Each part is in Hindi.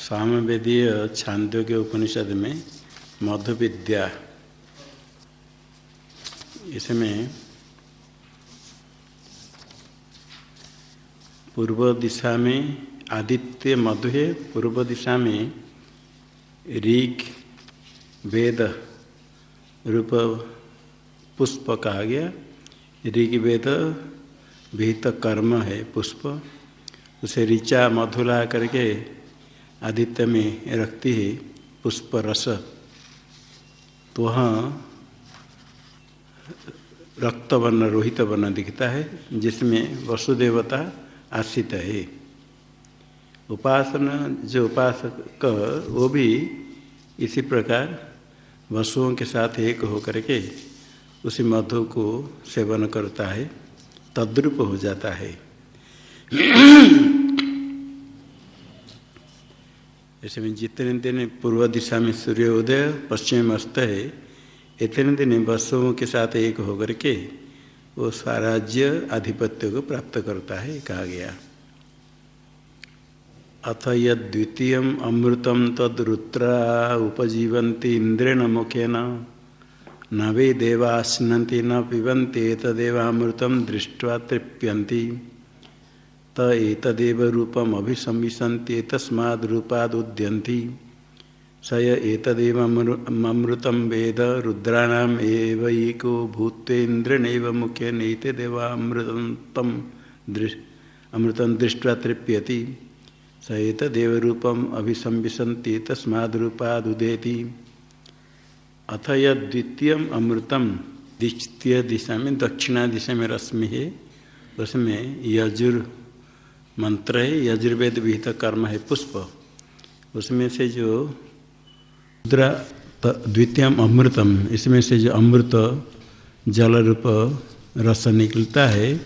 सामवेदीय छांदोग्य उपनिषद में मधु विद्या, इसमें पूर्व दिशा में आदित्य मधु है, पूर्व दिशा में ऋग वेद रूप पुष्प कहा गया। ऋग्वेद विहित कर्म है पुष्प, उसे ऋचा मधुला करके आदित्य में रखती है पुष्प रस, तो वहाँ रक्त वर्ण रोहित वर्ण दिखता है जिसमें वसुदेवता आश्रित है। उपासना जो उपासक वो भी इसी प्रकार वसुओं के साथ एक होकर के उसी मधु को सेवन करता है, तद्रूप हो जाता है। ऐसे में जितने दिन पूर्व दिशा में सूर्योदय पश्चिम अस्त है, इतने दिन वसुओं के साथ एक होकर के वो स्वराज्य आधिपत्य को प्राप्त करता है कहा गया। अथ यद द्वितीयम अमृतम तद्रुत्रा उपजीवन्ति इंद्रेण मुखेन न वे देवा स्नन्ति न पिबन्ति तदेवामृतम दृष्ट्वा तृप्यन्ति त एतदेव रूपम अभिसंविशन्ति तस्माद् रूपाद् उद्यन्ति स य एतदेव अमृतं वेद रुद्राणाम् एव एको भूतेन्द्रेणैव मुखेन अमृतं दृष्ट्वा तृप्यति स एतदेव रूपम अभिसंविशन्ति तस्माद् रूपाद् उदेति। अथ यद द्वितीयम अमृतम, द्वितीय दिशा में दक्षिणा दिशा में रश्मि है, उसमें यजुर मंत्र है, यजुर्वेद विहित कर्म है पुष्प, उसमें से जो रुद्रा द्वितीयम अमृतम, इसमें से जो अमृत जल रूप रस निकलता है,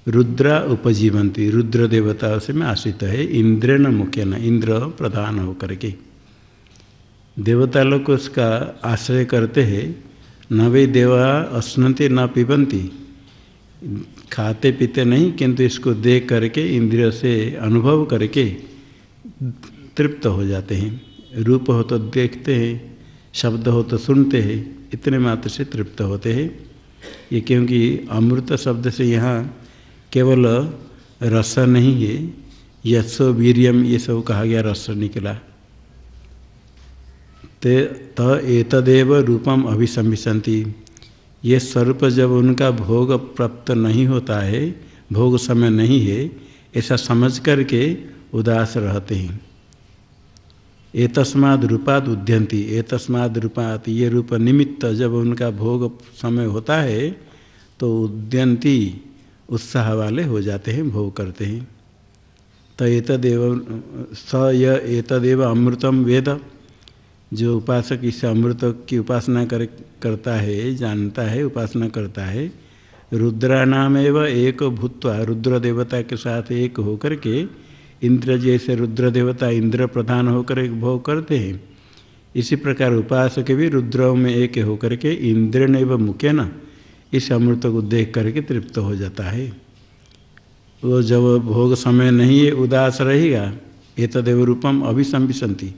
रुद्रा उपजीवंती, रुद्र देवता उसमें आश्रित है, इंद्रेण मुखेन, इंद्र प्रधान होकर के देवता लोग उसका आश्रय करते हैं। न वे देवा अश्नन्ति न पिबन्ति, खाते पीते नहीं किंतु इसको देख करके इंद्रिय से अनुभव करके तृप्त हो जाते हैं। रूप हो तो देखते हैं, शब्द हो तो सुनते हैं, इतने मात्र से तृप्त होते हैं। ये क्योंकि अमृत शब्द से यहाँ केवल रस नहीं है, यत्सो वीर्यम ये सब कहा गया, रस निकला। त एतदेव रूपम अभिसंविशन्ति, ये स्वरूप जब उनका भोग प्राप्त नहीं होता है, भोग समय नहीं है, ऐसा समझ करके उदास रहते हैं। एतस्माद् रूपाद् उद्यन्ति, एतस्माद् रूपात्, ये रूप निमित्त जब उनका भोग समय होता है तो उद्यन्ति, उत्साह वाले हो जाते हैं, भोग करते हैं। तो एतदेव अमृतम वेद, जो उपासक इस अमृत की उपासना करता है, जानता है, उपासना करता है, रुद्राणाम एवं एक भूत्वा, रुद्र देवता के साथ एक होकर के, इंद्र जैसे रुद्र देवता इंद्र प्रधान होकर एक भोग करते हैं, इसी प्रकार उपासक भी रुद्रों में एक होकर के इंद्रेण एवं मुखेन इस अमृत को देख करके तृप्त हो जाता है। वो जब भोग समय नहीं है उदास रहेगा, एतदेव रूपम अभिसंविशन्ति,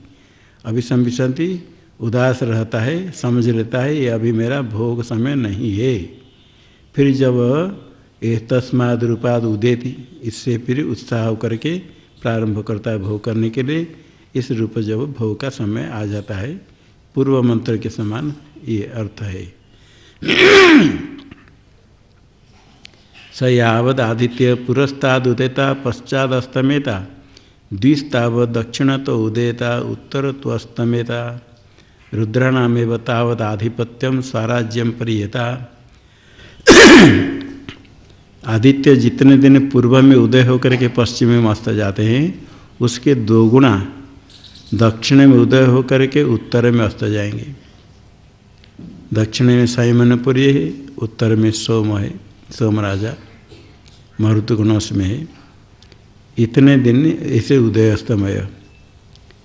अभिसंविशन्ति उदास रहता है, समझ लेता है ये अभी मेरा भोग समय नहीं है। फिर जब तस्माद् रूपाद् उदेति, इससे फिर उत्साह होकर के प्रारंभ करता है भोग करने के लिए। इस रूप जब भोग का समय आ जाता है, पूर्व मंत्र के समान ये अर्थ है। स यावद आदित्य पुरस्ताद उदेता पश्चाद अस्तमेता, द्विस्तावद दक्षिण तो उदेता उत्तर तो अस्तमेता, रुद्राणामेव तावद आधिपत्यम स्वराज्यम परियता। आदित्य जितने दिन पूर्व में उदय होकर के पश्चिम में अस्त जाते हैं, उसके दो गुणा दक्षिण में उदय होकर के उत्तर में अस्त जाएंगे। दक्षिण में साइमनपुरी है, उत्तर में सोम है, सोम राजा मरुतगुणोस में है। इतने दिन ऐसे उदय अस्तमय,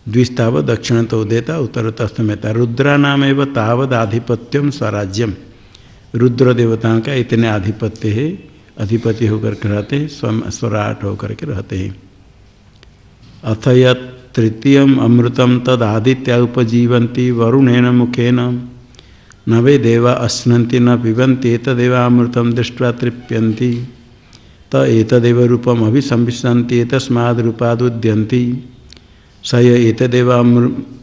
द्विस्तावद दक्षिण तो उदेता उत्तर तस्तमेता, रुद्रानाम एवं तावद आधिपत्यम स्वराज्यम, रुद्र देवताओं का इतने आधिपत्य है, अधिपति होकर के रहते हैं, स्वराट होकर के रहते हैं। अथ यत् तृतीयम अमृतम तदादित्या उपजीवन्ति वरुणेन मुखेन न वे देवा अश्नन्ति न पिबन्ति तदेवामृतं दृष्ट्वा तृप्यन्ति त एतदेव रूपम अभिसंविशन्ति तस्माद् रूपादुद्यन्ति स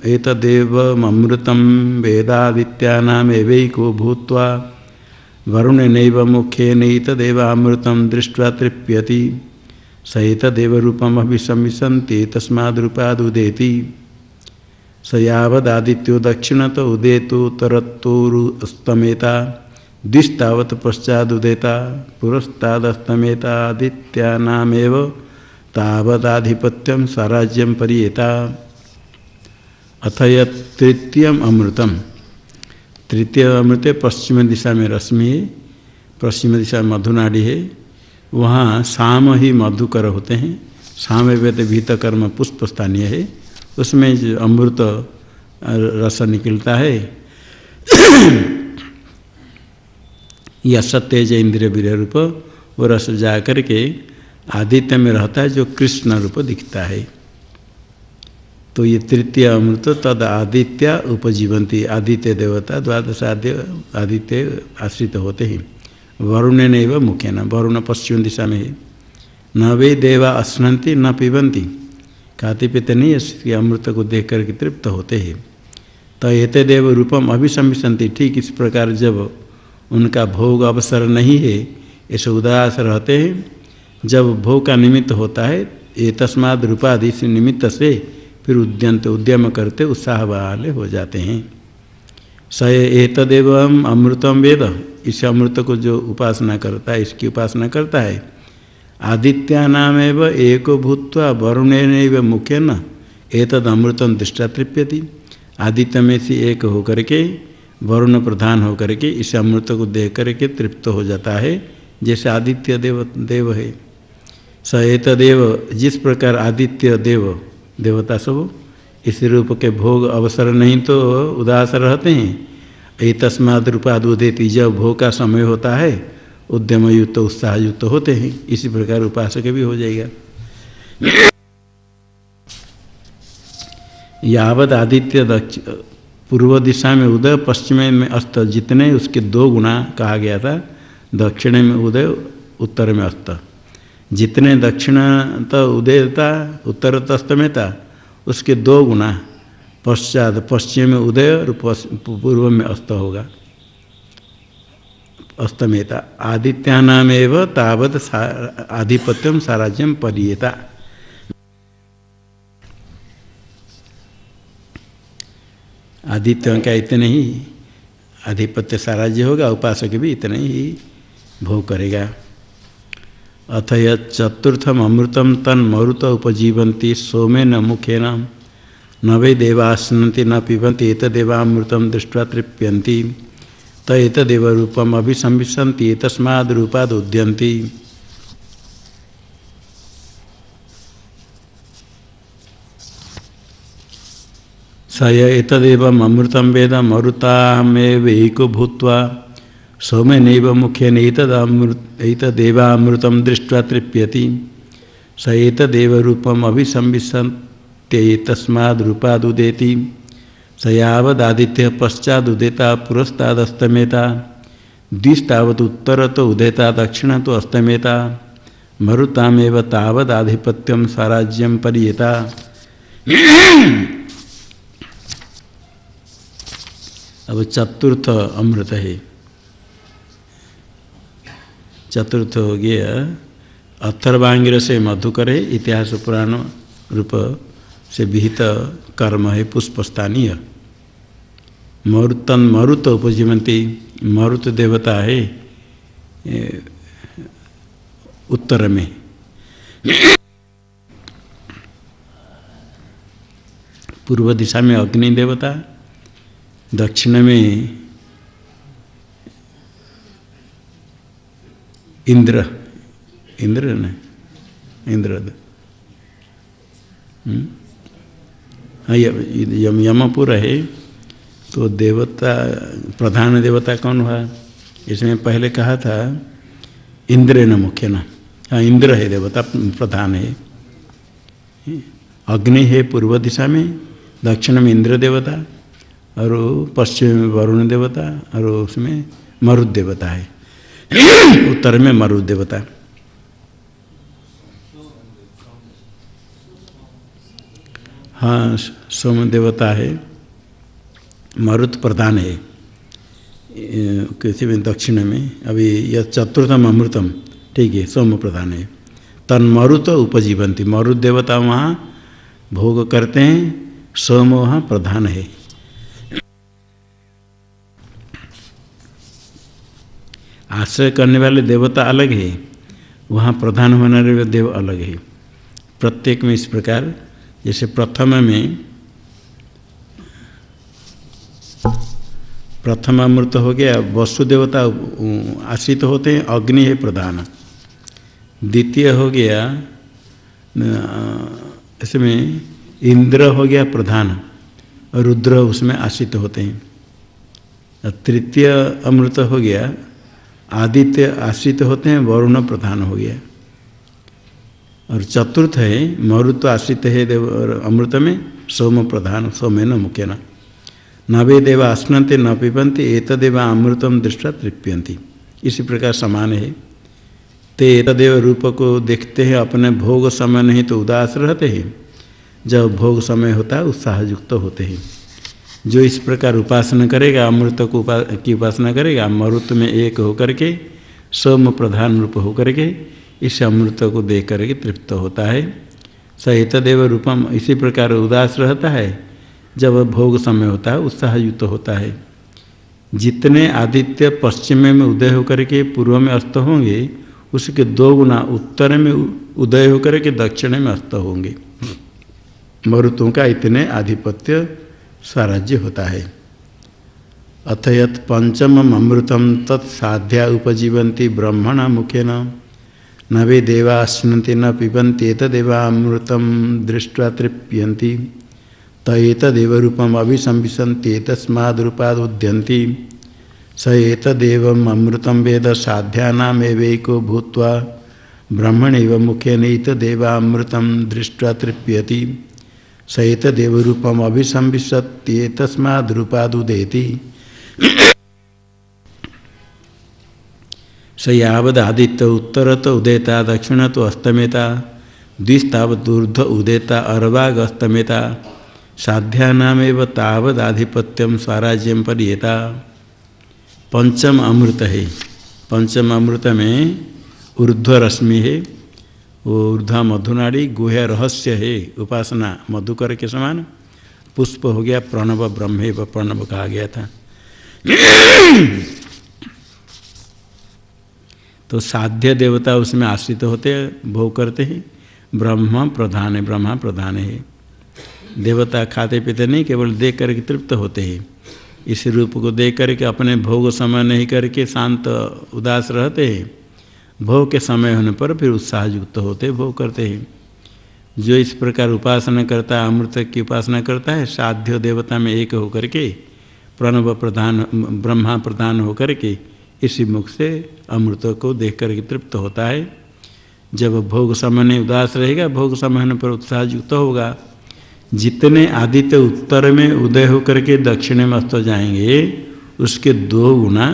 एतदेवमृतं वेदादित्यानामेवैको भूत्वा वरुणेनैव मुखेनैतदेवामृतं दृष्ट्वा तृप्यति स एतदेव रूपम अभिसंविशन्ति तस्माद् रूपादुदेति स यावदादित्यो दक्षिणत उदेतोत्तरतोरुस्तमेता दिस्तावत् पश्चादुदेता पुरस्तादस्तमेतादित्यानामेव तावदाधिपत्यं साराज्यं परियेता। अथ तृतीयम अमृतम, तृतीय अमृत पश्चिम दिशा में रश्मि है, पश्चिम दिशा में मधुनाड़ी है, वहाँ शाम ही मधुकर होते हैं। शाम वेद भीतकर्म पुष्प स्थानीय है, उसमें जो अमृत रस निकलता है यह सत्यज इंद्रिय वीर्य रूप, वो रस जा करके आदित्य में रहता है जो कृष्ण रूप दिखता है। तो ये तृतीय अमृत तद आदित्य उपजीवंती, आदित्य देवता द्वादश आदित्य आश्रित होते हैं। वरुण नैव मुखेन, वरुण पश्चिम दिशा में है। न वे देवा अश्नन्ति न पिबन्ति, खाते पीते नहीं, इसके अमृत को देख करके तृप्त होते हैं। तो एते देव रूपम अभिसंविशन्ति, ठीक इस प्रकार जब उनका भोग अवसर नहीं है ऐसे उदास रहते हैं, जब भोग का निमित्त होता है ये तस्माद् रूपादि से निमित्त से फिर उद्यम करते उत्साह वाले हो जाते हैं। स एतदेवम अमृतम वेद, इस अमृत को जो उपासना करता है, इसकी उपासना करता है, आदित्यानामेव एको भूत्वा वरुणेनैव मुखेन एतद अमृतम दृष्ट्वा तृप्यति, आदित्य में से एक होकर के वरुण प्रधान होकर के इस अमृत को देख करके तृप्त हो जाता है, जैसे आदित्य देव है। स एतदेव, जिस प्रकार आदित्य देवता सब इस रूप के भोग अवसर नहीं तो उदास रहते हैं, तस्माद् रूपाद् उदेति, जब भोग का समय होता है उद्यम युक्त उत्साह युक्त होते हैं, इसी प्रकार उपासक भी हो जाएगा। यावद आदित्य पूर्व दिशा में उदय पश्चिम में अस्त, जितने उसके दो गुणा कहा गया था, दक्षिण में उदय उत्तर में अस्त, जितने दक्षिण तो उदय था उत्तर अस्त में था, उसके दो गुणा पश्चात पश्चिम में उदय और पूर्व में अस्त होगा, अस्तमेता। आदित्यानामेव तावत् आधिपत्यम साराज्यम परियेता, आदित्यों का इतने ही आधिपत्य साराज्य होगा, उपासक भी इतने ही भोग करेगा। अथ चतुर्थम अमृतम तन्मरुत उपजीवन्ति सोमेन मुखेन न वै देवाश्नन्ति न पिबन्ति एतदेवामृतं दृष्ट्वा तृप्यन्ति त एतदेव रूपम अभिसंविशन्ति तस्माद् रूपाद् उद्यन्ति। स एतदेवम् अमृतं वेद मरुतामेवैको भूत्वा सौम्यनैव मुखेन एतदेवामृतं दृष्ट्वा तृप्यति स एतदेव रूपम् अभिसंविशन्त्येतस्माद् रूपादुदेति स यावदादित्यः पश्चादुदेता पुरस्तादस्तमेता दिस्तावत् उत्तरतो उदेता दक्षिणतो अस्तमेता मरुतामेव तावदाधिपत्यं साराज्यं परियेता। अब चतुर्थ अमृत है, चतुर्थ हो गया अथर्वांगिर से मधुकर है, इतिहास पुराण रूप से विहित कर्म है पुष्पस्थानीय। मरुतन मरुत उपजीवंती, मरुत देवता है उत्तर में, पूर्व दिशा में अग्नि देवता, दक्षिण में इंद्र, इंद्र न इंद्र, यमपुर है। तो देवता प्रधान देवता कौन हुआ, इसमें पहले कहा था इंद्र न मुख्य न, हाँ इंद्र है देवता प्रधान है। अग्नि है पूर्व दिशा में, दक्षिण में इंद्र देवता और पश्चिम में वरुण देवता और उसमें मरुद देवता है, उत्तर में मरुद देवता। हाँ, सोम देवता है, मरुत प्रधान है किसी में दक्षिण में। अभी यह चतुर्थम अमृतम, ठीक है, सोम प्रधान है। तन्मरुत उपजीवंती, मरुत देवता वहाँ भोग करते हैं, सोम वहाँ प्रधान है। आश्रय करने वाले देवता अलग है, वहाँ प्रधान होने वाले देव अलग है। प्रत्येक में इस प्रकार, जैसे प्रथम अमृत हो गया, वसु देवता आश्रित होते हैं, अग्नि है प्रधान। द्वितीय हो गया इसमें इंद्र हो गया प्रधान और रुद्र उसमें आश्रित होते हैं। तृतीय अमृत हो गया आदित्य आश्रित होते हैं, वरुण प्रधान हो गया। और चतुर्थ है मरुत आश्रित है देव अमृत में, सोम प्रधान, सोमेन मुख्यन। न वे देवा अश्नन्ति न पिबन्ति एतदेव अमृतम दृष्ट्वा तृप्यन्ति। इसी प्रकार समान है। ते एतदेव रूप को देखते हैं, अपने भोग समय नहीं तो उदास रहते हैं, जब भोग समय होता है उत्साहयुक्त होते हैं। जो इस प्रकार उपासना करेगा, अमृत को की उपासना करेगा, मरुत में एक होकर के सोम प्रधान रूप होकर के इस अमृत को देख करके तृप्त होता है। स एतदेव रूपम, इसी प्रकार उदास रहता है, जब भोग समय होता है उत्साहयुक्त होता है। जितने आदित्य पश्चिम में उदय होकर के पूर्व में अस्त होंगे, उसके 2 गुना उत्तर में उदय होकर के दक्षिण में अस्त होंगे। मरुतों का इतने आधिपत्य स्वराज्य होता है। अथ यत् पंचमम अमृतम तत्साध्या उपजीवन्ति ब्रह्मणा मुखेन न वे देवा अश्नन्ति न पिबन्ति एतदेवामृतं दृष्ट्वा तृप्यन्ति त एतदेव रूपम अभिसंविशन्ति तस्माद्रूपादुद्यन्ति स एतदेवम् अमृतं वेद साध्यानामेवैको भूत्वा ब्रह्मणैव मुखेन एतदेवामृतं दृष्ट्वा तृप्यति स एतदेव रूपम अभिसंविशन्ति तस्माद्रूपादुदेति स यावद आदित्य उत्तरत उदेता दक्षिणत अस्तमेता द्विस्तावदूर्ध उदेता अर्वाग अस्तमेता साध्यानामेव तावद आधिपत्यम स्वराज्यम परियेता। पंचम अमृत है, पंचम अमृत में ऊर्ध्व रश्मि है, वो ऊर्ध्व मधुनाड़ी, गुह्य रहस्य है, उपासना मधुकर के समान। पुष्प हो गया प्रणव, ब्रह्मे व प्रणव कहा गया था। तो साध्य देवता उसमें आश्रित होते हैं, भोग करते हैं। ब्रह्म प्रधान है, ब्रह्मा प्रधान है। देवता खाते पीते नहीं, केवल देख करके तृप्त होते हैं। इस रूप को देख करके अपने भोग समय नहीं करके शांत उदास रहते हैं। भोग के समय होने पर फिर उत्साहयुक्त होते भोग करते हैं। जो इस प्रकार उपासना करता है, अमृत की उपासना करता है, साध्य देवता में एक होकर के प्रणव प्रधान ब्रह्मा प्रधान होकर के इसी मुख से अमृत को देख करके तृप्त होता है। जब भोग समय नहीं उदास रहेगा, भोग समय होने पर उत्साहयुक्त होगा। जितने आदित्य उत्तर में उदय होकर के दक्षिण में अस्त जाएंगे, उसके 2 गुना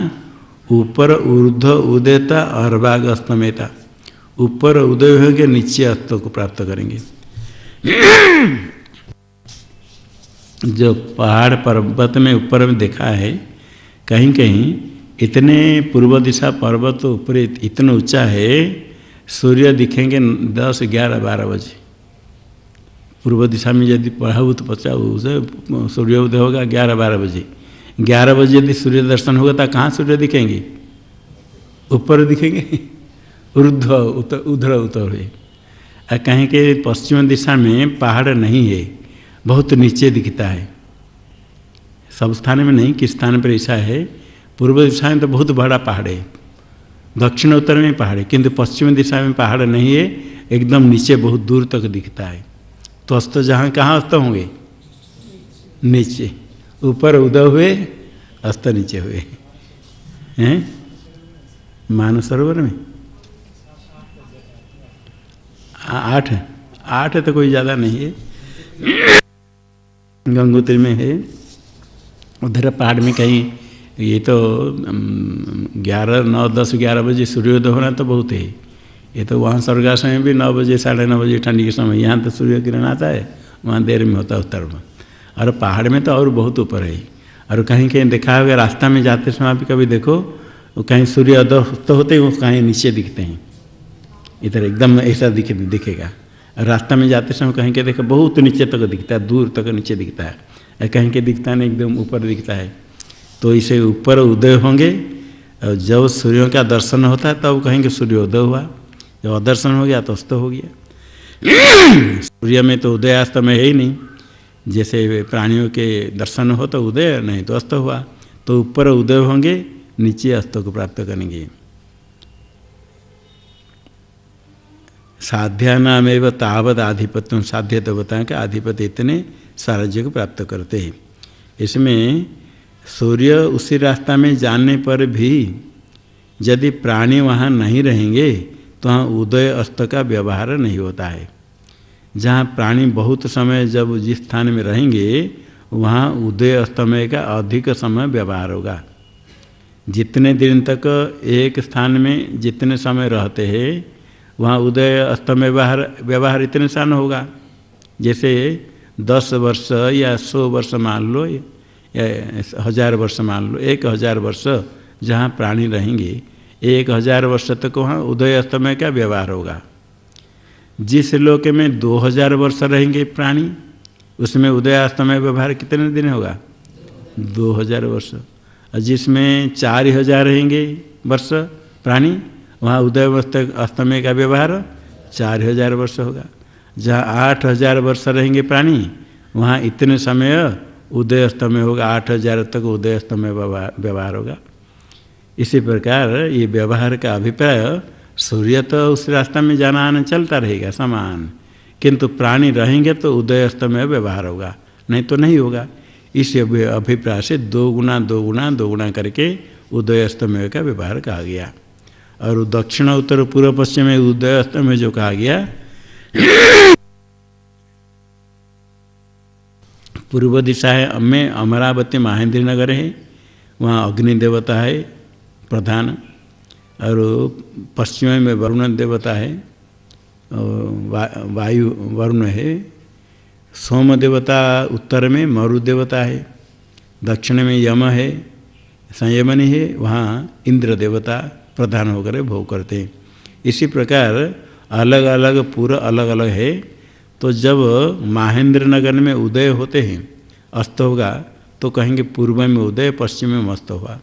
ऊपर ऊर्ध्व उदयता अर्वाग अस्तमेता। ऊपर उदय होकर नीचे अस्त को प्राप्त करेंगे। जो पहाड़ पर्वत में ऊपर में देखा है, कहीं कहीं इतने पूर्व दिशा पर्वत ऊपर इतना ऊंचा है, सूर्य दिखेंगे 10, 11, 12 बजे। पूर्व दिशा में यदि पढ़ाऊ तो सूर्योदय होगा 11, 12 बजे। 11 बजे यदि सूर्य दर्शन होगा तो कहाँ सूर्य दिखेंगे? ऊपर दिखेंगे, ऊर्ध्व उधर उतर है। कहीं के पश्चिम दिशा में पहाड़ नहीं है, बहुत नीचे दिखता है। सब स्थान में नहीं, किस स्थान पर ऐसा है। पूर्व दिशा में तो बहुत बड़ा पहाड़ है, दक्षिण उत्तर में पहाड़ है, किंतु पश्चिम दिशा में पहाड़ नहीं है, एकदम नीचे बहुत दूर तक दिखता है। तो अस्त जहाँ कहाँ अस्त होंगे? नीचे। ऊपर उदय हुए, अस्त नीचे हुए हैं। मानसरोवर में 8 तो कोई ज़्यादा नहीं है, गंगोत्री में है, उधर पहाड़ में कहीं ये तो 11, 9, 10, 11 बजे सूर्योदय होना तो बहुत है। ये तो वहाँ स्वर्गाश्रम में भी 9 बजे 9:30 बजे ठंडी के समय, यहाँ तो सूर्य किरण आता है, वहाँ देर में होता है उत्तर में। और पहाड़ में तो और बहुत ऊपर है। और कहीं कहीं देखा होगा रास्ता में जाते समय भी कभी देखो, वो कहीं सूर्य अस्त होते हैं, वो कहीं नीचे दिखते हैं, इधर एकदम ऐसा दिखेगा। और रास्ता में जाते समय कहीं के देखो बहुत नीचे तक दिखता है, दूर तक नीचे दिखता है, कहीं के दिखता नहीं, एकदम ऊपर दिखता है। तो इसे ऊपर उदय होंगे, और जब सूर्यों का दर्शन होता है तब कहेंगे सूर्योदय हुआ, जब अदर्शन हो गया तो अस्त हो गया। सूर्य में तो उदय अस्त में है ही नहीं, जैसे प्राणियों के दर्शन हो तो उदय, नहीं तो अस्त हुआ। तो ऊपर उदय होंगे, नीचे अस्त को प्राप्त करेंगे। साध्या नाम एवं तावत आधिपत्य, साध्य तो बताएं कि आधिपत्य इतने साराज्य को प्राप्त करते हैं। इसमें सूर्य उसी रास्ता में जाने पर भी यदि प्राणी वहाँ नहीं रहेंगे तो वहाँ उदय अस्त का व्यवहार नहीं होता है। जहाँ प्राणी बहुत समय जब जिस स्थान में रहेंगे वहाँ उदय अस्तमय का अधिक समय व्यवहार होगा। जितने दिन तक एक स्थान में जितने समय रहते हैं वहाँ उदय अस्तमय व्यवहार इतने साल होगा। जैसे 10 वर्ष या 100 वर्ष मान लो या 1000 वर्ष मान लो, 1000 वर्ष जहाँ प्राणी रहेंगे 1000 वर्ष तक वहाँ उदय अस्तमय का व्यवहार होगा। जिस लोक में 2000 वर्ष रहेंगे प्राणी उसमें उदय अस्तमय व्यवहार कितने दिन होगा? 2000 वर्ष। और जिसमें 4000 रहेंगे वर्ष प्राणी वहाँ उदय अस्तमय का व्यवहार 4000 वर्ष होगा। जहाँ 8000 वर्ष रहेंगे प्राणी वहाँ इतने समय उदय अस्तमय होगा, 8000 तक उदय अस्तमय व्यवहार होगा। इसी प्रकार ये व्यवहार का अभिप्राय सूर्य तो उस रास्ता में जाना आना चलता रहेगा समान, किंतु प्राणी रहेंगे तो उदय अस्तमय व्यवहार होगा, नहीं तो नहीं होगा। इस अभिप्राय से 2 गुना करके उदय अस्तमय का व्यवहार कहा गया। और दक्षिण उत्तर पूर्व पश्चिम में उदय अस्तमय जो कहा गया, पूर्व दिशा है में अमरावती महेंद्र नगर है, वहाँ अग्नि देवता है प्रधान, और पश्चिम में वरुण देवता है, वायु वरुण है, सोम देवता उत्तर में मरु देवता है, दक्षिण में यम है संयमनी है, वहाँ इंद्र देवता प्रधान होकर भोग करते हैं। इसी प्रकार अलग अलग पूरा अलग अलग है। तो जब महेंद्र नगर में उदय होते हैं अस्त होगा तो कहेंगे पूर्व में उदय पश्चिम में अस्त हुआ।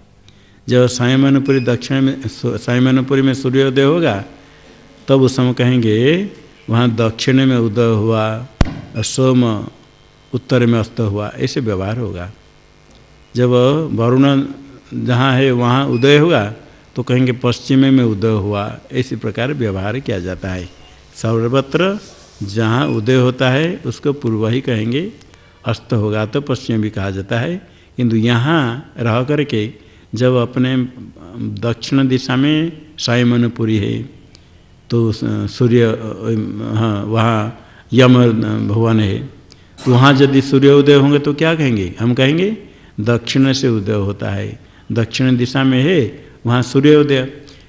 जब संयमनपुरी दक्षिण में संयमनपुरी में सूर्योदय होगा तब उस समय कहेंगे वहाँ दक्षिण में उदय हुआ और सोम उत्तर में अस्त हुआ, ऐसे व्यवहार होगा। जब वरुण जहाँ है वहाँ उदय होगा तो कहेंगे पश्चिम में उदय हुआ, इसी प्रकार व्यवहार किया जाता है। सर्वत्र जहाँ उदय होता है उसको पूर्व ही कहेंगे, अस्त होगा तो पश्चिम भी कहा जाता है। किंतु यहाँ रह करके जब अपने दक्षिण दिशा में संयमनपुरी है तो सूर्य हाँ वहाँ यम भवन है, तो वहाँ यदि सूर्य उदय होंगे तो क्या कहेंगे? हम कहेंगे दक्षिण से उदय होता है, दक्षिण दिशा में है वहाँ सूर्योदय।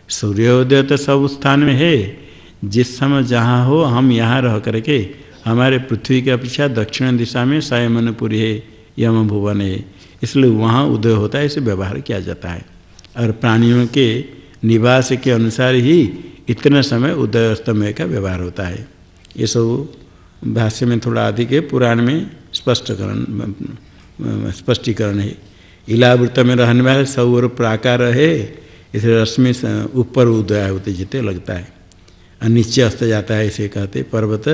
सूर्योदय तो सब स्थान में है, जिस समय जहाँ हो हम यहाँ रह करके हमारे पृथ्वी की अपेक्षा दक्षिण दिशा में संयमनपुरी है, यम भुवन है, इसलिए वहाँ उदय होता है, इसे व्यवहार किया जाता है। और प्राणियों के निवास के अनुसार ही इतना समय उदय अस्तमय का व्यवहार होता है। ये सब भाष्य में थोड़ा अधिक है, पुराण में स्पष्टीकरण है। इलावृत में रहने वाले सौर प्राकार है, इसलिए रश्मि ऊपर उदय होते जिते लगता है और नीचे अस्त जाता है, इसे कहते। पर्वत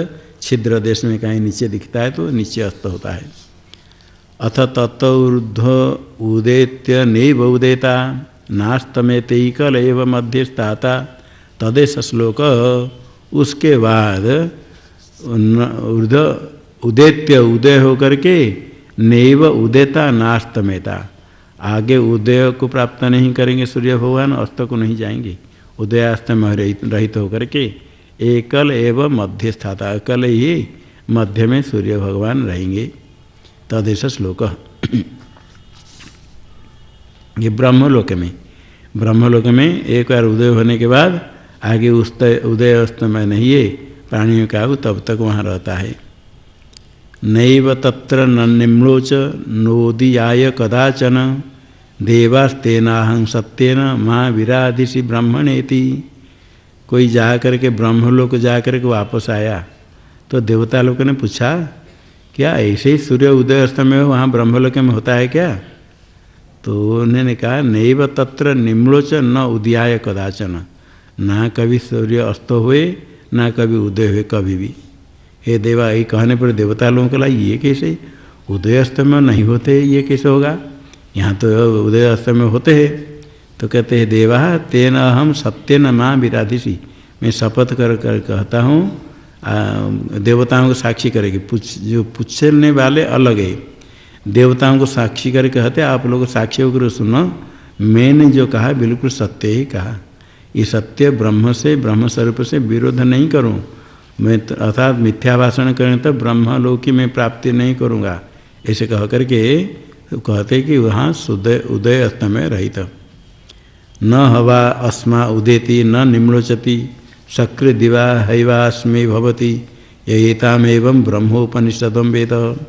छिद्र देश में कहीं नीचे दिखता है तो नीचे अस्त होता है। अथ तत्ऊर्ध उदेत्य नैव उदेता नास्तमेतैकल एव मध्यस्थाता तदेश श्लोक। उसके बाद ऊर्ध उदेत्य उदय होकर के नैव उदेता नास्तमेता, आगे उदय को प्राप्त नहीं करेंगे सूर्य भगवान, अस्त को नहीं जाएंगे, उदयास्त में रहित होकर के एकल एवं मध्यस्थाता, अकल ही मध्य में सूर्य भगवान रहेंगे। तदेश श्लोक। ये ब्रह्मलोक में एक बार उदय होने के बाद आगे उदय अस्तमय नहीं है, प्राणियों का तब तक वहाँ रहता है। नैव तत्र न निम्लोच नोदियाय कदाचन देवास्तेनाहं सत्येन माँ विराधिषि ब्रह्मणेति। कोई जा करके ब्रह्मलोक जा करके वापस आया तो देवता लोगों ने पूछा क्या ऐसे ही सूर्य उदय अस्तमय वहाँ ब्रह्मलोक में होता है क्या? तो उन्होंने कहा नैव तत्र निम्लोच न उदयाय कदाचन, ना कभी सूर्य अस्त हुए ना कभी उदय हुए कभी भी। हे देवा, ये कहने पर देवता लोगों को लगा ये कैसे उदय अस्तमय नहीं होते, ये कैसे होगा? यहाँ तो उदय अस्तमय होते हैं। तो कहते हैं देवा तेन अहम सत्येन माँ विराधिषि, मैं शपथ कर कहता हूँ, देवताओं को साक्षी करेगी। जो पूछने वाले अलग है, देवताओं को साक्षी कर कहते आप लोग साक्षी होकर सुनो, मैंने जो कहा बिल्कुल सत्य ही कहा। ये सत्य ब्रह्म से, ब्रह्म स्वरूप से विरोध नहीं करूं मैं, अर्थात मिथ्या भाषण करें तो ब्रह्मलोक की मैं प्राप्ति नहीं करूँगा, ऐसे कह करके कहते कि वहाँ उदय अस्तमय रहित। न हवा अस्मा उदेति न निम्लोचति शक्र दिवा हैवास्मे भवति एतामेवं ब्रह्मोपनिषदं वेद।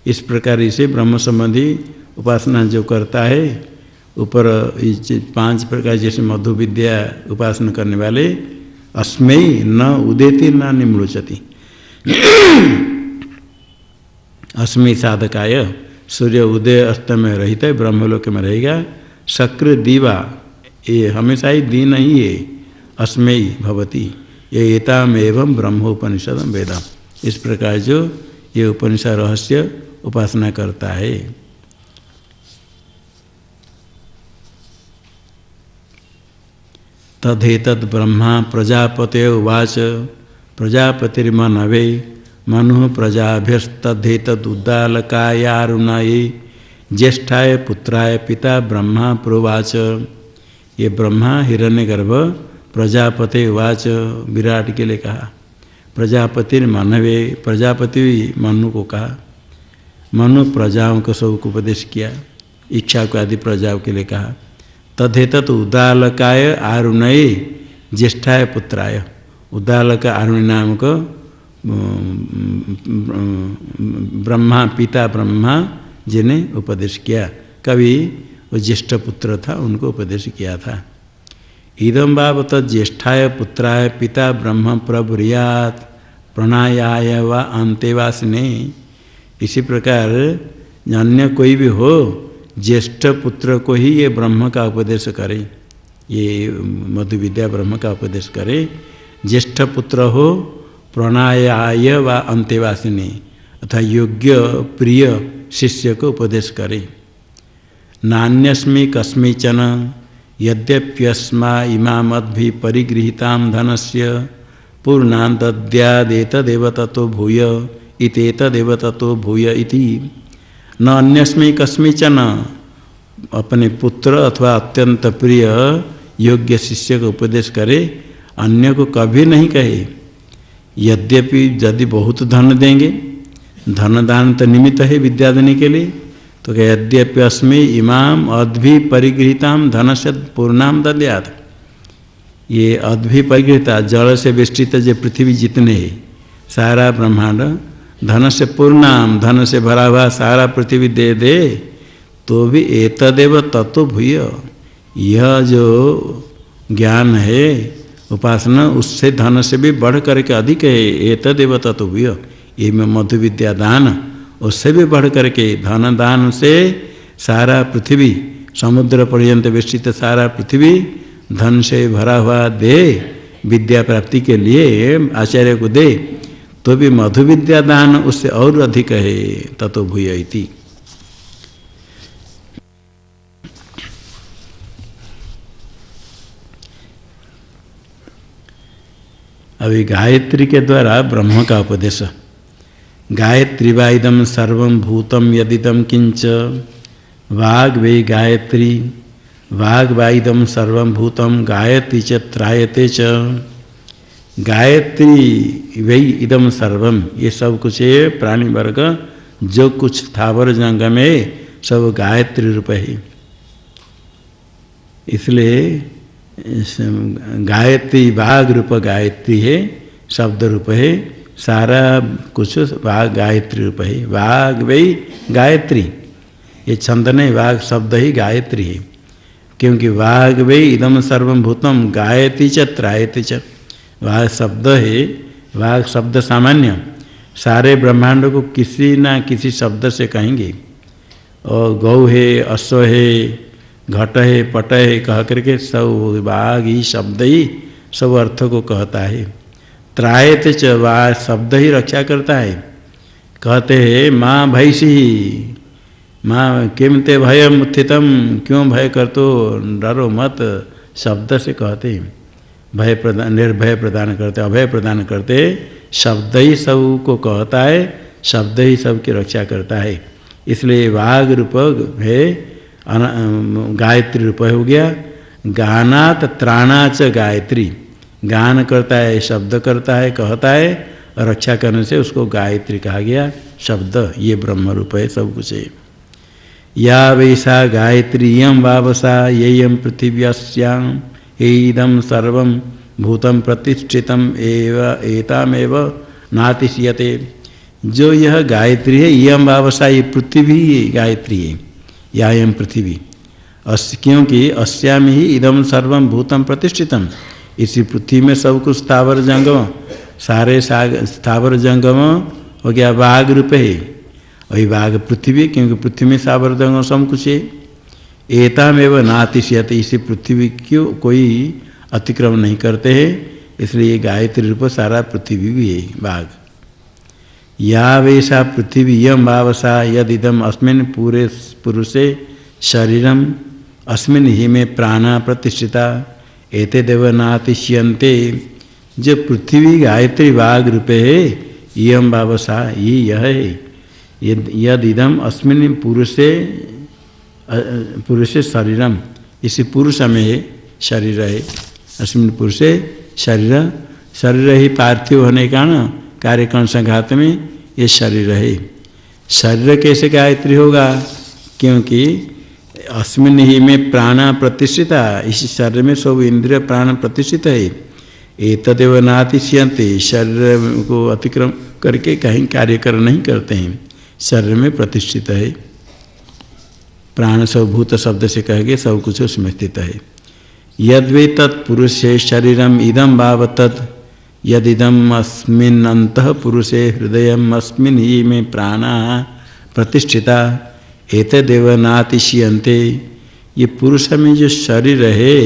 इस प्रकार इसे ब्रह्म संबंधी उपासना जो करता है, ऊपर 5 प्रकार जैसे मधु विद्या उपासना करने वाले, अस्मै न उदेति न निम्लोचति। अस्मै साधकाय सूर्य उदय अस्तमय रहित है, ब्रह्मलोक में रहेगा। शक्र दीवा, ये हमेशा ही दिन ही है। अस्मै भवति ये एताम एवं ब्रह्मोपनिषदं वेद। इस प्रकार जो ये उपनिषद रहस्य उपासना करता है। तदेतद् ब्रह्मा प्रजापते उवाच प्रजापतिर्मनवे मनु प्रजाभ्यस्तद्धेतदुद्दालकायारुणायै ज्येष्ठाय पुत्राय पिता ब्रह्मा प्रोवाच। ये ब्रह्मा हिरण्यगर्भ प्रजापते उवाच विराट के लिए कहा। प्रजापति मनवे, प्रजापति मनु को कहा। मनु प्रजाओं को सबको उपदेश किया, इच्छा को आदि प्रजाओं के लिए कहा। तद्धेतत् उद्दालकाय आरुणये ज्येष्ठाय पुत्राय। उद्दालक आरुणि नाम को ब्रह्मा पिता ब्रह्मा जिन्हें उपदेश किया, कभी वो ज्येष्ठ पुत्र था उनको उपदेश किया था। इदम भाव ज्येष्ठाय पुत्राय पिता ब्रह्म प्रब्रूयात् प्रणायाय व अंतेवासिने। इसी प्रकार अन्य कोई भी हो, ज्येष्ठ पुत्र को ही ये ब्रह्म का उपदेश करे, ये मधु विद्या ब्रह्म का उपदेश करे। ज्येष्ठ पुत्र हो प्रणायाय व अंतेवासिने, अर्थात योग्य प्रिय शिष्य को उपदेश करे। नान्यस्मि कस्मिचन यद्यप्यस्मा इमामद्भि परिगृहीतां धनस्य पूर्णां दद्यादेतदेव ततो भूय इतेतदेव ततो भूय इति। न अन्यस्मै कस्मिचन, अपने पुत्र अथवा अत्यंत प्रिय योग्य शिष्य को उपदेश करे, अन्य को कभी नहीं कहे। यद्यपि यदि बहुत धन देंगे, धन दान तो निमित्त है विद्या देने के लिए, तो क्या यद्यपि अस्मै इमाम अद्भि परिगृहीताम धन से पूर्णाम दद्यात्। ये अद्भि परिगृहीता जल से वेष्टित जो पृथ्वी जितने है सारा ब्रह्मांड, धन से पूर्णाम धन से भरा हुआ सारा पृथ्वी दे दे तो भी एतदेव तत्व भूय। यह जो ज्ञान है उपासना, उससे धन से भी बढ़ करके अधिक है। एतदेव तत्व भूय, ये मधु विद्या दान उससे भी बढ़ करके, धन दान से सारा पृथ्वी समुद्र पर्यंत विस्तृत सारा पृथ्वी धन से भरा हुआ दे विद्या प्राप्ति के लिए आचार्य को दे, तो भी मधु विद्या दान उससे और अधिक है। ततो भूय इति। अभी गायत्री के द्वारा ब्रह्म का उपदेश। गायत्री वा इदं सर्वं भूतं यदिदं किंच वाग् वै गायत्री वाग् वा इदं सर्वं भूतं गायत्री च त्रायते च। गायत्री वही इदम सर्वम, ये सब कुछ है प्राणी वर्ग, जो कुछ स्थावर जंगम है सब गायत्री रूप है। इसलिए गायत्री वाग रूप गायत्री है, शब्द रूप है, सारा कुछ वाग गायत्री रूप है। वाग वही गायत्री, ये छंद नहीं, वाग शब्द ही गायत्री है। क्योंकि वाग वही इदम सर्वम भूतम गायती च त्रायती च, वाग शब्द है, वाग शब्द सामान्य सारे ब्रह्मांड को किसी ना किसी शब्द से कहेंगे। और गौ है, अश्व है, घट है, पट है कह करके सब वाग ही शब्द ही सब अर्थ को कहता है। त्रायत च, वाग शब्द ही रक्षा करता है। कहते हैं माँ भैसी, माँ किम ते भयम उत्थितम, क्यों भय कर तो, डरो मत, शब्द से कहते हैं। भय प्रदान, निर्भय प्रदान करते, अभय प्रदान करते, शब्द ही सब को कहता है, शब्द ही सबकी रक्षा करता है। इसलिए वाग रूप है, गायत्री रूप हो गया। गानात त्राणाच गायत्री, गान करता है, शब्द करता है, कहता है, और रक्षा करने से उसको गायत्री कहा गया। शब्द ये ब्रह्म रूप है, सब कुछ है। या वैसा गायत्री यम वावसा येयम पृथिव्यास्याम एदम सर्वम भूतम प्रतिष्ठितम एव एतामेव नातिशयते। जो यह गायत्री है, यम वावसा, ये पृथ्वी गायत्री है, या यम पृथ्वी। क्योंकि अस्याम ही इदम सर्वम भूतम प्रतिष्ठितम, इसी पृथ्वी में सब कुछ स्थावर जंगम, सारे स्थावर जंगम हो गया वाग रूप है। वही वाग पृथ्वी, क्योंकि पृथ्वी में स्थावर जंगम सब कुछ है। एतामेव नातिशयते, इसी पृथ्वी क्यों कोई अतिक्रमण नहीं करते हैं, इसलिए गायत्री रूप सारा पृथ्वी भी है वाग। या वैसा पृथ्वी यम वावसा यदिदम अस्मिन् पूरे पुरुषे शरीरम अस्मिन् ही में प्राणा प्रतिष्ठिता एते देव नातिश्यन्ते। जो पृथ्वी गायत्री वाग रूपे है, यम वावसा ये यह है। यदिदम अस्मिन् पुरुषे शरीरम, इसी पुरुष में शरीर है, अस्मिन् पुरुषे शरीर, शरीर ही पार्थिव होने का न कार्यक्रम संघात में ये शरीर है। शरीर कैसे गायत्री होगा, क्योंकि अस्मिन् ही में प्राण प्रतिष्ठिता, इस शरीर में सब इंद्रिय प्राण प्रतिष्ठित है। एतदेव नातिश्यन्ते, शरीर को अतिक्रम करके कहीं कार्य कर नहीं करते हैं, शरीर में प्रतिष्ठित है। प्राण सब भूत शब्द से कहेंगे सब कुछ उसमें स्थित है। यद्वे तत्पुरुषे शरीरम इदम भाव तत् यदिदम अस्मिन् अंतः पुरुषे हृदयम अस्मिन् ही में प्राणा प्रतिष्ठिता एतदेव नातिश्यन्ते। ये पुरुष में जो शरीर है,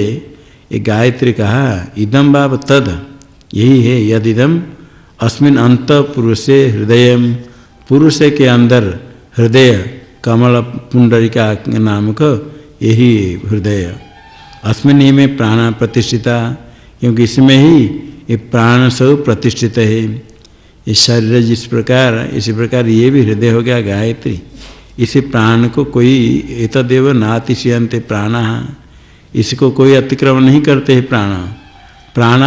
ये गायत्री कहा, इदम भाव तद यही है। यदिदम अस्मिन् अंत पुरुषे हृदयम, पुरुष के अंदर हृदय कमल पुंडरिका नाम का यही हृदय, अस्मिन् ही में प्राण प्रतिष्ठिता, क्योंकि इसमें ही ये प्राण सब प्रतिष्ठित है। ये शरीर जिस प्रकार, इसी प्रकार ये भी हृदय हो गया गायत्री। इसी प्राण को कोई एतदेव नातिश्यन्ते प्राण, इसको कोई अतिक्रमण नहीं करते हैं। प्राण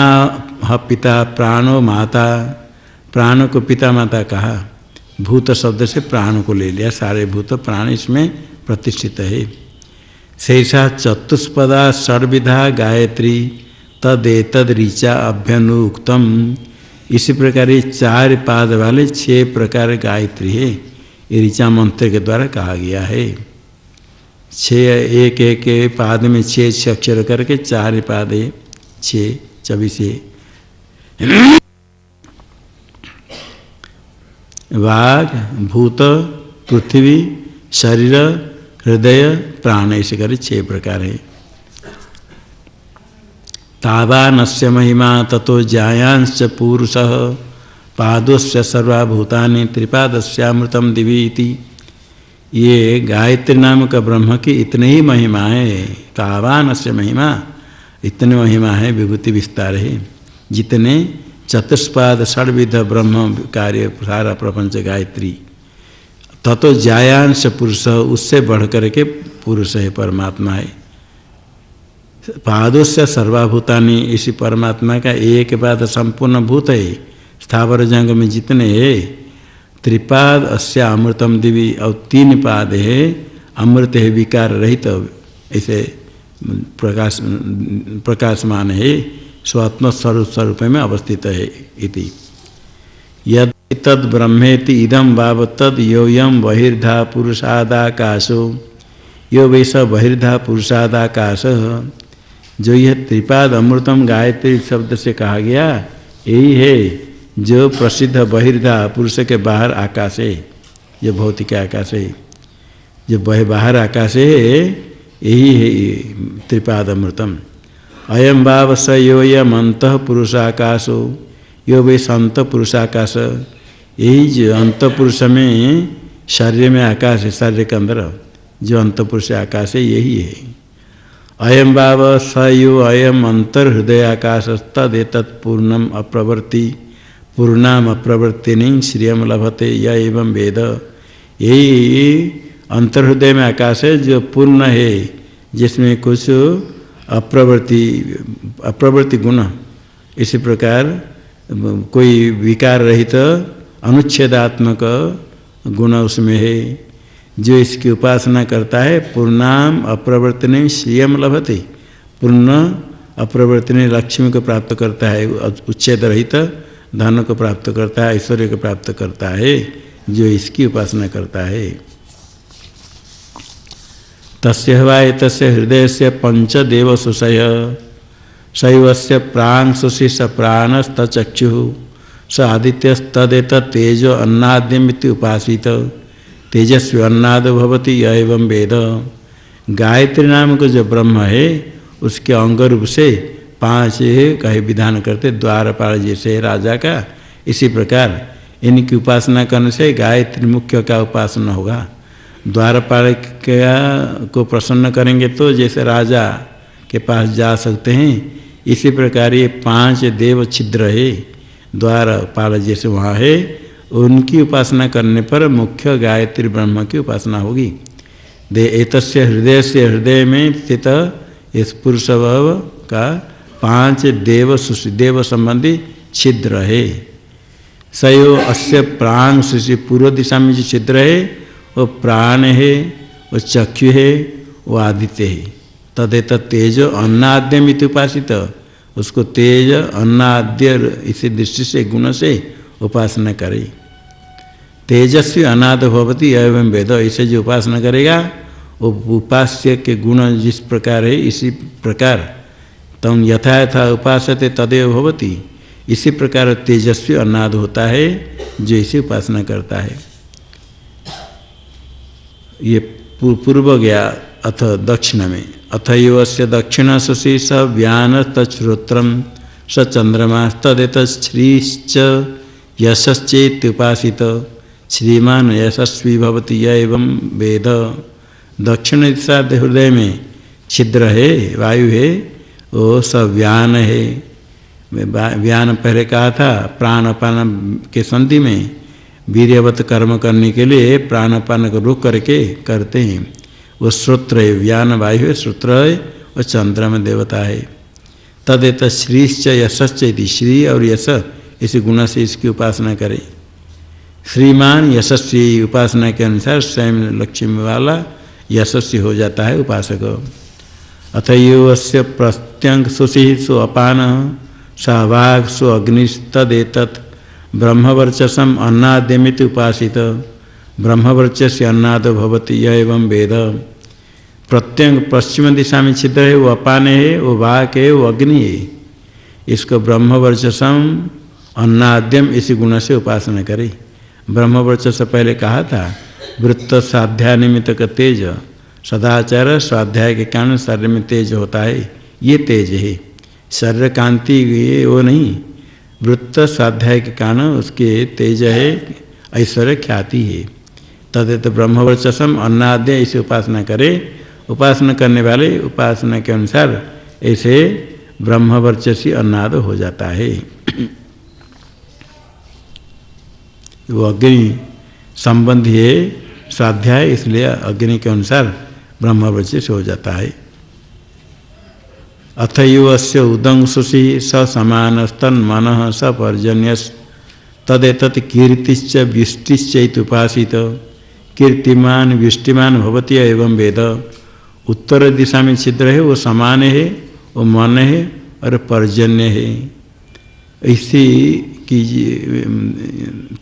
पिता प्राणो माता, प्राण को पिता माता कहा, भूत शब्द से प्राण को ले लिया, सारे भूत प्राण इसमें प्रतिष्ठित है। शेषा चतुष्पदा षड्विधा गायत्री तदेतद ऋचा अभ्यनुक्तम। इसी प्रकार ये 4 पाद वाले 6 प्रकार गायत्री है, ये ऋचा मंत्र के द्वारा कहा गया है। 6 एक एक पाद में 6 अक्षर करके 4 पाद है, 6 24 है। वाग भूत पृथ्वी शरीर हृदय प्राण, ऐसे कर 6 प्रकार है। तावानस्य महिमा ततो जायांश्च पुरुषः पादोस्य सर्वाभूतानि त्रिपादस्यामृतम दिवीति। ये गायत्री नाम का ब्रह्म की इतने ही महिमा है। तावानस्य महिमा, इतने महिमा है, विभूति विस्तार है। जितने चतुष्पाद षड्विध ब्रह्म कार्य सारा प्रपंच गायत्री। ततो जायांश पुरुष, उससे बढ़ कर के पुरुष है, परमात्मा है। पादों से सर्वाभूतानि, इसी परमात्मा का एक पाद संपूर्ण भूत है, स्थावर जंग में जितने है। त्रिपाद अस्य अमृतम दिवी, और 3 पाद है अमृत है विकार रहित, ऐसे प्रकाशमान है, स्वात्म स्वरूप में अवस्थित है। इति यद तद ब्रह्मेति इदम वाव तद योयम बहिर्धा पुरुषादाकाशो, यो वैसा बहिर्धा पुरुषादाकाश, जो यह त्रिपाद अमृतम गायत्री शब्द से कहा गया, यही है जो प्रसिद्ध बहिर्धा पुरुष के बाहर आकाश है, जो भौतिक आकाश है, जो बाहर आकाश है, यही है त्रिपाद अमृतम। अयम भाव स योयम अंतः पुरुषाकाशो, यो वे अंत पुरुषाकाश, यही जो अंत पुरुष में शरीर में आकाश है, शरीर के अंदर जो अंत पुरुष आकाश है यही है। अयम भाव स यो अयम अंतर्हृदय आकाश तदेतत् पूर्णम अप्रवर्ति, पूर्णाम अप्रवर्तिनी श्रियम लभते य एवं वेद, यही अंतर्हृदय में आकाश है जो पूर्ण है, जिसमें कुछ अप्रवृत्ति गुण, इसी प्रकार कोई विकार रहित अनुच्छेदात्मक गुण उसमें है। जो इसकी उपासना करता है पूर्णाम अप्रवर्तने श्रियम लभते, पूर्ण अप्रवर्तने लक्ष्मी को प्राप्त करता है, उच्छेद रहित धन को प्राप्त करता है, ऐश्वर्य को प्राप्त करता है, जो इसकी उपासना करता है। तस्य वा एतस्य हृदय से पंचदेव सुषय, शैवस्य प्राण सुषि स प्राणस्तचक्षु, स आदित्यस्तदेत तेजो अन्नाद्यमिति उपासित, तेजस्वी अन्नाद भवति य एवं वेद। गायत्री नाम को जो ब्रह्म है उसके अंग रूप से 5 कहे विधान करते, द्वारपाल जैसे राजा का, इसी प्रकार इनकी उपासना करने से गायत्री मुख्य का उपासना होगा। द्वारपाल को प्रसन्न करेंगे तो जैसे राजा के पास जा सकते हैं, इसी प्रकार ये 5 देव छिद्र है, द्वारपाल जैसे वहाँ है, उनकी उपासना करने पर मुख्य गायत्री ब्रह्म की उपासना होगी। एतस्य हृदय से, हृदय में स्थित इस पुरुष भाव का 5 देव संबंधी छिद्र है। सयो अस्य प्राण सुषि, पूर्व दिशा में जो छिद्र है वो प्राण है, वो चक्षु है, वो आदित्य है। तदेत तेज अन्नाद्यम इति उपासित, उसको तेज अन्नाद्य इसी दृष्टि से गुण से उपासना करे। तेजस्वी अनाद भवति एवं वेद, इसे जो उपासना करेगा वो उपास्य के गुण जिस प्रकार है इसी प्रकार तम यथा यथा उपासते तदेव भवति, इसी प्रकार तेजस्वी अनाद होता है जो इसी उपासना करता है। ये पूर्व गया। अथ दक्षिण में अथ योस्य दक्षिण सुषि स व्यान तच्छ्रोत्रम स चंद्रमा तदेत श्रीश्च यशश्चेत उपासित, श्रीमान यशस्वी भवति य एवं वेद। दक्षिण दिशा हृदय में छिद्र है, वायु है, वो सब व्यान है। व्यान पहले कहा था प्राणपान के संधि में वीर्यवत कर्म करने के लिए प्राणपान को रोक करके करते हैं, वो श्रोत्र है, व्यान वायु है, श्रोत्र है, वो चंद्रमा देवता है। तदेत श्रीश्च यशश्च, श्री और यश इसी गुण से इसकी उपासना करें। श्रीमान यशस्वी, उपासना के अनुसार स्वयं लक्ष्मी वाला यशस्वी हो जाता है उपासक। अथ योऽस्य प्रत्यंग सुषि सो अपान सहवाग सो अग्निस्तदेतत् ब्रह्मवर्चसम अन्नाद्यमिति उपासित, ब्रह्मवर्चस्य अन्नाद भवति य एवं वेद। प्रत्यंग पश्चिम दिशा में छिद्र है, वो अपान है, वो वाक है, वो अग्नि है। इसको ब्रह्मवर्चसम अन्नाद्यम इसी गुण से उपासना करे। ब्रह्मवर्चस पहले कहा था वृत्त स्वाध्याय निमित्त का तेज, सदाचार स्वाध्याय के कारण शरीर में तेज होता है, ये तेज है। शरीर कांति वो नहीं, वृत्त स्वाध्याय के कारण उसके तेज है, ऐश्वर्य ख्याति है। तदेत ब्रह्मवर्चसम अन्नाद्य इसे उपासना करे। उपासना करने वाले उपासना के अनुसार ऐसे ब्रह्मवर्चसी अन्नाद हो जाता है। वो अग्नि संबंधी है स्वाध्याय, इसलिए अग्नि के अनुसार ब्रह्मवर्चस हो जाता है। अथयुवस्य उदंशुषि स समानस्तन्मनः स पर्जन्यस् तदेतत् कीर्तिश्च व्युष्टिश्चैतुपासित कीर्तिमान व्युष्टिमान भवति एवं वेद। उत्तर दिशा में छिद्र है वो समान है, वो मन है और पर्जन्य है। इसी की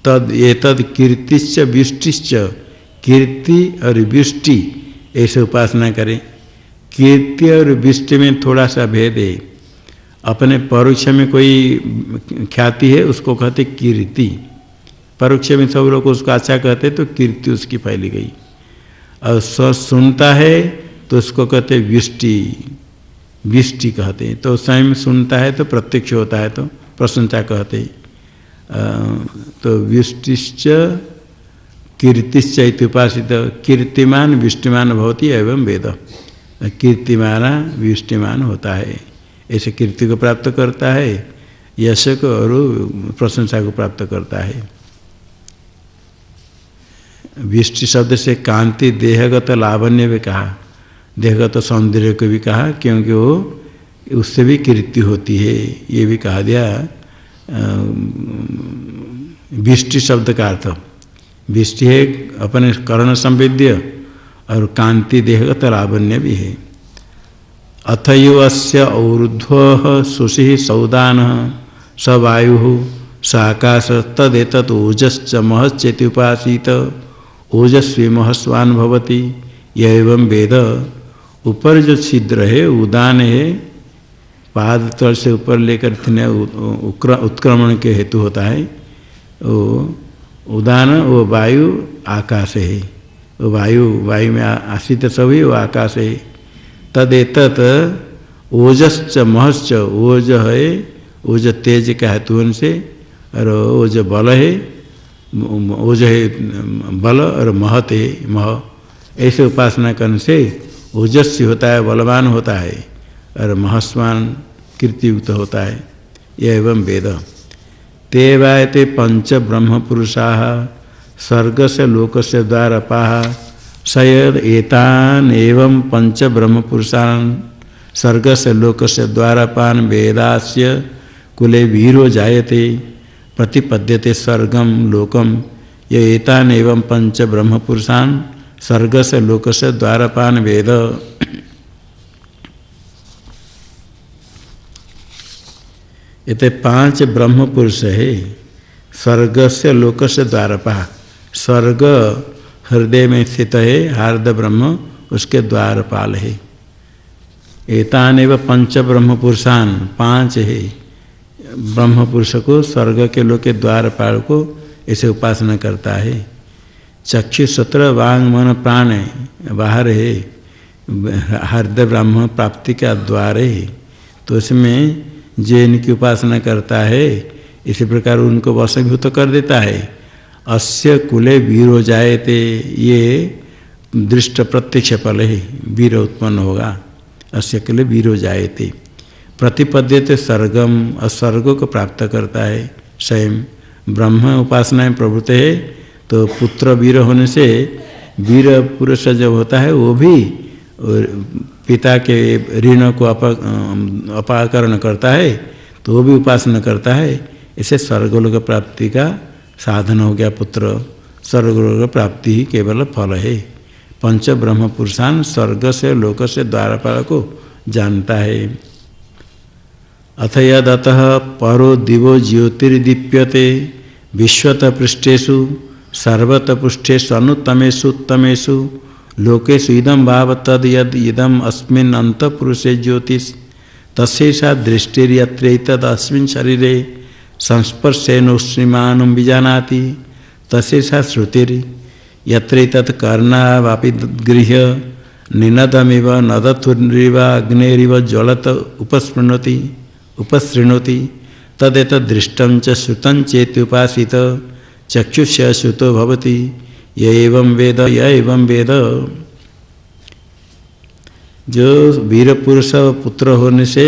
तद एतद कीर्तिश्च व्युष्टिश्च, कीर्ति और व्युष्टि ऐसे उपासना करें। कीर्ति और व्युष्टि में थोड़ा सा भेद है। अपने परोक्ष में कोई ख्याति है उसको कहते कीर्ति, परोक्ष में सब लोग उसको अच्छा कहते तो कीर्ति उसकी फैली गई। और सुनता है तो उसको कहते व्युष्टि, व्युष्टि कहते हैं। तो स्वयं सुनता है तो प्रत्यक्ष होता है तो प्रशंसा कहते। तो व्युष्टिश्च कीर्तिश्च इत्युपासित कीर्तिमान व्युष्टिमान भवति एवं वेद। कीर्तिमान व्युष्टिमान होता है, ऐसे कीर्ति को प्राप्त करता है, यश को और प्रशंसा को प्राप्त करता है। व्युष्टि शब्द से कांति देहगत लावण्य भी कहा, देहगत सौंदर्य को भी कहा, क्योंकि वो उससे भी कीर्ति होती है, ये भी कहा दिया। व्युष्टि शब्द का अर्थ व्युष्टि है अपने कर्ण संवेद्य और कांति देहगत लावण्य भी है। अथयुवस्य और्ध्वः सुषि सौदान स वायु स आकाश तदेतत् ओजश्च महश्चेति उपासित ओजस्वी महस्वान भवति एवं वेद। ऊपर जो छिद्र है उदान है, पाद तल से ऊपर लेकर उत्क्रमण के हेतु होता है, वो उदान वो वायु आकाश है। वो वायु में आश्रित सभी वो आकाश है। तदेतत् ओजश्च महश्च, ओज है, ओज तेज का हेतु उनसे, और ओज बल है, ओज है बल और महत है मह। ऐसे उपासना करने से ओजस्वी होता है, बलवान होता है, और महस्वान कीर्तियुक्त होता है। यह एवं वेद। ते वायते पंच ब्रह्म पुरुषा स्वर्ग से लोक से द्वारपाः सयद एतान एवं पंच ब्रह्म पुरुषान स्वर्ग से लोक से द्वारपान वेदास्य कुले वीरो जायते प्रतिपद्यते स्वर्गम लोकम। ये एतान एवं पंच ब्रह्म पुरुषान स्वर्ग से लोक से द्वारपान वेद। ये 5 ब्रह्म पुरुष है। स्वर्ग से लोक से द्वारपा, स्वर्ग हृदय में स्थित है, हार्द ब्रह्म उसके द्वारपाल है। एतान एव पंच ब्रह्म पुरुषान, 5 है ब्रह्म पुरुष को स्वर्ग के लोक के द्वारपाल को ऐसे उपासना करता है। चक्षु सत्र वांग मन प्राण बाहर है, हार्द ब्रह्म प्राप्ति का द्वार है। तो इसमें जो इनकी उपासना करता है इसी प्रकार उनको वशीभूत कर देता है। अस्य कुले वीरो जायते, ये दृष्ट प्रत्यक्ष फल है, वीर उत्पन्न होगा। अस्य कुले वीरो जायते प्रतिपद्यते स्वर्गम, और स्वर्ग को प्राप्त करता है। स्वयं ब्रह्म उपासना में प्रवृत्त है तो पुत्र वीर होने से वीर पुरुष जब होता है वो भी पिता के ऋण को अपाकरण करता है तो वो भी उपासना करता है। इसे स्वर्गलोक प्राप्ति का साधन हो गया पुत्र। स्वर्गलोक प्राप्ति ही केवल फल है। पंच ब्रह्म पुरुषान स्वर्ग से लोक से द्वारपाल को जानता है। अथ यदतः परो दिवो ज्योतिर्दीप्यते विश्वत पृष्ठेषु सर्वत पृष्ठेषु अनुत्तमेषु उत्तमेषु लोकेषु इदं भाव तद यद इदम अस्मिन् अंतपुरुषे ज्योतिष तस्यैषा दृष्टिर्यत्रैतद् अस्मिन् शरीरे संस्पर्शेन श्रीमानं विजानाति तस्यैषा श्रुतिर् यत्रैतत् कर्णावापि गृह्य निनदमिव नदथुरिव अग्नेरिव ज्वलत उपसृणोति तदेतद् दृष्टं च श्रुतं चेति उपासित चक्षुष्य श्रुतो भवति। य एवं वेद, य एवं वेद। जो वीर पुरुष पुत्र होने से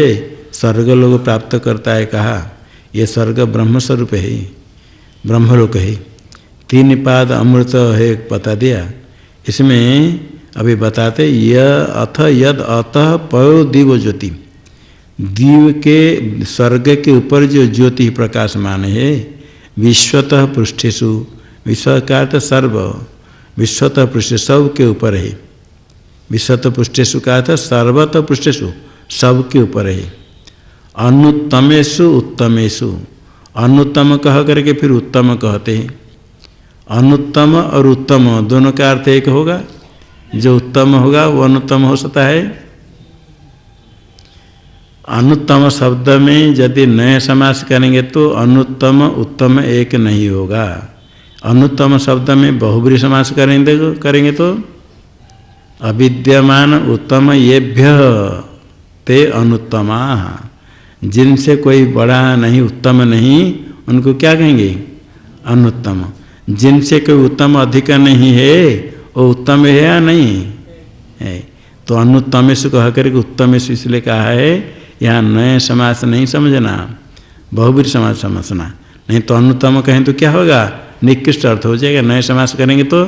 स्वर्गलोक प्राप्त करता है, कहा यह स्वर्ग ब्रह्म स्वरूप है, ब्रह्मलोक है। 3 पाद अमृत है बता दिया। इसमें अभी बताते यह अथ यद अतः पयो दिव ज्योति, दीव के स्वर्ग के ऊपर जो ज्योति प्रकाशमान है, विश्वतः पृष्ठेषु, विश्व का अर्थ सर्व, विश्वतः पृष्ठ सब के ऊपर है, विश्वतः पृष्ठेषु का अर्थ सर्वतः पृष्ठेषु सब के ऊपर है। अनुत्तमेषु उत्तमेषु, अनुत्तम कह करके फिर उत्तम कहते हैं। अनुत्तम और उत्तम दोनों का अर्थ एक होगा, जो उत्तम होगा वो अनुत्तम हो सकता है। अनुत्तम शब्द में यदि नए समास करेंगे तो अनुत्तम उत्तम एक नहीं होगा। अनुत्तम शब्द में बहुब्री समास करेंगे तो अविद्यमान उत्तम येभ्य ते अनुत्तमा, जिनसे कोई बड़ा नहीं उत्तम नहीं उनको क्या कहेंगे? अनुत्तम। जिनसे कोई उत्तम अधिक नहीं है वो उत्तम है या नहीं है? तो अनुत्तमेषु कह करके उत्तमेषु इसलिए कहा है। यहाँ नए समास नहीं समझना, बहुब्री समास समझना। नहीं तो अनुत्तम कहें तो क्या होगा? निकृष्ट अर्थ हो जाएगा। नए समास करेंगे तो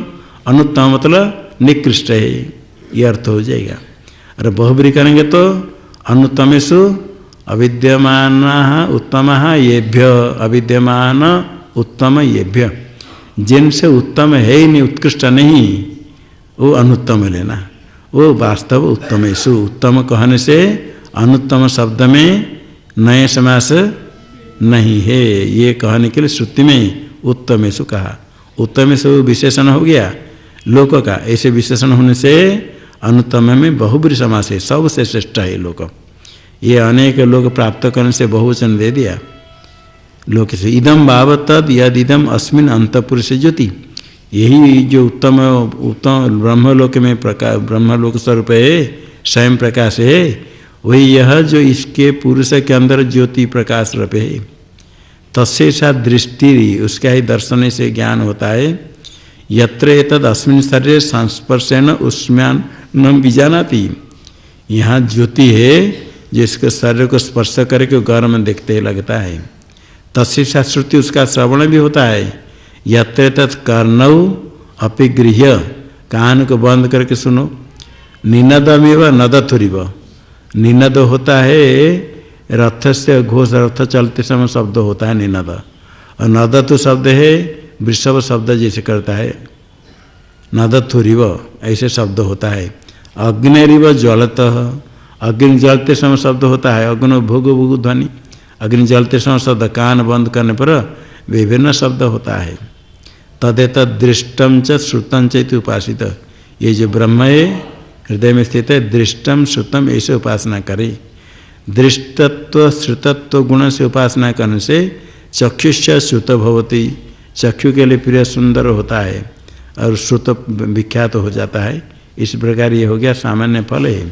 अनुत्तम मतलब निकृष्ट है, ये अर्थ हो जाएगा। और बहुब्री करेंगे तो अनुत्तमेषु अविद्यमान उत्तम येभ्य, अविद्यमान उत्तम येभ्य, जिनसे उत्तम है ही नहीं, उत्कृष्ट नहीं, वो अनुत्तम लेना। वो वास्तव उत्तमेषु, उत्तम कहने से अनुत्तम शब्द में नए समास नहीं है, ये कहने के लिए श्रुति में उत्तमेषु कहा। उत्तमेषु विशेषण हो गया लोक का, ऐसे विशेषण होने से अनुत्तम में बहुब्री समास है, सबसे श्रेष्ठ है लोक। ये अनेक लोग प्राप्त करने से बहुवचन दे दिया। लोक से इदम भाव तद यद इदम अस्मिन अंतपुरुष ज्योति, यही जो उत्तम उत्तम ब्रह्मलोक में प्रकाश, ब्रह्मलोक स्वरूप है, स्वयं प्रकाश है, वही यह जो इसके पुरुष के अंदर ज्योति प्रकाश रूप है। तस्य सा दृष्टि, उसका ही दर्शन से ज्ञान होता है। यत्र एतद अस्मिन शरीर संस्पर्शेन उष्मान न बीजानाति, यहाँ ज्योति है जिसके शरीर को स्पर्श करके गर्म देखते लगता है। तस्य सा श्रुति, उसका श्रवण भी होता है। यत्र तत् कर्णौ अपिगृह्य, कान को बंद करके सुनो। निनदमेव नदथुरिव, निनद होता है रथ से, घोष रथ चलते समय शब्द होता है निनद। और नदतु शब्द है वृषभ शब्द जैसे करता है, नदथुरिव ऐसे शब्द होता है। अग्निरिव ज्वलतः, अग्नि जलते समय शब्द होता है। अग्नि भुगु भुगु ध्वनि, अग्नि जलते समय शब्द, कान बंद करने पर विभिन्न शब्द होता है। तदेतद दृष्टम च श्रुतम च उपासित, ये जो ब्रह्म है हृदय में स्थित है, दृष्टम श्रुतम ऐसे उपासना करे। दृष्टत्व श्रुतत्व गुण से उपासना करने से चक्षुष श्रुत भवती, चक्षु के लिए प्रिय सुंदर होता है और श्रुत विख्यात हो जाता है। इस प्रकार ये हो गया सामान्य फल है।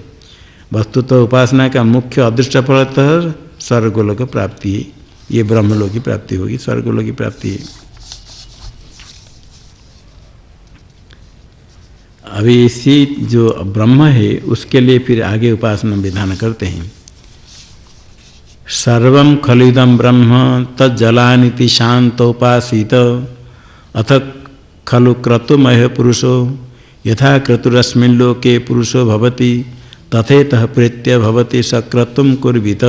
वस्तु तो उपासना का मुख्य अदृष्ट फलतः स्वर्गलोक प्राप्ति है। ये ब्रह्मलोक की प्राप्ति होगी, स्वर्गलोक की प्राप्ति है। अभी इसी जो ब्रह्म है उसके लिए फिर आगे उपासना विधान करते हैं। सर्वं खलिदं ब्रह्म तज्जलानिति शांतोपासीत, अथ खलु क्रतुमय पुरुषो यथा क्रतुरस्मिन् लोके पुरुषो भवति तथेतः प्रेत्य भवति सक्रतुम कुर्वित।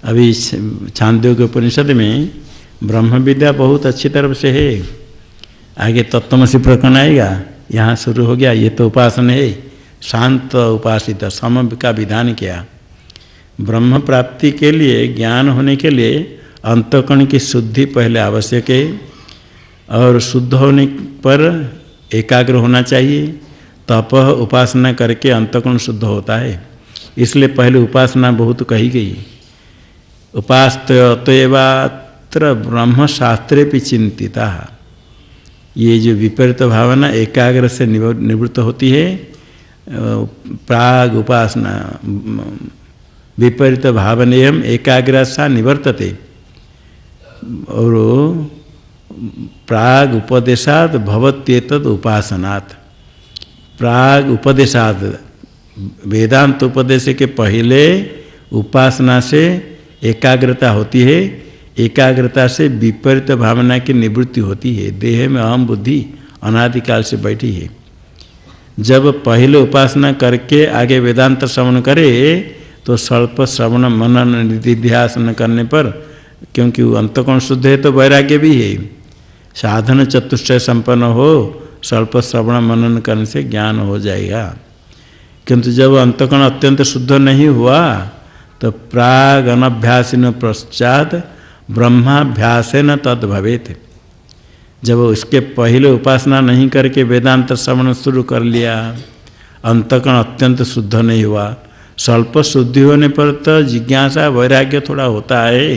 अभी छांदोग्य उपनिषद में ब्रह्म विद्या बहुत अच्छी तरफ से है। आगे तत्त्वमसि प्रकरण आएगा, यहाँ शुरू हो गया। ये तो उपासना है, शांत उपासित, सम का विधान किया। ब्रह्म प्राप्ति के लिए, ज्ञान होने के लिए अंतःकरण की शुद्धि पहले आवश्यक है, और शुद्ध होने पर एकाग्र होना चाहिए। तप उपासना करके अंतःकरण शुद्ध होता है, इसलिए पहले उपासना बहुत कही गई। उपास्तयवात्र ब्रह्म शास्त्रे भी चिंतिता, ये जो विपरीत भावना एकाग्र से निवृत्त होती है। प्राग उपासना विपरीत भावनेयम एकाग्रसा निवर्तते, और प्राग उपदेशात भवत्येतद उपासनात्। प्राग उपदेशात, वेदांत उपदेश के पहले उपासना से एकाग्रता होती है। एकाग्रता से विपरीत भावना की निवृत्ति होती है। देह में अहम बुद्धि अनादिकाल से बैठी है। जब पहले उपासना करके आगे वेदांत श्रवण करे तो स्वल्प श्रवण मनन निधिध्यासन करने पर, क्योंकि वो अंतकोण शुद्ध है तो वैराग्य भी है, साधन चतुष्टय संपन्न हो, स्वल्प श्रवण मनन करने से ज्ञान हो जाएगा। किंतु जब अंतकोण अत्यंत शुद्ध नहीं हुआ तो प्राग अनभ्यासिन पश्चात ब्रह्माभ्यासेन तद भवेत। जब उसके पहले उपासना नहीं करके वेदांत श्रवण शुरू कर लिया, अंतकोण अत्यंत शुद्ध नहीं हुआ, स्वल्प शुद्धि होने पर तो जिज्ञासा वैराग्य थोड़ा होता है,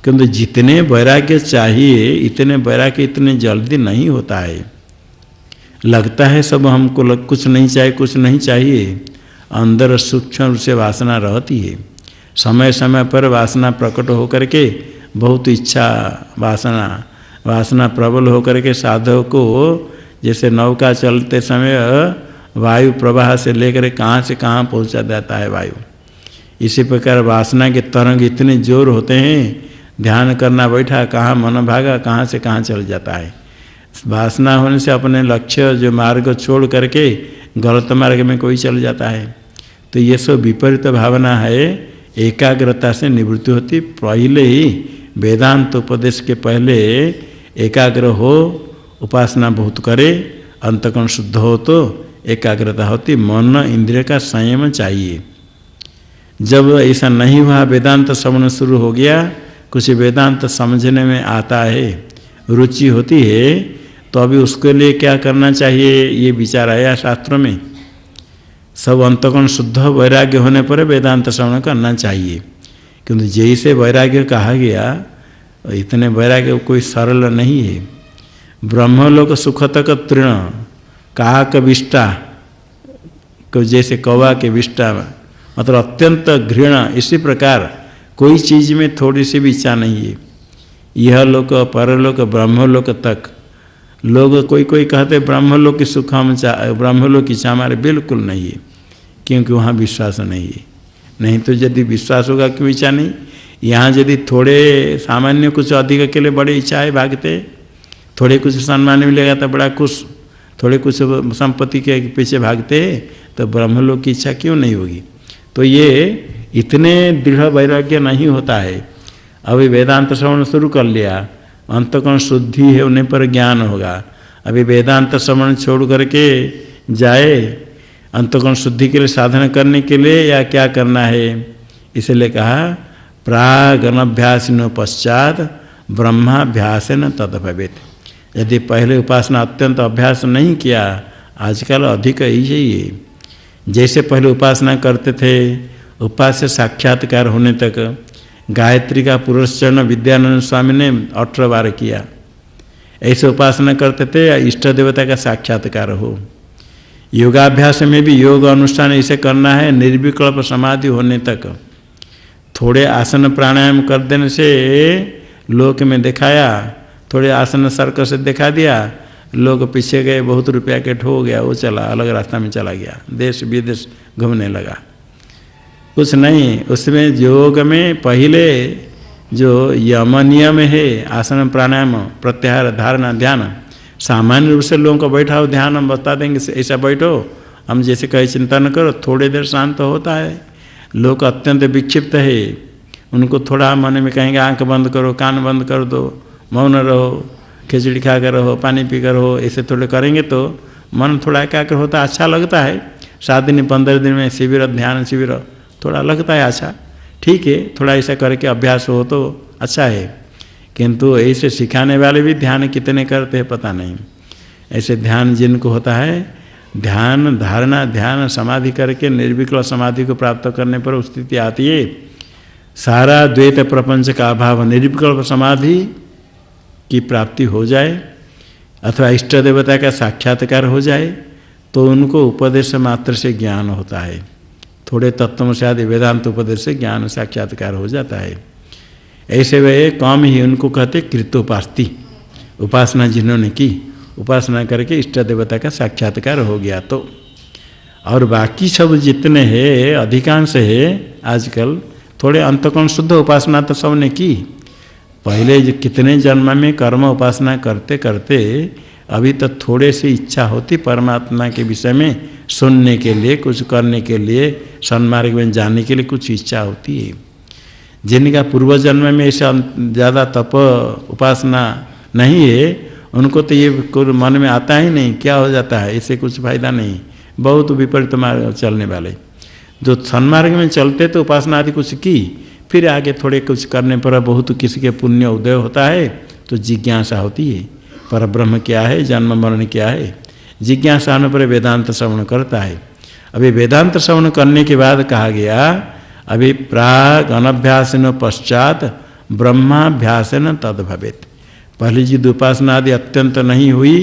किंतु जितने वैराग्य चाहिए इतने वैराग्य इतने जल्दी नहीं होता है। लगता है सब हमको कुछ नहीं चाहिए, कुछ नहीं चाहिए, अंदर सूक्ष्म रूप से वासना रहती है। समय समय पर वासना प्रकट होकर के बहुत इच्छा वासना प्रबल होकर के साधक को जैसे नौका चलते समय वायु प्रवाह से लेकर कहाँ से कहाँ पहुँचा देता है वायु, इसी प्रकार वासना के तरंग इतने जोर होते हैं, ध्यान करना बैठा कहाँ मन भागा, कहाँ से कहाँ चल जाता है। वासना होने से अपने लक्ष्य जो मार्ग छोड़ करके गलत मार्ग में कोई चल जाता है। तो ये सब विपरीत भावना है, एकाग्रता से निवृत्ति होती। पहले ही वेदांत उपदेश के पहले एकाग्र हो, उपासना बहुत करे, अंतकोण शुद्ध हो तो एकाग्रता होती। मन इंद्रिय का संयम चाहिए। जब ऐसा नहीं हुआ, वेदांत श्रवण शुरू हो गया, कुछ वेदांत समझने में आता है, रुचि होती है, तो अभी उसके लिए क्या करना चाहिए ये विचार आया शास्त्रों में। सब अंतकोण शुद्ध वैराग्य होने पर वेदांत श्रवण करना चाहिए, किंतु जैसे वैराग्य कहा गया इतने वैराग्य कोई सरल नहीं है। ब्रह्मलोक सुखतक तृण काक विष्टा को जैसे कौवा के विष्टा, मतलब अत्यंत घृणा, इसी प्रकार कोई चीज़ में थोड़ी सी भी इच्छा नहीं है। यह लोक परलोक ब्रह्मलोक तक लोग कोई कहते ब्रह्मलोक की सुख हम ब्रह्मलोक की इच्छा हमारे बिल्कुल नहीं है, क्योंकि वहाँ विश्वास नहीं है। नहीं तो यदि विश्वास होगा क्यों इच्छा नहीं। यहाँ यदि थोड़े सामान्य कुछ अधिक के लिए बड़ी इच्छा है, भागते, थोड़े कुछ सम्मान मिलेगा तो बड़ा खुश, थोड़े कुछ संपत्ति के पीछे भागते, तो ब्रह्मलोक की इच्छा क्यों नहीं होगी। तो ये इतने दृढ़ वैराग्य नहीं होता है। अभी वेदांत श्रवण शुरू कर लिया, अंतकोण शुद्धि होने पर ज्ञान होगा। अभी वेदांत श्रवण छोड़ करके जाए अंतकोण शुद्धि के लिए साधना करने के लिए, या क्या करना है, इसलिए कहा प्राग अनभ्यासिनो पश्चात ब्रह्माभ्यासेन तद भवेत। यदि पहले उपासना अत्यंत अभ्यास नहीं किया, आजकल अधिक ही चाहिए। जैसे पहले उपासना करते थे, उपास्य साक्षात्कार होने तक गायत्री का पुरस्चरण विद्यानंद स्वामी ने 18 बार किया। ऐसे उपासना करते थे या इष्ट देवता का साक्षात्कार हो। योगाभ्यास में भी योग अनुष्ठान इसे करना है, निर्विकल्प समाधि होने तक। थोड़े आसन प्राणायाम कर देने से लोक में दिखाया, थोड़े आसन सर्क से दिखा दिया, लोग पीछे गए, बहुत रुपया के ठो गया, वो चला अलग रास्ता में चला गया, देश विदेश घूमने लगा। कुछ नहीं, उसमें योग में पहले जो यम नियम है, आसन प्राणायाम प्रत्याहार धारणा ध्यान, सामान्य रूप से लोगों को बैठाओ, ध्यान हम बता देंगे ऐसा बैठो, हम जैसे कहे चिंता न करो, थोड़ी देर शांत होता है। लोग अत्यंत विक्षिप्त है, उनको थोड़ा मन में कहेंगे आंख बंद करो, कान बंद कर दो, मौन रहो, खिचड़ी खा कर रहो, पानी पी कर रहो, ऐसे थोड़े करेंगे तो मन थोड़ा एकाग्र होता, अच्छा लगता है। 7 दिन 15 दिन में शिविर, ध्यान शिविर थोड़ा लगता है अच्छा, ठीक है, थोड़ा ऐसा करके अभ्यास हो तो अच्छा है। किंतु ऐसे सिखाने वाले भी ध्यान कितने करते हैं पता नहीं। ऐसे ध्यान जिनको होता है, ध्यान धारणा ध्यान समाधि करके निर्विकल्प समाधि को प्राप्त करने पर स्थिति आती है, सारा द्वैत प्रपंच का अभाव, निर्विकल्प समाधि की प्राप्ति हो जाए अथवा इष्ट देवता का साक्षात्कार हो जाए, तो उनको उपदेश मात्र से ज्ञान होता है। थोड़े तत्वों से आदि वेदांत उपदेश से ज्ञान साक्षात्कार हो जाता है। ऐसे वे कम ही उनको कहते कृतोपास्ति, उपासना जिन्होंने की, उपासना करके इष्ट देवता का साक्षात्कार हो गया। तो और बाकी सब जितने हैं अधिकांश है आजकल थोड़े अंतकोण शुद्ध उपासना तो सबने की। पहले कितने जन्म में कर्म उपासना करते करते अभी तो थोड़े सी इच्छा होती परमात्मा के विषय में, सुनने के लिए, कुछ करने के लिए, सन्मार्ग में जाने के लिए कुछ इच्छा होती है। जिनका पूर्व जन्म में ऐसा ज़्यादा तप उपासना नहीं है, उनको तो ये मन में आता ही नहीं, क्या हो जाता है, इससे कुछ फायदा नहीं, बहुत विपरीत मार्ग चलने वाले। जो सन्मार्ग में चलते तो उपासना आदि कुछ की, फिर आगे थोड़े कुछ करने पर बहुत किसी के पुण्य उदय होता है तो जिज्ञासा होती है, पर ब्रह्म क्या है, जन्म मरण क्या है। जिज्ञासा होने पर वेदांत श्रवण करता है। अभी वेदांत श्रवण करने के बाद कहा गया, अभी प्राग अनभ्यासन पश्चात ब्रह्माभ्यासन तद भवेत्। पहली जिद उपासना आदि अत्यंत नहीं हुई,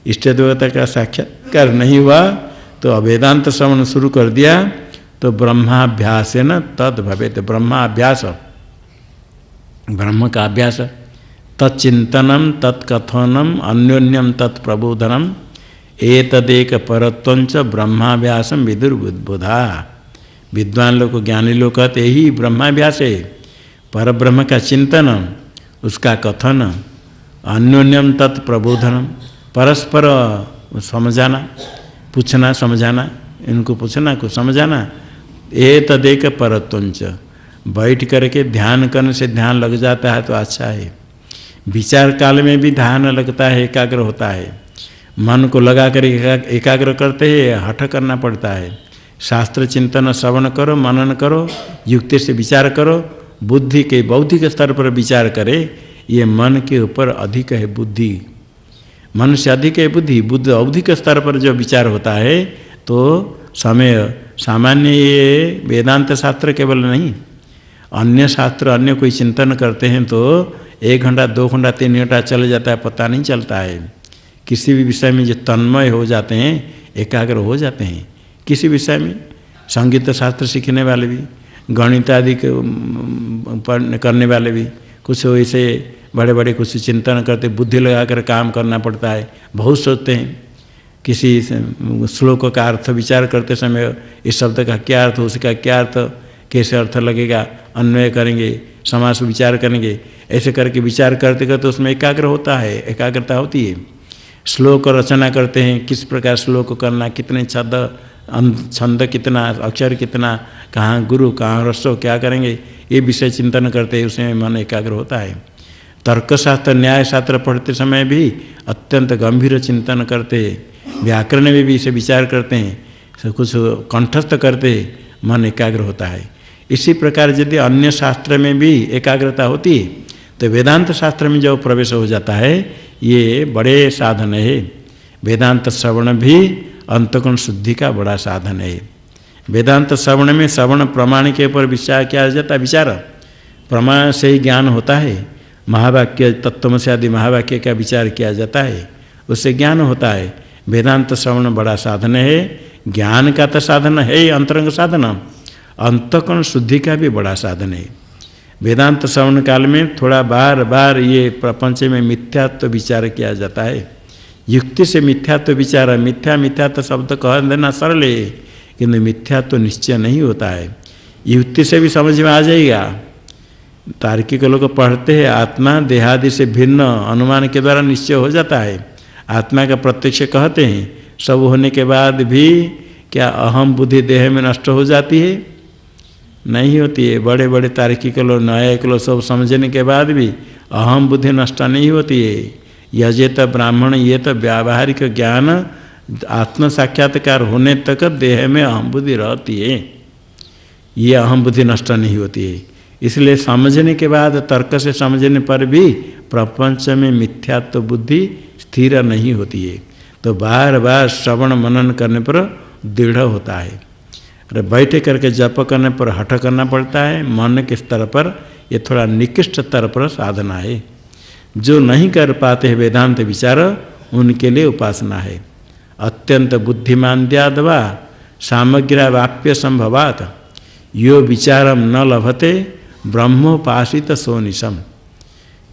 इष्ट देवता का साक्षात्कार नहीं हुआ, तो वेदांत श्रवण शुरू कर दिया तो ब्रह्माभ्यासन तद भवेत्। ब्रह्माभ्यास, ब्रह्म का अभ्यास, तच्चिंतनम तत्कथनम अन्योन्यम तत्प्रबोधनम एतदेक परत्वंच ब्रह्माभ्यासम विदुर्बुधा। विद्वान लोग, ज्ञानी लोग कहते ही ब्रह्माभ्यास है, पर ब्रह्म का चिंतन, उसका कथन, अन्योन्यम तत्प्रबोधनम, परस्पर समझाना, पूछना समझाना, इनको पूछना कुछ समझाना। एतदेक परत्वंच, बैठ करके ध्यान करने से ध्यान लग जाता है तो अच्छा है। विचार काल में भी ध्यान लगता है, एकाग्र होता है, मन को लगा कर एकाग्र करते हैं, हठ करना पड़ता है। शास्त्र चिंतन श्रवण करो, मनन करो, युक्ति से विचार करो, बुद्धि के बौद्धिक स्तर पर विचार करे। ये मन के ऊपर अधिक है बुद्धि, मन से अधिक है बुद्धि। बुद्ध बौद्धिक स्तर पर जो विचार होता है तो समय सामान्य, ये वेदांत शास्त्र केवल नहीं, अन्य शास्त्र, अन्य कोई चिंतन करते हैं तो 1 घंटा 2 घंटा 3 घंटा चले जाता है, पता नहीं चलता है। किसी भी विषय में जो तन्मय हो जाते हैं, एकाग्र हो जाते हैं। किसी विषय में संगीत शास्त्र सीखने वाले भी, गणित आदि करने वाले भी, कुछ ऐसे बड़े बड़े कुछ चिंतन करते, बुद्धि लगाकर काम करना पड़ता है, बहुत सोचते हैं। किसी श्लोक का अर्थ विचार करते समय इस शब्द का क्या अर्थ, उसका क्या अर्थ, कैसे अर्थ लगेगा, अन्वय करेंगे, समास विचार करेंगे, ऐसे करके विचार करते करते उसमें एकाग्र होता है, एकाग्रता होती है। श्लोक रचना करते हैं, किस प्रकार श्लोक करना, कितने छंद कितना, अक्षर कितना, कहाँ गुरु कहाँ रसो, क्या करेंगे, ये विषय चिंतन करते हैं, उसमें मन एकाग्र होता है। तर्कशास्त्र न्याय शास्त्र पढ़ते समय भी अत्यंत गंभीर चिंतन करते हैं, व्याकरण में भी इसे विचार करते हैं, सब कुछ कंठस्थ करते हैं, मन एकाग्र होता है। इसी प्रकार यदि अन्य शास्त्र में भी एकाग्रता होती है तो वेदांत शास्त्र में जो प्रवेश हो जाता है, ये बड़े साधन है। वेदांत श्रवण भी अंतःकरण शुद्धि का बड़ा साधन है। वेदांत श्रवण में श्रवण प्रमाण के ऊपर विचार किया जाता है, विचार प्रमाण से ही ज्ञान होता है। महावाक्य तत्त्वमसि आदि महावाक्य का विचार किया जाता है, उससे ज्ञान होता है। वेदांत श्रवण बड़ा साधन है, ज्ञान का तो साधन है, अंतरंग साधन, अंतःकरण शुद्धि का भी बड़ा साधन है। वेदांत श्रवण काल में थोड़ा बार बार ये प्रपंच में मिथ्यात्व विचार किया जाता है। युक्ति से मिथ्यात्व विचार, मिथ्या मिथ्यात्व शब्द कह देना सरल है, किंतु मिथ्यात्व निश्चय नहीं होता है। युक्ति से भी समझ में आ जाएगा। तार्किक लोग पढ़ते हैं, आत्मा देहादि से भिन्न अनुमान के द्वारा निश्चय हो जाता है। आत्मा का प्रत्यक्ष कहते हैं, सब होने के बाद भी क्या अहम बुद्धि देह में नष्ट हो जाती है? नहीं होती है। बड़े बड़े तार्किक लोग, न्यायिक लोग सब समझने के बाद भी अहम बुद्धि नष्ट नहीं होती है। यह तो ब्राह्मण, ये तो व्यावहारिक ज्ञान आत्म साक्षात्कार होने तक देह में अहम बुद्धि रहती है, ये अहम बुद्धि नष्ट नहीं होती है। इसलिए समझने के बाद, तर्क से समझने पर भी प्रपंच में मिथ्यात्व बुद्धि स्थिर नहीं होती है। तो बार बार श्रवण मनन करने पर दृढ़ होता है। अरे बैठे करके जप करने पर हठ करना पड़ता है। मन के स्तर पर ये थोड़ा निकृष्ट स्तर पर साधना है। जो नहीं कर पाते हैं वेदांत विचार, उनके लिए उपासना है। अत्यंत बुद्धिमान्द्याद्वा सामग्र्या वाप्य संभवात यो विचारम न लभते ब्रह्मोपासित सोनिशम।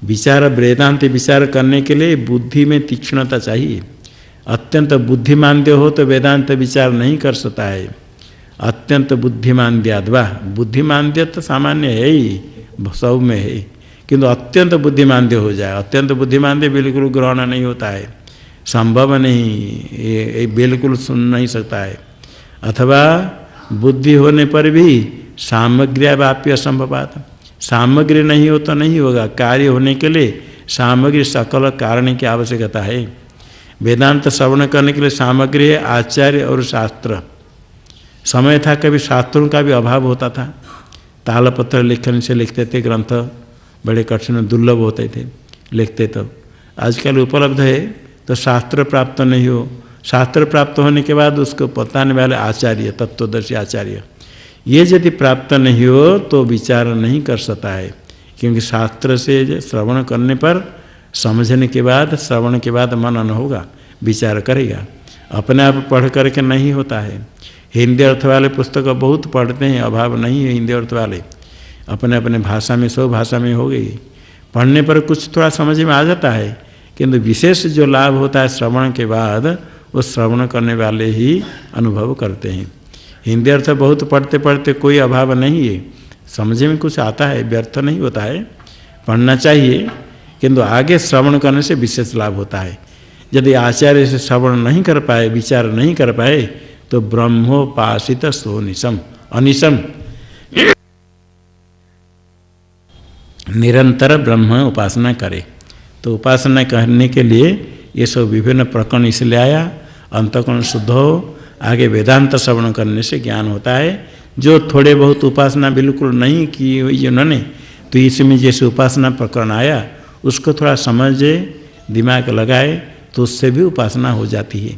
विचार, वेदांत विचार करने के लिए बुद्धि में तीक्ष्णता चाहिए। अत्यंत बुद्धिमांद्य हो तो वेदांत विचार नहीं कर सकता है। अत्यंत बुद्धिमान्द्याद्वा, बुद्धिमांद्य तो सामान्य है ही, सब में है, किंतु अत्यंत बुद्धिमांद्य हो जाए, अत्यंत बुद्धिमांद्य बिल्कुल ग्रहण नहीं होता है, संभव नहीं, ये बिल्कुल सुन नहीं सकता है। अथवा बुद्धि होने पर भी सामग्र्यावाप्य असंभवात, सामग्री नहीं हो तो नहीं होगा। कार्य होने के लिए सामग्री सकल कारण की आवश्यकता है। वेदांत श्रवण करने के लिए सामग्री है आचार्य और शास्त्र। समय था कभी शास्त्रों का भी अभाव होता था, तालपत्र लिखने से लिखते थे, ग्रंथ बड़े कठिन दुर्लभ होते थे, लिखते तो। आजकल उपलब्ध है तो शास्त्र प्राप्त नहीं हो, शास्त्र प्राप्त होने के बाद उसको बताने वाले आचार्य, तत्वदर्शी आचार्य, ये यदि प्राप्त नहीं हो तो विचार नहीं कर सकता है। क्योंकि शास्त्र से श्रवण करने पर समझने के बाद, श्रवण के बाद मनन होगा, विचार करेगा। अपने आप पढ़ करके नहीं होता है। हिंदी अर्थ वाले पुस्तक बहुत पढ़ते हैं, अभाव नहीं है हिंदी अर्थ वाले, अपने अपने भाषा में, सब भाषा में हो गई। पढ़ने पर कुछ थोड़ा समझ में आ जाता है, किंतु विशेष जो लाभ होता है श्रवण के बाद, वो श्रवण करने वाले ही अनुभव करते हैं। हिंदी अर्थ बहुत पढ़ते पढ़ते कोई अभाव नहीं है, समझ में कुछ आता है, व्यर्थ नहीं होता है, पढ़ना चाहिए, किंतु आगे श्रवण करने से विशेष लाभ होता है। यदि आचार्य से श्रवण नहीं कर पाए, विचार नहीं कर पाए, तो ब्रह्मोपासित सोनिशम अनिशम, निरंतर ब्रह्म उपासना करे। तो उपासना करने के लिए ये सब विभिन्न प्रकरण इसलिए आया, अंतःकरण शुद्ध हो, आगे वेदांत श्रवण करने से ज्ञान होता है। जो थोड़े बहुत उपासना बिल्कुल नहीं की हुई उन्होंने, तो इसमें जैसे उपासना प्रकरण आया उसको थोड़ा समझे, दिमाग लगाए, तो उससे भी उपासना हो जाती है।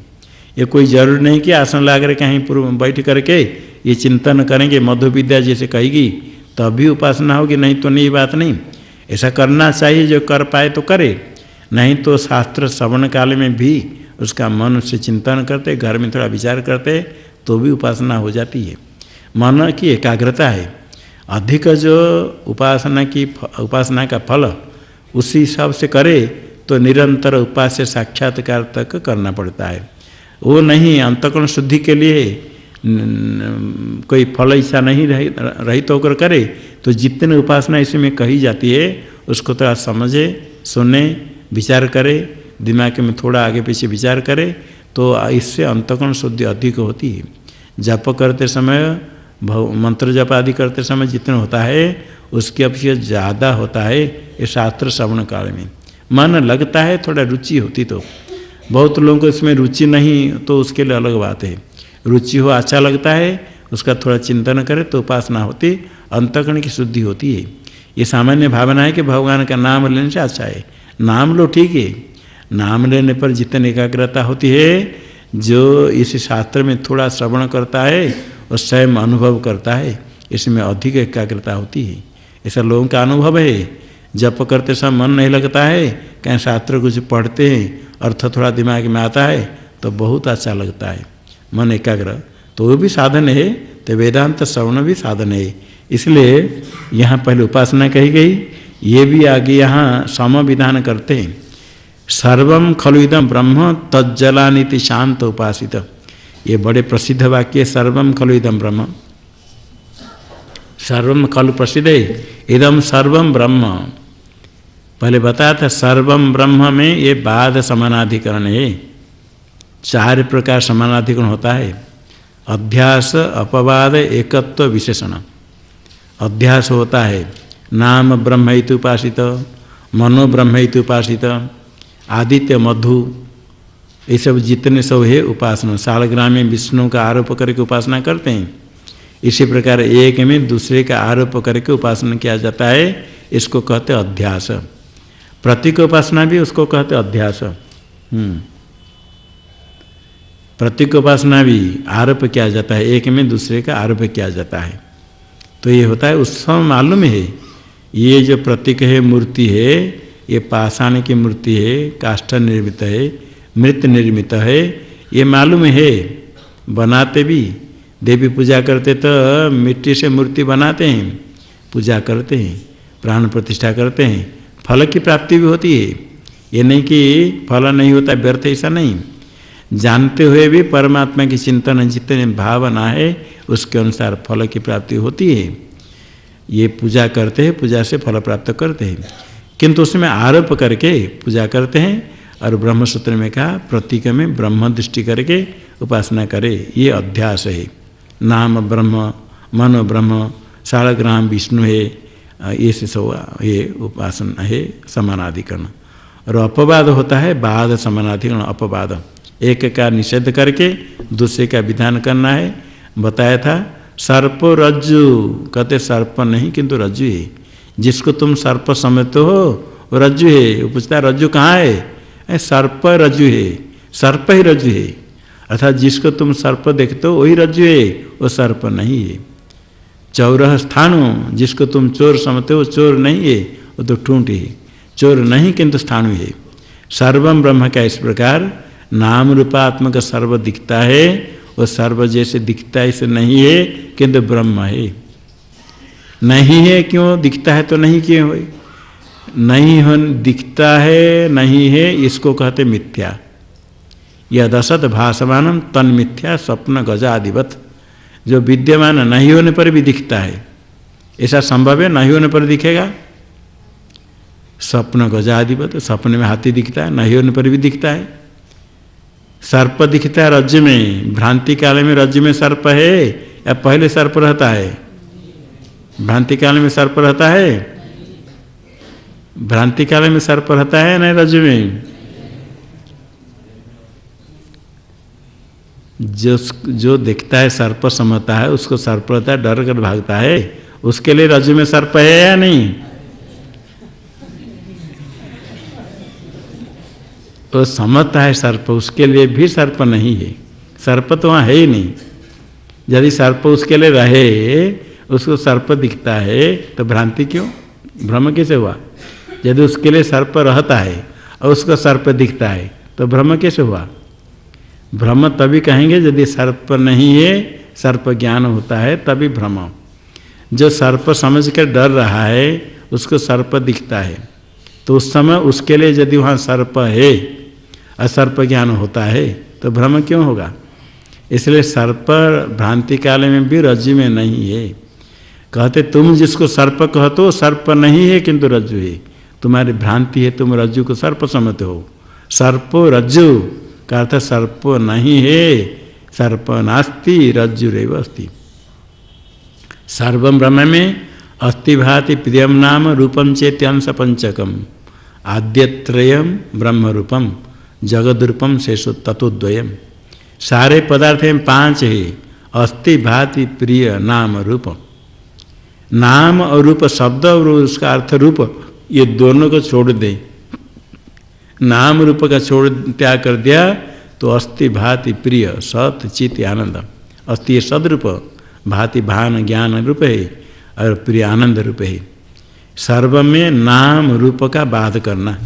ये कोई जरूरी नहीं कि आसन लगा कर कहीं पूर्व बैठ करके ये चिंतन करेंगे, मधु विद्या जैसे कहेगी तभी उपासना होगी, नहीं तो नहीं, बात नहीं। ऐसा करना चाहिए, जो कर पाए तो करे, नहीं तो शास्त्र श्रवण काल में भी उसका मन से चिंतन करते, घर में थोड़ा विचार करते, तो भी उपासना हो जाती है। मन की एकाग्रता है। अधिक जो उपासना का फल उसी हिसाब से करे तो निरंतर उपास्य साक्षात्कार तक करना पड़ता है। वो नहीं अंतःकरण शुद्धि के लिए कोई फल ऐसा नहीं रहित होकर करे, तो जितने उपासना इसमें कही जाती है उसको थोड़ा समझे, सुने, विचार करे, दिमाग में थोड़ा आगे पीछे विचार करे, तो इससे अंतःकरण शुद्धि अधिक होती है। जप करते समय, मंत्र जप आदि करते समय जितना होता है उसकी अपेक्षा ज़्यादा होता है ये शास्त्र श्रवण काल में। मन लगता है, थोड़ा रुचि होती तो। बहुत लोगों को इसमें रुचि नहीं, तो उसके लिए अलग बात है। रुचि हो, अच्छा लगता है, उसका थोड़ा चिंतन करे तो उपासना होती, अंतःकरण की शुद्धि होती है। ये सामान्य भावना है कि भगवान का नाम लेने से अच्छा है। नाम लो, ठीक है, नाम लेने पर जितनी एकाग्रता होती है, जो इस शास्त्र में थोड़ा श्रवण करता है और स्वयं अनुभव करता है, इसमें अधिक एकाग्रता होती है। ऐसा लोगों का अनुभव है। जप करते समय मन नहीं लगता है, कहीं शास्त्र कुछ पढ़ते हैं, अर्थ थोड़ा दिमाग में आता है तो बहुत अच्छा लगता है, मन एकाग्र, तो वो भी साधन है। तो वेदांत श्रवण भी साधन है। इसलिए यहाँ पहले उपासना कही गई, ये भी आगे यहाँ समविधान करते हैं। सर्वम खलु इदं ब्रह्म तज्जलानिति शांत उपासित, ये बड़े प्रसिद्ध वाक्य। सर्वम खलु इदं ब्रह्म, सर्वम खलु प्रसिद्ध है, इदम सर्वम ब्रह्म। पहले बताया था सर्वम ब्रह्म में ये बाद समानाधिकरण है। 4 प्रकार समानाधिकरण होता है। अध्यास, अपवाद, एकत्व, विशेषण। अध्यास होता है नाम ब्रह्म इति उपासित, मनो ब्रह्म इति उपासित, आदित्य, मधु, ये सब जितने सब है उपासना। शालग्राम में विष्णु का आरोप करके उपासना करते हैं। इसी प्रकार एक में दूसरे का आरोप करके उपासना किया जाता है, इसको कहते अध्यास। प्रतीक उपासना भी उसको कहते अध्यास। प्रतीक उपासना भी आरोप किया जाता है, एक में दूसरे का आरोप किया जाता है। तो ये होता है, उत्सव मालूम है, ये जो प्रतीक है, मूर्ति है, ये पाषाण की मूर्ति है, काष्ठ निर्मित है, मृत निर्मित है, ये मालूम है। बनाते भी, देवी पूजा करते तो मिट्टी से मूर्ति बनाते हैं, पूजा करते हैं, प्राण प्रतिष्ठा करते हैं, फल की प्राप्ति भी होती है। ये नहीं कि फल नहीं होता, व्यर्थ, ऐसा नहीं। जानते हुए भी परमात्मा की चिंतन जितने भावना है उसके अनुसार फल की प्राप्ति होती है। ये पूजा करते हैं, पूजा से फल प्राप्त करते हैं, किंतु उसमें आरोप करके पूजा करते हैं। और ब्रह्मसूत्र में कहा प्रतीक में ब्रह्म दृष्टि करके उपासना करे, ये अध्यास है। नाम ब्रह्म, मनो ब्रह्म, शालग्राम विष्णु है, ये से सब ये उपासना है समानाधिकरण। और अपवाद होता है बाद समानाधिकरण अपवाद, एक का निषेध करके दूसरे का विधान करना है। बताया था सर्प रज्जु, कहते सर्प नहीं किंतु रज्जु है। जिसको तुम सर्प समझते हो वो रज्जु है। वो पूछता है रज्जु कहाँ है? सर्प रज्जु है, सर्प ही रज्जु है। अर्थात जिसको तुम सर्प देखते हो वही रज्जु है, वो सर्प नहीं है। चौरह स्थाणु, जिसको तुम चोर समझते हो चोर नहीं है, वो तो ठूंठ है, चोर नहीं किंतु स्थाणु है। सर्वम ब्रह्म का इस प्रकार नाम रूपात्मक सर्व दिखता है, वो सर्व जैसे दिखता है ऐसे नहीं है किंतु ब्रह्म है। नहीं है क्यों? दिखता है तो नहीं क्यों है? नहीं हो दिखता है नहीं है, इसको कहते मिथ्या। यद असत भासमानम तन मिथ्या स्वप्न गजादिवत। जो विद्यमान नहीं होने पर भी दिखता है, ऐसा संभव है? नहीं होने पर दिखेगा? स्वप्न गजादिवत, सपने में हाथी दिखता है, नहीं होने पर भी दिखता है। सर्प दिखता है रज्जु में, भ्रांति काल में रज्जु में सर्प है या पहले सर्प रहता है? भ्रांति काल में सर्प रहता है? भ्रांति काल में सर्प रहता है नहीं रज्जु में? जो देखता है सर्प समझता है, उसको सर्प रहता है, डर कर भागता है, उसके लिए रज्जु में सर्प है या नहीं? वो समझता है सर्प, उसके लिए भी सर्प नहीं है। सर्प तो वहाँ है ही नहीं। यदि सर्प उसके लिए रहे, उसको सर्प दिखता है तो भ्रांति क्यों? भ्रम कैसे हुआ? यदि उसके लिए सर्प रहता है और उसको सर्प दिखता है तो भ्रम कैसे हुआ? भ्रम तभी कहेंगे यदि सर्प नहीं है, सर्प ज्ञान होता है तभी भ्रम। जो सर्प समझ कर डर रहा है उसको सर्प दिखता है, तो उस समय उसके लिए यदि वहाँ सर्प है और सर्प ज्ञान होता है तो भ्रम क्यों होगा? इसलिए सर्प भ्रांति काल में भी रज्जु में नहीं है। कहते तुम जिसको सर्प कहते हो सर्प नहीं है किंतु रज्जु है। तुम्हारी भ्रांति है, तुम रज्जु को सर्प समझते हो। सर्पो रज्जु का अर्थ सर्प नहीं है, सर्प नास्ति रज्जुरेव अस्ति। सर्वम ब्रह्म में अस्ति भाति प्रियम नाम रूपम चेत्यांश पंचकम आद्यत्रयम ब्रह्म रूपम जगद्रूपम शेषो तत्वद्वयम। सारे पदार्थ में पांच है, अस्ति भाति प्रिय नाम रूप। नाम और रूप शब्द और उसका अर्थ रूप, ये दोनों को छोड़ दे, नाम रूप का छोड़ त्याग कर दिया तो अस्ति भाति प्रिय सत चित आनंद। अस्ति ये सदरूप, भाति भान ज्ञान रूप है और प्रिय आनंद रूप है। सर्व में नाम रूप का बाध करना,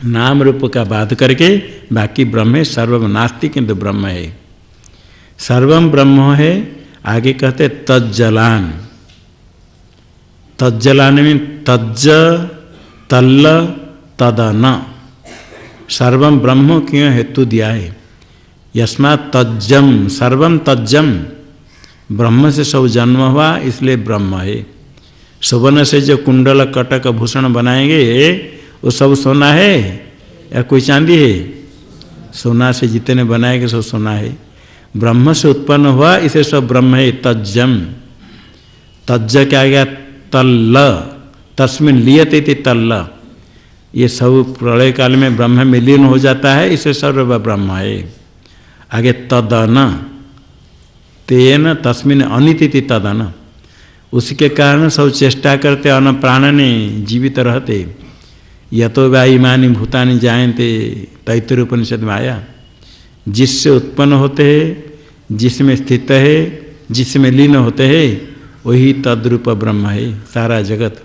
नाम रूप का बाध करके बाकी ब्रह्म है। सर्वम नास्ति किंतु ब्रह्म है। सर्वम ब्रह्म है। आगे कहते तज्जलान। तज्जलान में तज्ज तल्ल तदन। सर्वम ब्रह्म क्यों हेतु दिया है? यस्मात् तज्जम, सर्वम तज्जम, ब्रह्म से सब जन्म हुआ इसलिए ब्रह्म है। सुवर्ण से जो कुंडल कटक भूषण बनाएंगे वो सब सोना है या कोई चांदी है? सोना से जितने बनाएंगे सब सोना है। ब्रह्म से उत्पन्न हुआ इसे सब ब्रह्म है। तज्जम, तज्ज क्या गया? तल्ल, तस्मिन लियते थे तल्ल। ये सब प्रलय काल में ब्रह्म में लीन हो जाता है, इसे सर्व ब्रह्म है। आगे तदन, तेन तस्मिन अनिति तदन। उसके कारण सब चेष्टा करते अन्न प्राण ने जीवित रहते। यतो वा इमानि भूतानि जायन्ते, तैत्तिरीय उपनिषद में आया। जिससे उत्पन्न होते हैं, जिसमें स्थित है, जिसमें लीन होते हैं, वही तद्रूप ब्रह्म है सारा जगत।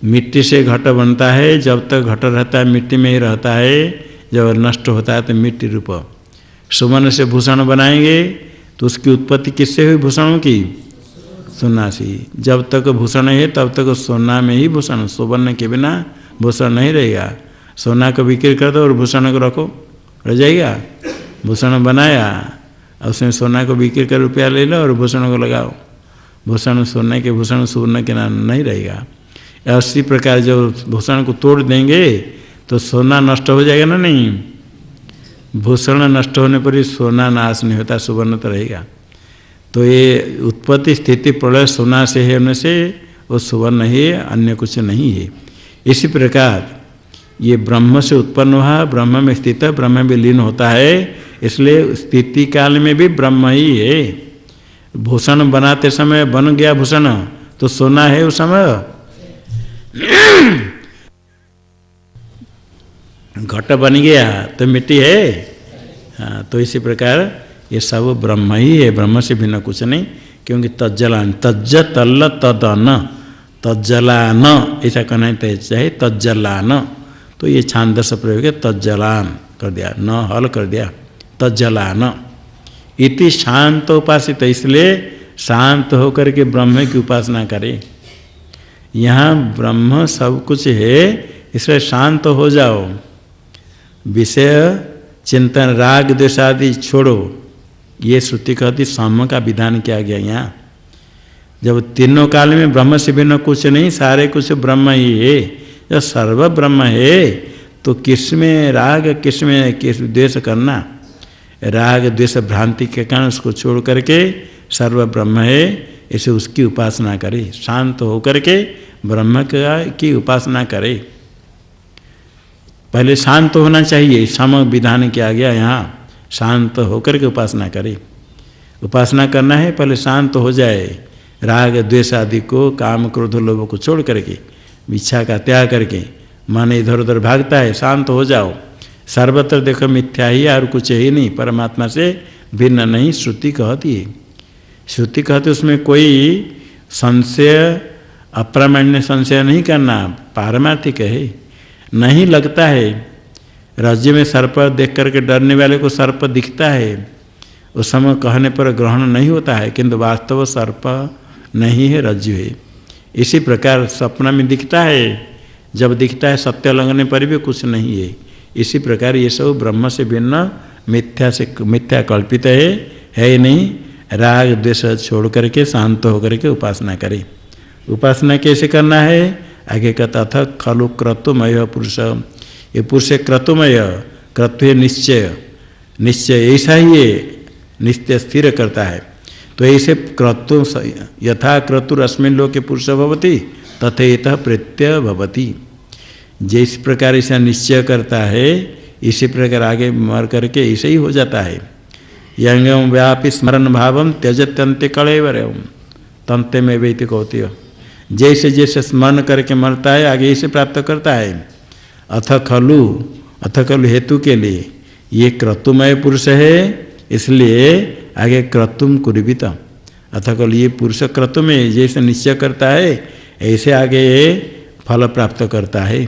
मिट्टी से घट बनता है, जब तक घट रहता है मिट्टी में ही रहता है, जब नष्ट होता है तो मिट्टी रूप। सुवर्ण से भूषण बनाएंगे तो उसकी उत्पत्ति किससे हुई? भूषणों की, सोना से। जब तक भूषण है तब तक सोना में ही भूषण, सुवर्ण के बिना भूषण नहीं रहेगा। सोना को बिक्री कर दो और भूषण को रखो, रह जाएगा? भूषण बनाया और उसमें सोना को बिक्री कर रुपया ले लो और भूषण को लगाओ, भूषण सोने के भूषण सुवर्ण के नाम नहीं रहेगा। उसी प्रकार जब भूषण को तोड़ देंगे तो सोना नष्ट हो जाएगा ना? नहीं, भूषण नष्ट होने पर ही सोना नाश नहीं होता, सुवर्ण तो रहेगा। तो ये उत्पत्ति स्थिति प्रलय सोना से है, होने से वो सुवर्ण है, अन्य कुछ नहीं है। इसी प्रकार ये ब्रह्म से उत्पन्न हुआ, ब्रह्म में स्थित, ब्रह्म में लीन होता है, इसलिए स्थिति काल में भी ब्रह्म ही है। भूषण बनाते समय बन गया भूषण तो सोना है उस समय, घट बन गया तो मिट्टी है। हाँ, तो इसी प्रकार ये सब ब्रह्म ही है, ब्रह्म से भिन्न कुछ नहीं। क्योंकि तज्जलान, तज्ज तल्ल तदन, तज्जलान ऐसा कहना चाहे, तज्जलान। तो ये छांदस प्रयोग है, तज्जलान कर दिया, न हल कर दिया, तज्जलान इति शांत उपासित। इसलिए शांत होकर के ब्रह्म की उपासना करें। यहाँ ब्रह्म सब कुछ है, इसलिए शांत हो जाओ। विषय चिंतन राग द्वेष आदि छोड़ो, ये श्रुति कहती सम का विधान किया गया। यहाँ जब तीनों काल में ब्रह्म से भिन्न कुछ नहीं, सारे कुछ ब्रह्म ही है। जब सर्व ब्रह्म है तो किसमें राग, किसमें किस द्वेष करना। राग द्वेष भ्रांति के कारण उसको छोड़ करके सर्व ब्रह्म है, इसे उसकी उपासना करे। शांत होकर के ब्रह्म की उपासना करे। पहले शांत होना चाहिए, सम विधान किया गया। यहाँ शांत होकर के उपासना करे। उपासना करना है, पहले शांत हो जाए। राग द्वेष आदि को, काम क्रोध लोभ को छोड़ करके, इच्छा का त्याग करके, मन इधर उधर भागता है, शांत हो जाओ। सर्वत्र देखो मिथ्या ही, और कुछ ही नहीं, परमात्मा से भिन्न नहीं श्रुति कहती है। श्रुति कहती उसमें कोई संशय, अप्रामाण्य संशय नहीं करना, पारमार्थिक है। नहीं लगता है, राज्य में सर्प देख करके डरने वाले को सर्प दिखता है, उस समय कहने पर ग्रहण नहीं होता है, किंतु वास्तव सर्प नहीं है, रज्जु है। इसी प्रकार सपना में दिखता है, जब दिखता है सत्य लगने पर भी कुछ नहीं है। इसी प्रकार ये सब ब्रह्म से भिन्न मिथ्या से मिथ्या कल्पित है ही नहीं। राग द्वेष छोड़ करके शांत होकर के उपासना करे। उपासना कैसे करना है, आगे कहता था खलु क्रतुमय पुरुष। ये पुरुष क्रतुमय, क्रतु निश्चय, निश्चय ऐसा ही है, निश्चय स्थिर करता है। तो ऐसे क्रतु यथा क्रतुरस्मिन् लोके पुरुष भवति तथेतः प्रत्यय भवति। जिस प्रकार ऐसा निश्चय करता है, इसी प्रकार आगे मर करके ऐसे ही हो जाता है। यंगम व्यापी स्मरण भावम त्यजत्यंते कलेवरम तंते में वैति कहती हो। जैसे जैसे स्मरण करके मरता है, आगे इसे प्राप्त करता है। अथ खलु हेतु के लिए ये क्रतुमय पुरुष है, इसलिए आगे क्रतुम कुर्वित। अथ खलु ये पुरुष क्रतुमय, जैसे निश्चय करता है ऐसे आगे फल प्राप्त करता है।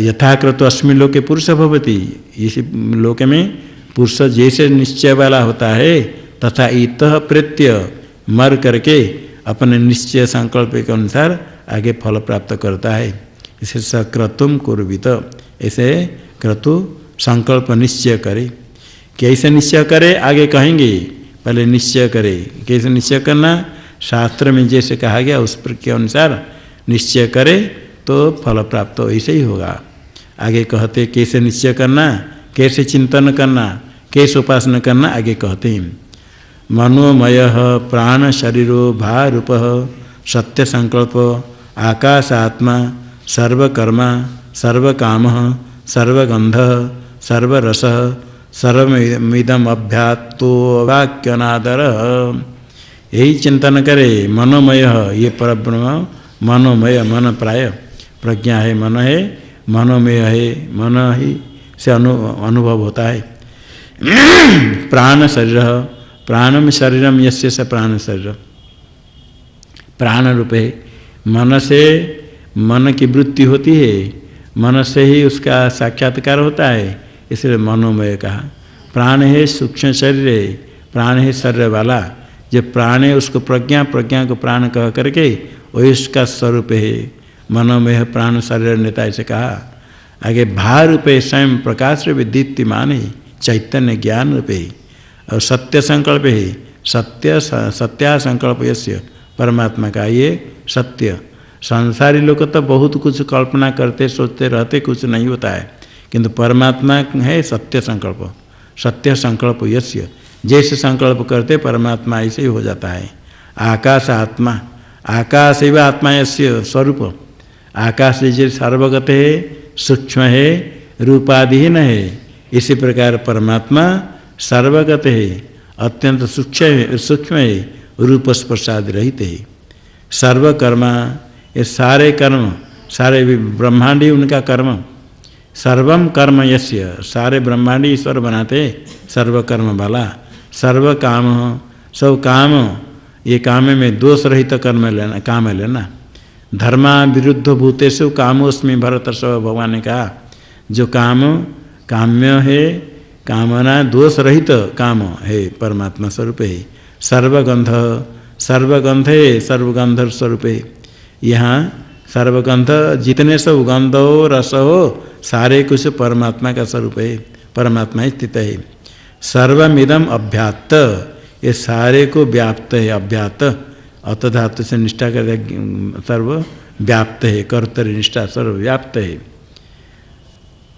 यथा क्रतु अस्मिन् लोके पुरुष भवति, इसी लोक में पुरुष जैसे निश्चय वाला होता है, तथा इतः प्रत्यय मर करके अपने निश्चय संकल्प के अनुसार आगे फल प्राप्त करता है। इसे सक्रतुम कुर्वित, ऐसे क्रतु संकल्प निश्चय करे। कैसे निश्चय करे आगे कहेंगे, पहले निश्चय करे। कैसे निश्चय करना, शास्त्र में जैसे कहा गया उस के अनुसार निश्चय करे तो फल प्राप्त ऐसे ही होगा। आगे कहते कैसे निश्चय करना, कैसे चिंतन करना, कैसे उपासना करना, आगे कहते हैं मनोमय प्राण शरीरो भारूप सत्य संकल्प आकाश आत्मा सर्वकर्मा सर्वकाम सर्वगंध सर्वरस सर्वमिदम अभ्यात्तो वाक्यनादर। यही चिंतन करे। मनोमय, ये परब्रह्म मनोमय, मन प्राय प्रज्ञा है, मन है, मनोमय है, मन ही से अनुभव होता है। प्राण शरीर, प्राणम शरीरम यस्य स प्राण शरीर, प्राण रूप है। मन से मन की वृत्ति होती है, मन से ही उसका साक्षात्कार होता है, इसलिए मनोमय कहा। प्राण है सूक्ष्म शरीर है, प्राण है शरीर वाला। जब प्राण है उसको प्रज्ञा, प्रज्ञा को प्राण कह करके वही उसका स्वरूप है। मनोमय प्राण शरीर नेता ऐसे कहा। आगे भार रूपे स्वयं प्रकाश रूपे दीप्तिमान है, चैतन्य ज्ञान रूपे और सत्य संकल्प है। सत्य सत्या संकल्प यस्य, परमात्मा का ये सत्य। संसारी लोग तो बहुत कुछ कल्पना करते सोचते रहते, कुछ नहीं होता है, किंतु परमात्मा है सत्य संकल्प, सत्य संकल्प यस्य, जैसे संकल्प करते परमात्मा ऐसे ही हो जाता है। आकाश आत्मा, आकाश एवं आत्मा यस्य स्वरूप, आकाश जैसे सर्वगत है, सूक्ष्म है, रूपादिहीन है, इसी प्रकार परमात्मा सर्वगत है, अत्यंत सूक्ष्म है, रूप स्पर्शादि रहित है। सर्वकर्मा, ये सारे कर्म, सारे ब्रह्मांडी उनका कर्म, सर्वम कर्म यस्य, सारे ब्रह्मांडी ईश्वर बनाते, सर्वकर्म वाला, सर्व काम, सब काम, ये काम में दोष रहित कर्म लेना, काम लेना। धर्मा विरुद्ध भूतेषु कामोस्मि भरत सब, भगवान ने कहा जो काम काम्य है, कामना दोष रहित काम है, परमात्मा स्वरूप है। सर्वगंध, सर्वगंध है, सर्वगंध स्वरूप है। यहाँ सर्वगंध जितने सब गंध हो, रस हो, सारे कुछ परमात्मा का स्वरूप है, परमात्मा स्थित है। सर्वमिदम अभ्यात्त, ये सारे को व्याप्त है, अभ्यात अत धातु से निष्ठा कर, सर्व व्याप्त है, कर्तरी निष्ठा सर्व व्याप्त है।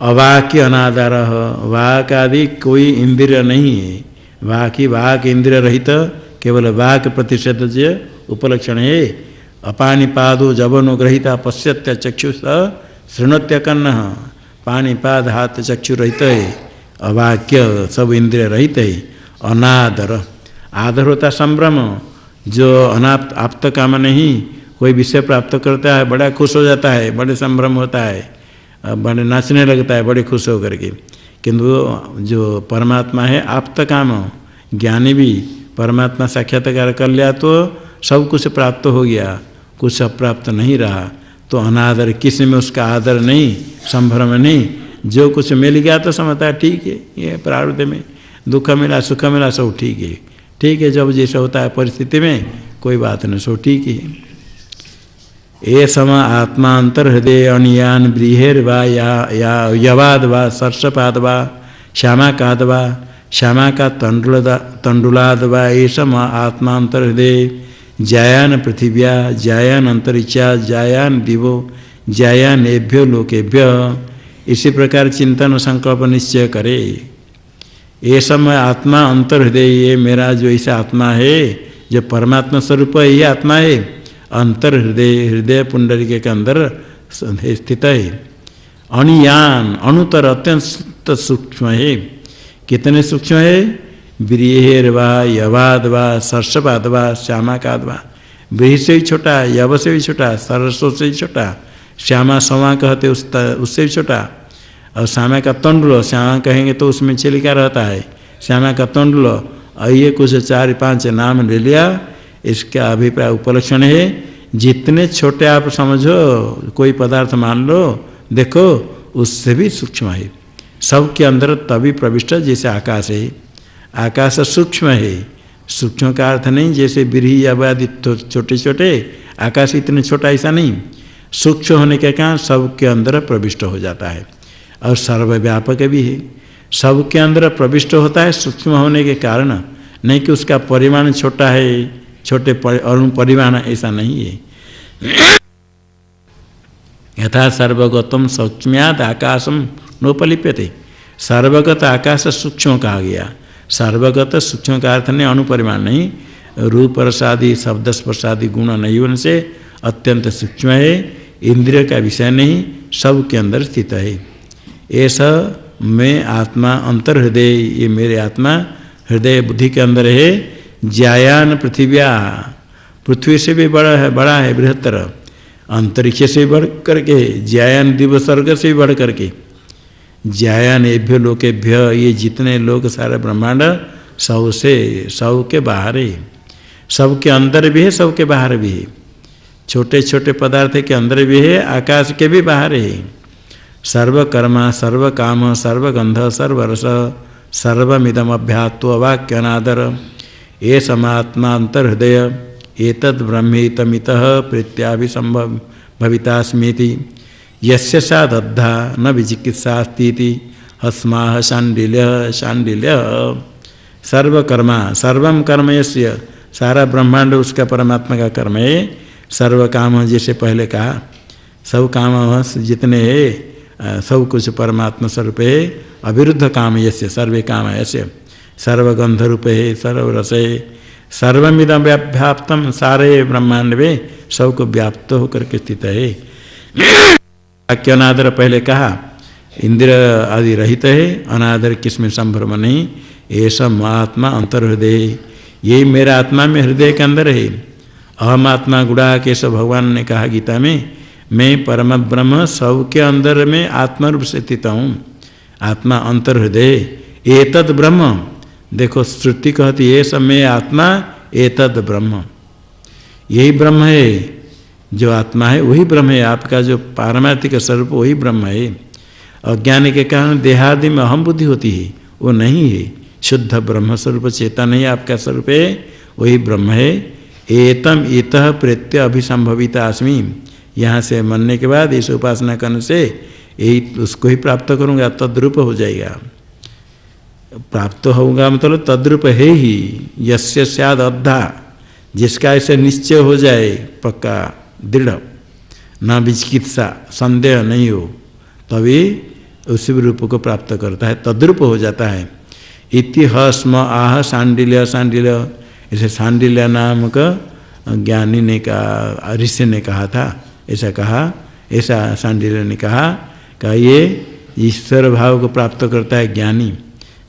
अवाक्य अनादर, वाक आदि कोई इंद्रिय नहीं है, वाकी वाक इंद्रिय रहित, केवल वाक प्रतिषेध उपलक्षण है। अपानिपादो जवनो ग्रहिता पश्यत्य चक्षुष शृणोत्य कन्न, पानीपाद हाथ चक्षु रहित है, अवाक्य सब इंद्रिय रहित है। अनादर, आदर होता संभ्रम, जो अनाप्त आप्त काम नहीं, कोई विषय प्राप्त करता है बड़ा खुश हो जाता है, बड़े संभ्रम होता है, बड़े नाचने लगता है बड़े खुश होकर के। किंतु जो परमात्मा है आप्त काम, ज्ञानी भी परमात्मा साक्षात्कार कर लिया तो सब कुछ प्राप्त हो गया, कुछ अप्राप्त नहीं रहा। तो अनादर, किसी में उसका आदर नहीं, संभ्रम नहीं, जो कुछ मिल गया तो समझता है ठीक है, ये प्रारब्ध में दुख मिला सुख मिला सब ठीक है, ठीक है, जब जैसा होता है परिस्थिति में कोई बात नहीं, सो ठीक है। ये सम आत्मा अंतर्हृदय अनियान ब्रीहेर वा या यवाद वा सर्षपाद वा श्यामाकाद वा श्यामा का तंडुलाद वा ये सम आत्मा अंतर्हृदय जायान पृथिव्या जायान अंतरिक्षा जायान दिवो जायान एभ्यो लोकेभ्य, इसी प्रकार चिंतन संकल्प निश्चय करे। ये समय आत्मा अंतर्हृदय, ये मेरा जो ऐसा आत्मा है जो परमात्मा स्वरूप है, ये आत्मा है अंतर्हृदय, हृदय पुंडरीक के अंदर स्थित है। अणुयान, अणुतर अत्यंत सूक्ष्म है, कितने सूक्ष्म है? ब्रीहेर वा यवाद वा सर्षपाद वा श्यामाकाद वा, ब्रीह से भी छोटा, यव से भी छोटा, सरसों से भी छोटा, श्यामा सवा कहते उससे भी छोटा, और श्यामा का तंडुल, श्यामा कहेंगे तो उसमें छिलिका रहता है, श्यामा का तंडुल, और ये कुछ 4-5 नाम ले लिया, इसका अभिप्राय उपलक्षण है। जितने छोटे आप समझो, कोई पदार्थ मान लो, देखो उससे भी सूक्ष्म है, सबके अंदर तभी प्रविष्ट, जैसे आकाश है, आकाश सूक्ष्म है, सूक्ष्म का अर्थ नहीं जैसे ब्रीही यवादि छोटे छोटे, आकाश इतने छोटा ऐसा नहीं, सूक्ष्म होने के कारण सबके अंदर प्रविष्ट हो जाता है, और सर्वव्यापक भी है, सबके अंदर प्रविष्ट होता है सूक्ष्म होने के कारण, नहीं कि उसका परिमाण छोटा है, छोटे और परिमाण ऐसा नहीं है। यथा सर्वगतम सौक्ष्म्याद आकाशम नोपलिप्यते, सर्वगत आकाश सूक्ष्म कहा गया, सर्वगत सूक्ष्म का अर्थ नहीं अनुपरिमाण नहीं, रूप रसादि शब्द स्पर्शादि गुण नहीं होने से अत्यंत सूक्ष्म है, इंद्रिय का विषय नहीं, सब के अंदर स्थित है। ऐसा मैं आत्मा अंतर्हृदय, ये मेरे आत्मा हृदय बुद्धि के अंदर है। जायान पृथिव्या, पृथ्वी से भी बड़ा है बृहत्तर, अंतरिक्ष से बढ़ करके, जायान दिव स्वर्ग से भी बढ़ करके, जायान एभ्य लोकेभ्य, ये जितने लोग सारे ब्रह्मांड सब से, सब के बाहर है, सब के अंदर भी है, सब के बाहर भी है, छोटे छोटे पदार्थ के अंदर भी है, आकाश के भी बाहर है। सर्वकर्मा सर्वकाम सर्वगंध सर्वरस सर्वमिदम अभ्यात्व वाक्यनादर ये समात्मा अंतर्हृदय एतद् ब्रह्मेतमितः प्रीत्याभिसंभव भवितास्मीति यस्य सा दद्धा न विचिकित्सास्तीति हस्माह शांडिल्य। सर्वकर्मा, सर्वम कर्म यस्य, सारा ब्रह्मांड उसका परमात्मा का कर्म है। सर्व काम, जैसे पहले कहा, सब काम जितने है सब कुछ परमात्मा स्वरूप है। अविरुद्ध काम यस्य सर्वे काम यस्य सर्वगंध रूप है सर्वरस है सर्वमिदं व्याप्तम सारे ब्रह्मांड में सबको व्याप्त होकर के स्थित है। वाक्य अनादर पहले कहा इंद्र आदि रहित है, अनादर किसमें संभ्रम नहीं। ऐसा आत्मा अंतर्हृदय, यही मेरा आत्मा में हृदय के अंदर है। अहम आत्मा गुड़ा केशव भगवान ने कहा गीता में, मैं परम ब्रह्म सबके अंदर में आत्मा रूप से स्थित हूँ। आत्मा अंतर्हृदय एतद ब्रह्म, देखो श्रुति कहती है सब में आत्मा एतद ब्रह्म, यही ब्रह्म है। जो आत्मा है वही ब्रह्म है, आपका जो पारमार्थिक स्वरूप वही ब्रह्म है। अज्ञान के कारण देहादि में अहम बुद्धि होती है, वो नहीं है। शुद्ध ब्रह्म स्वरूप चेतन ही आपका स्वरूप है, वही ब्रह्म है। एतम इतः प्रत्यय अभिसंभविता अस्मि, यहाँ से मरने के बाद इस उपासना करने से यही उसको ही प्राप्त करूँगा, तद्रूप हो जाएगा। प्राप्त होगा मतलब तद्रूप है ही। यस्य स्याद अद्धा, जिसका ऐसे निश्चय हो जाए पक्का दृढ़, न विचिकित्सा संदेह नहीं हो, तभी उसी रूप को प्राप्त करता है, तद्रूप हो जाता है। इति हस्म आह सांडिल्य, सांडिल्य ऐसे सांडिल्य नाम का ज्ञानी ने कहा, ऋषि ने कहा था, ऐसा कहा, ऐसा सांडिल्य ने कहा ये ईश्वर भाव को प्राप्त करता है ज्ञानी।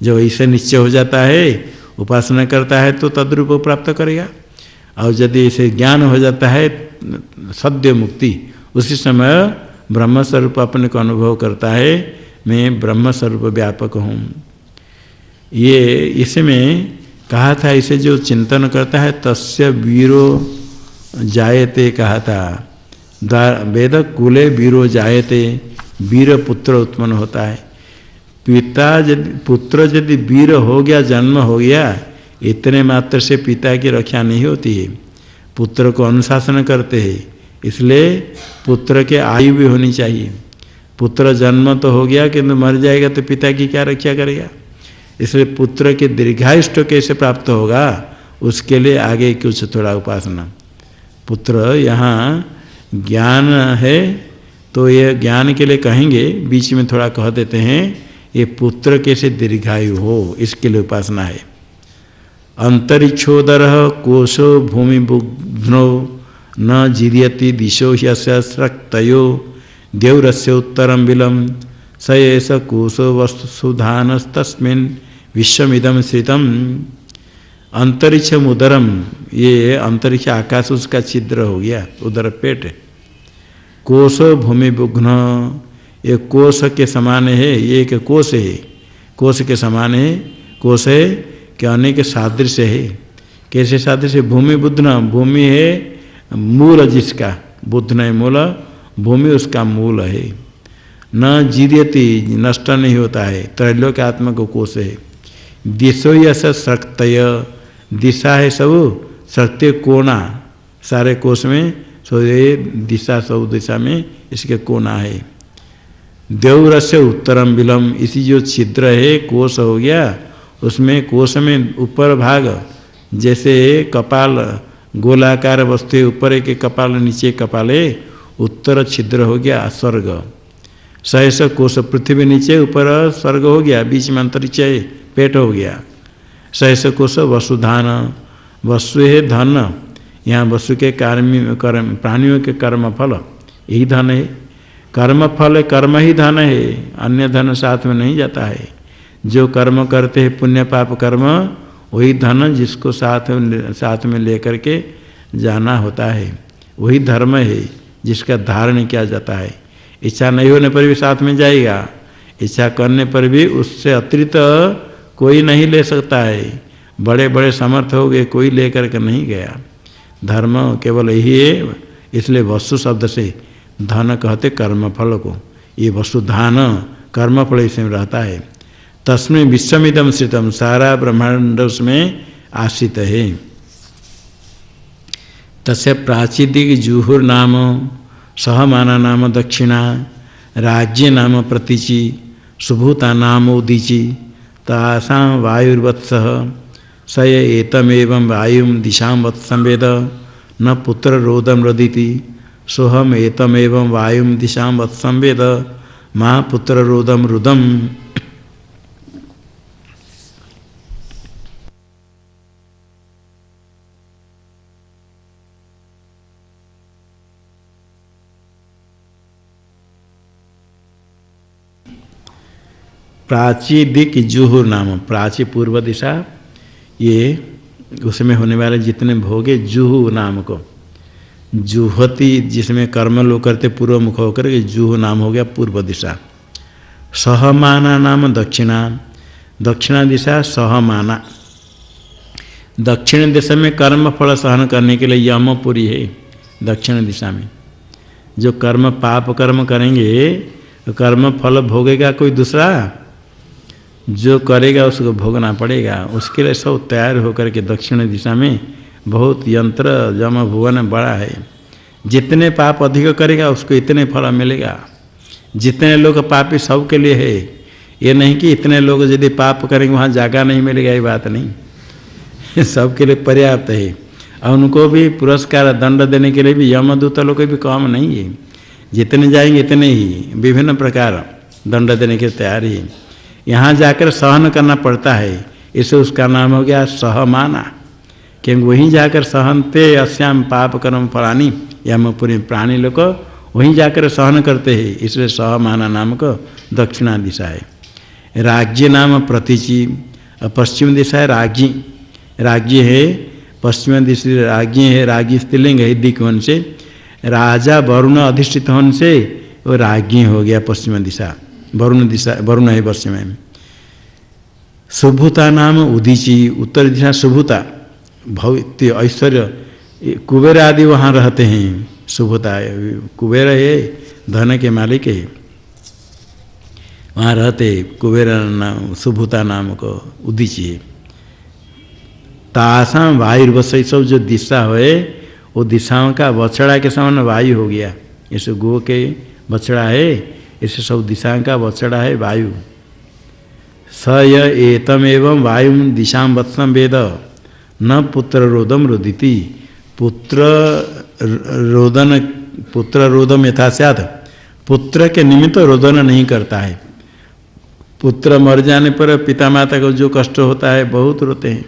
जो ऐसे निश्चय हो जाता है उपासना करता है तो तद्रूप प्राप्त करेगा। और यदि ऐसे ज्ञान हो जाता है सद्य मुक्ति, उसी समय ब्रह्म स्वरूप अपने को अनुभव करता है, मैं ब्रह्म स्वरूप व्यापक हूँ। ये इसमें कहा था, इसे जो चिंतन करता है तस्य वीरो जायते कहा था। वेद कुले वीरो जायते, वीर पुत्र उत्पन्न होता है। पिता यदि पुत्र यदि वीर हो गया, जन्म हो गया, इतने मात्र से पिता की रक्षा नहीं होती है। पुत्र को अनुशासन करते हैं, इसलिए पुत्र के आयु भी होनी चाहिए। पुत्र जन्म तो हो गया किंतु मर जाएगा तो पिता की क्या रक्षा करेगा। इसलिए पुत्र के दीर्घायुष्ट कैसे प्राप्त होगा, उसके लिए आगे कुछ थोड़ा उपासना। पुत्र यहाँ ज्ञान है तो ये ज्ञान के लिए कहेंगे, बीच में थोड़ा कह देते हैं, ये पुत्र कैसे दीर्घायु हो, इसके लिए उपासना है। अंतरिक्षोदर कोशो भूमि बुघ्नो न जीर्यति दिशो ह्यस्य स्रक्तयो देवरस्य उत्तरम विलम स एष कोशो वस्तुधानस्तस्मिन् विश्वमिदं श्रितम। अंतरिक्षम उदरम, ये अंतरिक्ष आकाश उसका छिद्र हो गया, उदर पेट। कोशो भूमि बुघ्न, ये कोश के समान है, ये एक कोश है, कोश के समान है। कोश है कि अनेक सादृश्य है। कैसे सादृश्य? भूमि बुधना, भूमि है मूल जिसका, बुधना है मूल, भूमि उसका मूल है। न जीर्यति, नष्ट नहीं होता है, त्रैलोक्य आत्मा को कोश है। दिशो यश शक्तय, दिशा है सब शक्ति कोना, सारे कोश में सो ये दिशा, सब दिशा में इसके कोना है। देवरस्य उत्तरम विलम, इसी जो छिद्र है कोश हो गया, उसमें कोश में ऊपर भाग जैसे कपाल गोलाकार वस्तु, ऊपर एक कपाल नीचे कपाल है, उत्तर छिद्र हो गया स्वर्ग। सहस कोश पृथ्वी नीचे, ऊपर स्वर्ग हो गया, बीच में अंतरिक्ष है, पेट हो गया। सहस कोश वसुधान, वसु है धन, यहाँ वसु के कर्म प्राणियों के कर्म फल यही धन है। कर्म फल कर्म ही धन है, अन्य धन साथ में नहीं जाता है। जो कर्म करते हैं पुण्य पाप कर्म, वही धन जिसको साथ में लेकर के जाना होता है, वही धर्म है जिसका धारण किया जाता है। इच्छा नहीं होने पर भी साथ में जाएगा, इच्छा करने पर भी उससे अतिरिक्त कोई नहीं ले सकता है। बड़े बड़े समर्थ हो गए, कोई लेकर के नहीं गया। धर्म केवल यही है, इसलिए वस्तु शब्द से धन कहते कर्मफल को। ये वसुधान कर्मफल इसमें रहता है। तस्में विश्वमिदं श्रितम, सारा ब्रह्मांड उसमें आश्रित है। तस्य प्राचीदिक जुहुर नाम, सहमाना नाम दक्षिणा, राज्य नाम प्रतीचि, सुभूता नाम उदीचि, तासां वायुर्वत्सः स एतमेवं वायुं दिशां वत्संवेद न पुत्र रोदम रदिति सोहम एतमेवं वायुं दिशां वत्संवेद माँ पुत्र रोदम रुदम। प्राची दिक जुहु नाम, प्राची पूर्व दिशा, ये उसमें होने वाले जितने भोगे जुहु नाम को, जुहति जिसमें कर्म लोग करते पूर्व मुख होकर के जुहु नाम हो गया पूर्व दिशा। सहमाना नाम दक्षिणा, दक्षिणा दिशा सहमाना। दक्षिण दिशा में कर्म फल सहन करने के लिए यमपुरी है। दक्षिण दिशा में जो कर्म पाप कर्म करेंगे तो कर्म फल भोगेगा कोई दूसरा, जो करेगा उसको भोगना पड़ेगा। उसके लिए सब तैयार होकर के दक्षिण दिशा में बहुत यंत्र जम भुवन बड़ा है। जितने पाप अधिक करेगा उसको इतने फल मिलेगा। जितने लोग पापी सबके लिए है, ये नहीं कि इतने लोग यदि पाप करेंगे वहाँ जगह नहीं मिलेगा, ये बात नहीं। सबके लिए पर्याप्त है। और उनको भी पुरस्कार दंड देने के लिए भी यमदूत लोग भी कम नहीं है। जितने जाएंगे इतने ही विभिन्न प्रकार दंड देने के तैयार ही। यहाँ जाकर सहन करना पड़ता है, इसे उसका नाम हो गया सहमाना। क्योंकि वहीं जाकर सहनते अस्याम पाप कर्म फलानी, यमपुरी प्राणी लोग वहीं जाकर सहन करते हैं, इसलिए सहमाना नाम को दक्षिणा दिशा है। राज्य नाम प्रतीचि, पश्चिम दिशा है राज्ञी। राज्य है पश्चिम दिशा, राज्ञी है, राज्ञी स्त्रीलिंग है दिक होने से, राजा वरुण अधिष्ठित होने से वो राज्ञी हो गया पश्चिम दिशा। वरुण दिशा, वरुण है पश्चिम में। शुभुता नाम उदीची, उत्तर दिशा शुभुता, भौत्य ऐश्वर्य, कुबेर आदि वहाँ रहते हैं। शुभुता कुबेर है, धन के मालिक है, वहाँ रहते कुबेर नाम, शुभुता नाम को उदीची है। तासाम वायुर्वश, सब जो दिशा है वो दिशाओं का बछड़ा के समान वायु हो गया। जैसे गो के बछड़ा है, इसे सब दिशा का बछड़ा है वायु। स य एतम एवं वायु दिशां वत्सम वेद न पुत्र रोदम रोदिति। पुत्र रोदम यथा स्यात्, पुत्र के निमित्त रोदन नहीं करता है। पुत्र मर जाने पर पिता माता को जो कष्ट होता है बहुत रोते हैं,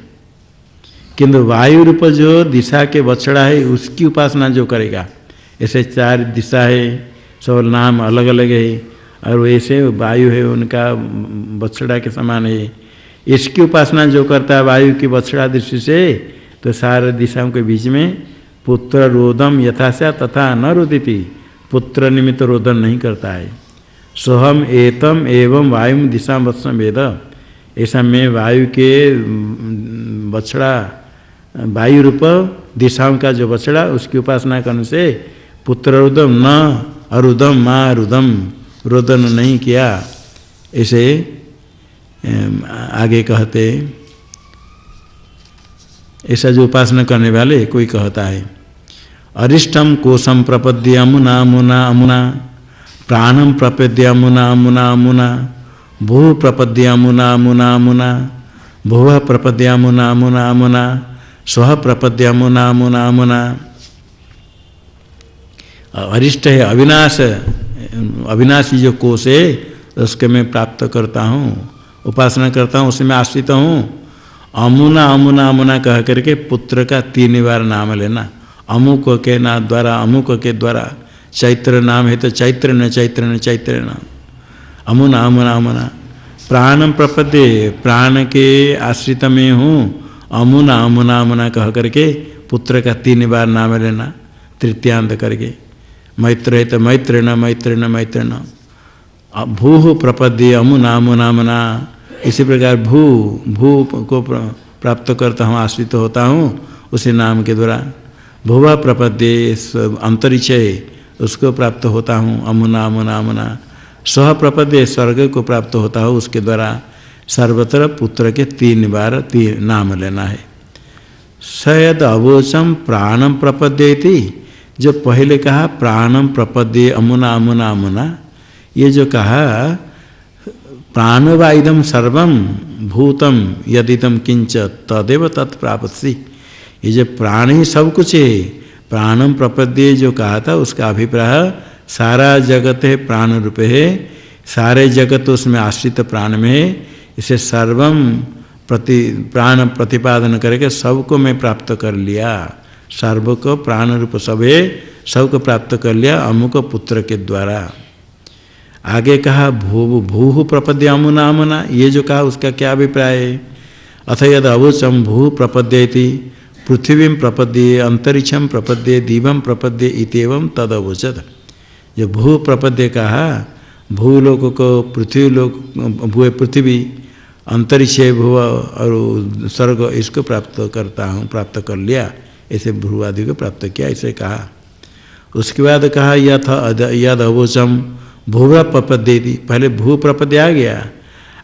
किंतु वायु रूप जो दिशा के बछड़ा है उसकी उपासना जो करेगा, ऐसे चार दिशा है, सब नाम अलग अलग है, और वैसे वायु है उनका बछड़ा के समान है। इसकी उपासना जो करता है वायु की बछड़ा दृष्टि से, तो सारे दिशाओं के बीच में पुत्र रोदम यथास्या तथा न रोदिति, पुत्र निमित्त रोदन नहीं करता है। सोहम एतम एवं वायु दिशा वत्सम वेद, ऐसा मैं वायु के बछड़ा, वायु रूप दिशाओं का जो बछड़ा उसकी उपासना करने से पुत्र रोदम न अरुदम माँ रुदम, रोदन नहीं किया। ऐसे आगे कहते, ऐसा जो उपासना करने वाले कोई कहता है। अरिष्टम कोशम प्रपद्य अमुना अमुना अमुना, प्राणम प्रपद्य अमुना अमुना अमुना, भू प्रपद्य अमुना अमुना अमुना, भुव प्रपद्य अमुना अमुना अमुना, स्व प्रपद्य अमुना अमुना अमुना। अरिष्ट है अविनाश, अविनाशी जो कोश है उसके मैं प्राप्त करता हूँ, उपासना करता हूँ, उसमें आश्रित हूँ। अमुना अमुना अमुना कह करके पुत्र का 3 बार नाम लेना। अमुक के नाम द्वारा, अमुक के द्वारा, चैत्र नाम है तो चैत्र न चैत्र न चैत्र न, अमुना अमुना अमुना। प्राणम प्रपद्ये, प्राण के आश्रित में हूँ, अमुना अमुना अमुना कह करके पुत्र का 3 बार नाम लेना तृतीयांत करके। मैत्र है तो मैत्र न मैत्र न मैत्र न। भू प्रपद्ये अमुना अमुना अमुना, इसी प्रकार भू भू को प्राप्त करता हूँ, आश्रित होता हूँ उसी नाम के द्वारा। भुवा प्रपद्ये अंतरिक्ष है उसको प्राप्त होता हूँ, अमुना अमुना अमुना। स्व प्रपद्ये स्वर्ग को प्राप्त होता हूँ उसके द्वारा। सर्वत्र पुत्र के 3 बार 3 नाम लेना है। सयद अवोचम प्राणम प्रपद्येति, जो पहले कहा प्राणम प्रपद्ये अमुना अमुना अमुना, ये जो कहा प्राणो वा इदम सर्वम भूतम यदिदम किंच तदेव तत्प्राप्ति, ये जो प्राण ही सब कुछ है, प्राणम प्रपद्ये जो कहा था उसका अभिप्राय सारा जगत है प्राण रूप है, सारे जगत उसमें आश्रित प्राण में है, इसे सर्वम प्राण प्रतिपादन करके सबको मैं प्राप्त कर लिया, सर्व को प्राण रूप सब है, सबको प्राप्त कर लिया अमुक पुत्र के द्वारा। आगे कहा भू प्रपद्य अमुना अमुना, ये जो कहा उसका क्या अभिप्राय है? अथ यद अवुचम भू प्रपद्येति पृथ्वी प्रपद्ये अंतरिक्षम प्रपद्ये दिवम प्रपद्ये इत्येवं तद अवुचत। जो भू प्रपद्य कहा, भूलोक को पृथ्वी लोक, भू पृथ्वी, अंतरिक्ष भू और स्वर्ग, इसको प्राप्त करता हूँ, प्राप्त कर लिया, ऐसे भ्रू आदि को प्राप्त किया, ऐसे कहा। उसके बाद कहा यद अवोचम भूव प्रपद्येति, पहले भू प्रपद्य आ गया,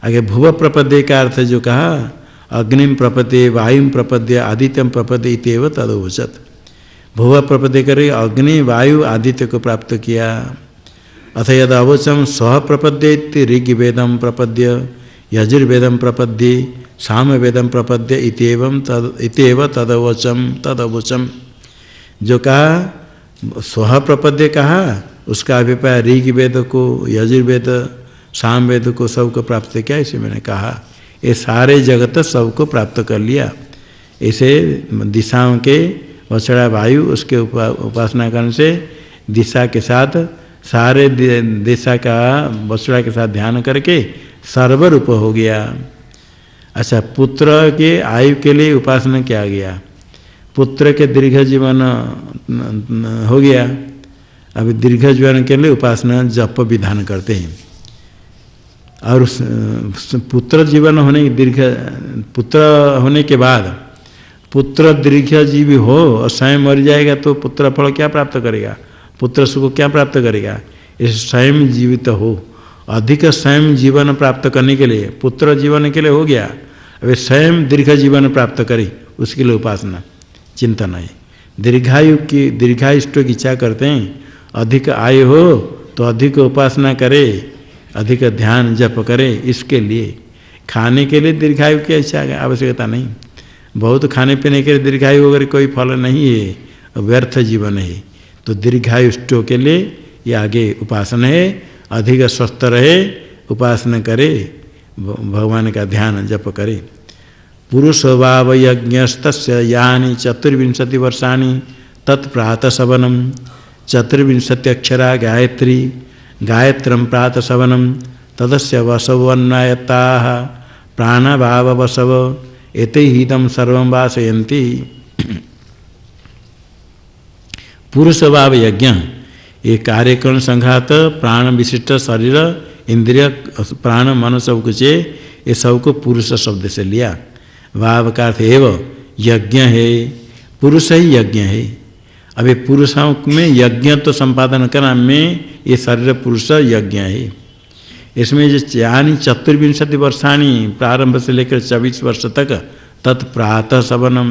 आगे भूव प्रपद्य का अर्थ जो कहा अग्निम प्रपद्ये वायुम प्रपद्य आदित्यम प्रपद्य इत्येव तदवोचत। भूव प्रपद्य करे अग्नि वायु आदित्य को प्राप्त किया। अथ यद अवोचम स्व प्रपद्येति ऋग्वेदम प्रपद्य यजुर्वेदम प्रपद्ये सामवेदम प्रपद्य इत्येव तदवोचम। जो कहा स्व प्रपद्य कहा, उसका अभिप्राय ऋग्वेद को, यजुर्वेद, सामवेद को सबको प्राप्त किया, इसे मैंने कहा। ये सारे जगत सबको प्राप्त कर लिया। ऐसे दिशाओं के वछड़ा वायु, उसके उपासना करने से दिशा के साथ सारे दिशा का वछड़ा के साथ ध्यान करके सर्वरूप हो गया। अच्छा, पुत्र के आयु के लिए उपासना किया गया, पुत्र के दीर्घ जीवन हो गया। अभी दीर्घ जीवन के लिए उपासना जप विधान करते हैं। और पुत्र जीवन होने दीर्घ पुत्र होने के बाद पुत्र दीर्घजीवी हो और स्वयं मर जाएगा तो पुत्र फल क्या प्राप्त करेगा, पुत्र सुख क्या प्राप्त करेगा? इस स्वयं जीवित हो, अधिक स्वयं जीवन प्राप्त करने के लिए पुत्र जीवन के लिए हो गया, अभी स्वयं दीर्घ जीवन प्राप्त करे, उसके लिए उपासना चिंतन है। दीर्घायु की दीर्घायुष्ट की इच्छा करते हैं, अधिक आयु हो तो अधिक उपासना करे, अधिक ध्यान जप करे, इसके लिए। खाने के लिए दीर्घायु की इच्छा आवश्यकता नहीं, बहुत खाने पीने के लिए दीर्घायु वगैरह कोई फल नहीं है, व्यर्थ जीवन है। तो दीर्घायुष्टों के लिए ये आगे उपासना है, अधिक स्वस्थ रहे, उपासना करे, भगवान का ध्यान जप करे। पुरुषभाव यज्ञस्तस्य यानि 24 वर्षाणि तत्प्रातः सवनम 24 अक्षरा गायत्री गायत्रम प्रातः सवनम तदस्य वसवन्नायताः प्राणभाव वसव एते हिदम सर्वं वासयन्ति। पुरुषभाव यज्ञ, ये कार्यकरण संघात प्राण विशिष्ट शरीर इंद्रिय प्राण मन सब कुछ, ये सबको पुरुष शब्द से लिया। भाव का अर्थ एव यज्ञ है, पुरुष ही यज्ञ है। अभी पुरुषों में यज्ञ तो संपादन करना में ये शरीर पुरुष यज्ञ है। इसमें जो यानी 24 वर्षाणी प्रारंभ से लेकर 24 वर्ष तक तत्प्रातः सवनम,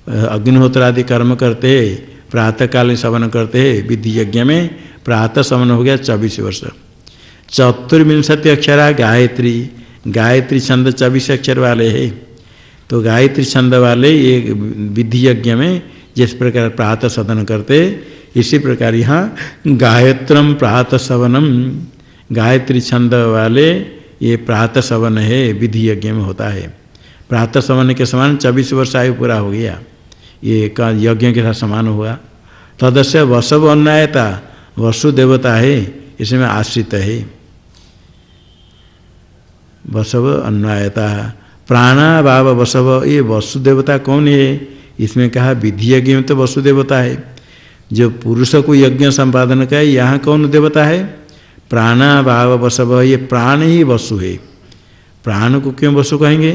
अग्निहोत्र आदि कर्म करते हैं, प्रातःकालीन सवन करते हैं। विधि यज्ञ में प्रातः सवन हो गया 24 वर्ष। 24 अक्षरा गायत्री, गायत्री छंद 24 अक्षर वाले है, तो गायत्री छंद वाले ये विधि यज्ञ में जिस प्रकार प्रातः सदन करते, इसी प्रकार यहाँ गायत्रम प्रातः सवनम, गायत्री छंद वाले ये प्रातः सवन है, विधि यज्ञ में होता है। प्रातः सवन के समान 24 वर्ष आयु पूरा हो गया, ये का यज्ञ के साथ समान हुआ। तदस्य वसव अन्नायता, वसु देवता है, इसमें आश्रित है। वसव अन्नायता प्राणाभाव वसव, ये वसु देवता कौन है? इसमें कहा विधि यज्ञ में तो वसु देवता है, जो पुरुष को यज्ञ संपादन का है, यहाँ कौन देवता है? प्राणाभाव वसव, ये प्राण ही वसु है। प्राण को क्यों वसु कहेंगे?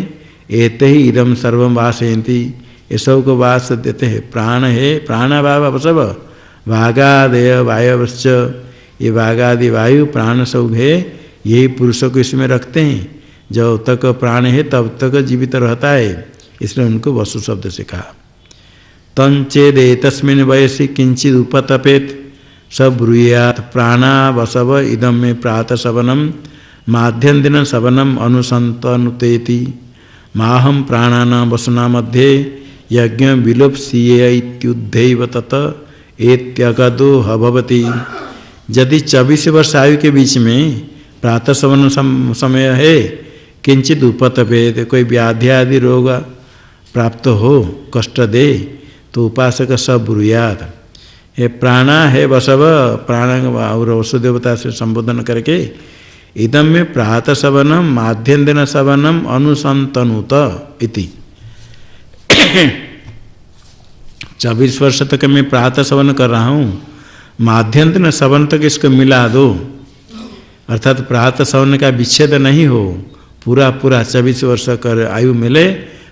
एते ही इदम सर्वम वासयन्ति, ये सब को वास देते हैं। प्राण है, प्राणाभाव वसव, भागादय वायवश्च, ये भागादि वायु प्राण सब है, यही पुरुष को इसमें रखते हैं। जब तक प्राण है तब तक जीवित रहता है, इसलिए उनको वसु शब्द से कहा। तंचेदे तस्मिन् वयसि किंचिद उपतपेत स ब्रूयात् प्राणा वसव इदम में प्रातः सवनम माध्यम दिन सवनम अनुसंतनुतेति माहम प्राणानां वसुना मध्ये यज्ञ विलोप्स्येत्युद्धैव तत एत्यगदो भवति। यदि 24 वर्ष आयु के बीच में प्रातः सवन समय है, किंचित उपतपेत, कोई व्याधि आदि रोग प्राप्त हो, कष्ट दे, तो उपासक सब ब्रूयात। हे प्राणा है वसव, प्राण और वसुदेवता से संबोधन करके इदम में प्रातः सवनम माध्यन्दिन सवनम अनुसंतनुत इति। 24 वर्ष तक मैं प्रातः सवन कर रहा हूँ, माध्यन्दिन सवन तक इसको मिला दो, अर्थात प्रातः सवन का विच्छेद नहीं हो, पूरा 24 वर्ष कर आयु मिले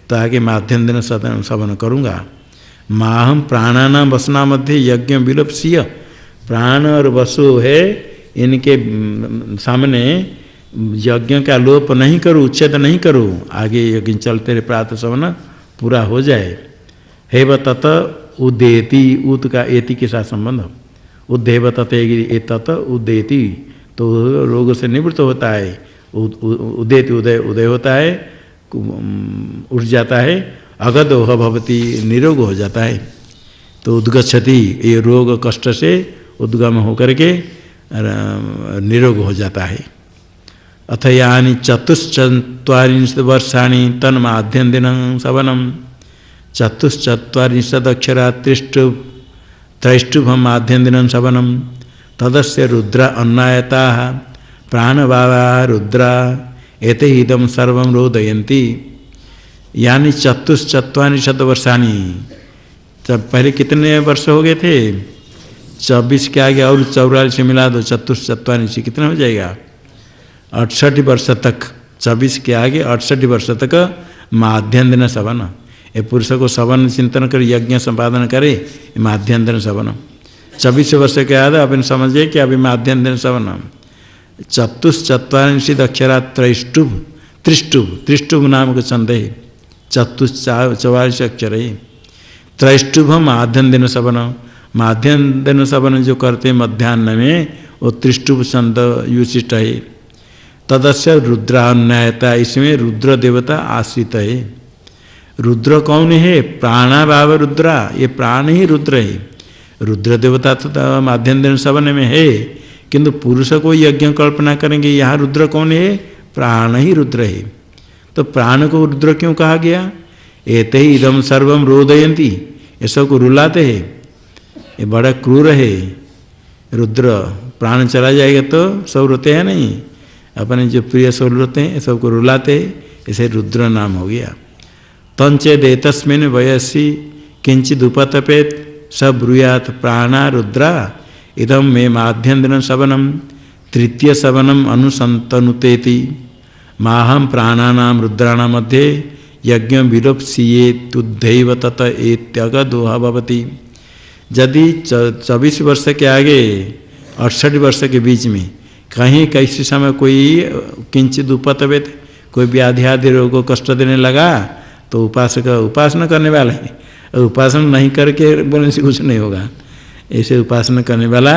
तो आगे माध्यन्दिन सवन करूँगा। माहम प्राणानाम वसना मध्य यज्ञ विलोप्सीय, प्राण और वसु है इनके सामने यज्ञ का लोप नहीं करूँ, उच्छेद नहीं करूँ, आगे यज्ञ चलते रहे, प्रातः सवन पूरा हो जाए। हेव तत उदेति, उत का एति के साथ संबंध, उदेव तत तत उदेति, तो रोग से निवृत्त होता है, उदेति उदय उदय होता है, उठ जाता है, अगदोह भवति निरोग हो जाता है, तो उद्गच्छति, ये रोग कष्ट से उद्गम होकर के निरोग हो जाता है। अथ यानि 44 वर्षाणि तन्माध्यन्दिनं सवनम, 44 अक्षरा त्रैष्टुभम माध्यन्दिनं सवनम, तदस्य रुद्रा अन्नायता प्राणभावा रुद्रा एते इदं सर्वं रोदयन्ति। यानी 44 वर्षाणी, तब पहले कितने वर्ष हो गए थे? 24 के आगे और 44 से मिला दो, 44 कितना हो जाएगा? 68 वर्ष तक, 24 के आगे 68 वर्ष तक माध्यन्दिन सवन, ये पुरुष को सवन चिंतन कर यज्ञ संपादन करे, माध्यन्दिन सवन। 24 वर्ष के बाद अपन समझिए कि अभी माध्यन्दिन सवन। 44 अक्षरा त्रिष्टुभ नाम का छंद है, 44 अक्षर है। त्रैष्टुभम माध्यन्दिन सवन, माध्यन्दिन सवन जो करते मध्याह्न में वो त्रिष्टुभ छंद युशिष्ट है। तदस्य रुद्रान्यायता, इसमें रुद्र देवता आश्रित है। रुद्र कौन है? प्राणाभाव रुद्रा, ये प्राण ही रुद्र है। रुद्र देवता तो माध्यन्दिन सवन में है, किंतु पुरुष को यज्ञ कल्पना करेंगे, यहाँ रुद्र कौन है? प्राण ही रुद्र है। तो प्राण को रुद्र क्यों कहा गया? एते ही इदम सर्वम रोदयंती, ये सब को रुलाते हैं, ये बड़ा क्रूर है रुद्र। प्राण चला जाएगा तो सब रोते हैं नहीं, अपने जो प्रिय सब रोते हैं, सबको रुलाते हैं, इसे रुद्र नाम हो गया। तंचेद एतस्मिन् वयसि किंचिद उपतपेत स ब्रूयात प्राणा रुद्रा इदम मे माध्यन्दिन सवनम तृतीय सवनम अनुसंतनुतेति माहम प्राणानाम रुद्राणाम मध्ये यज्ञ विलोप्सियेतुद्धैव तत एत्यगदोह भवति। यदि 24 वर्ष के आगे 68 वर्ष के बीच में कहीं कैसे समय कोई किंचित उपतपेत, कोई व्याधि आदि रोग को कष्ट देने लगा, तो उपासक उपासना करने वाला है, और उपासना नहीं करके बोलने से कुछ नहीं होगा। ऐसे उपासना करने वाला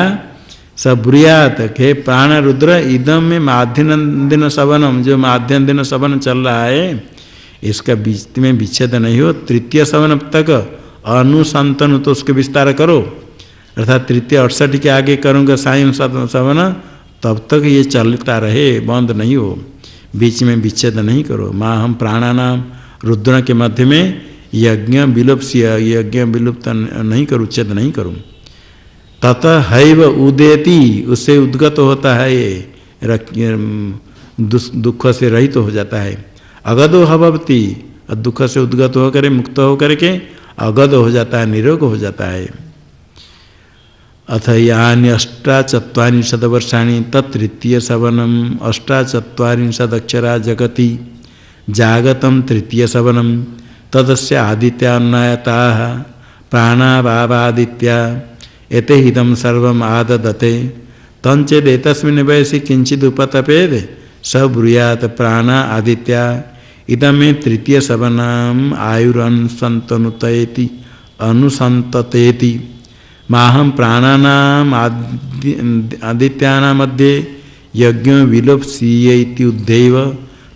सब ब्रूयात के प्राण रुद्र इदम में माध्यन्दिन सवनम, जो माध्यन्दिन सवन चल रहा है, इसका बीच में विच्छेद नहीं हो, तृतीय सवन तक अनुसंतन, तो उसके विस्तार करो, अर्थात तृतीय 68 के आगे करूँगा सायं सवन, तब तक ये चलता रहे, बंद नहीं हो, बीच में विच्छेद नहीं करो। माँ हम प्राणानाम रुद्र के मध्य में यज्ञ विलुप्स्य, यज्ञ विलुप्त नहीं करूँ, उच्छेद नहीं करूँ। ततः हैव उदेति, उससे उद्गत होता है, ये दुख से रहित हो जाता है। अगदो भवति, दुख से उद्गत होकर मुक्त होकर के अगद हो जाता है, निरोग हो जाता है। अथ यानि 48 वर्षाणि तृतीय सवनम 48 अक्षरा जगति जागतम तृतीय सवनम तदस्य आदित्यान्नायता प्राणाभावादित्या एते हिदम सर्वम आददते तंचेदेतस्मिन् वयसि किंचिद उपतपेद स ब्रूयात प्राणा आदित्या इदमे तृतीय सवनाम आयुरनुसंतनुतेति अनुसंततेति माहम प्राणानाम आदित्यानां मध्ये यज्ञ विलोप्सियेति उद्धैव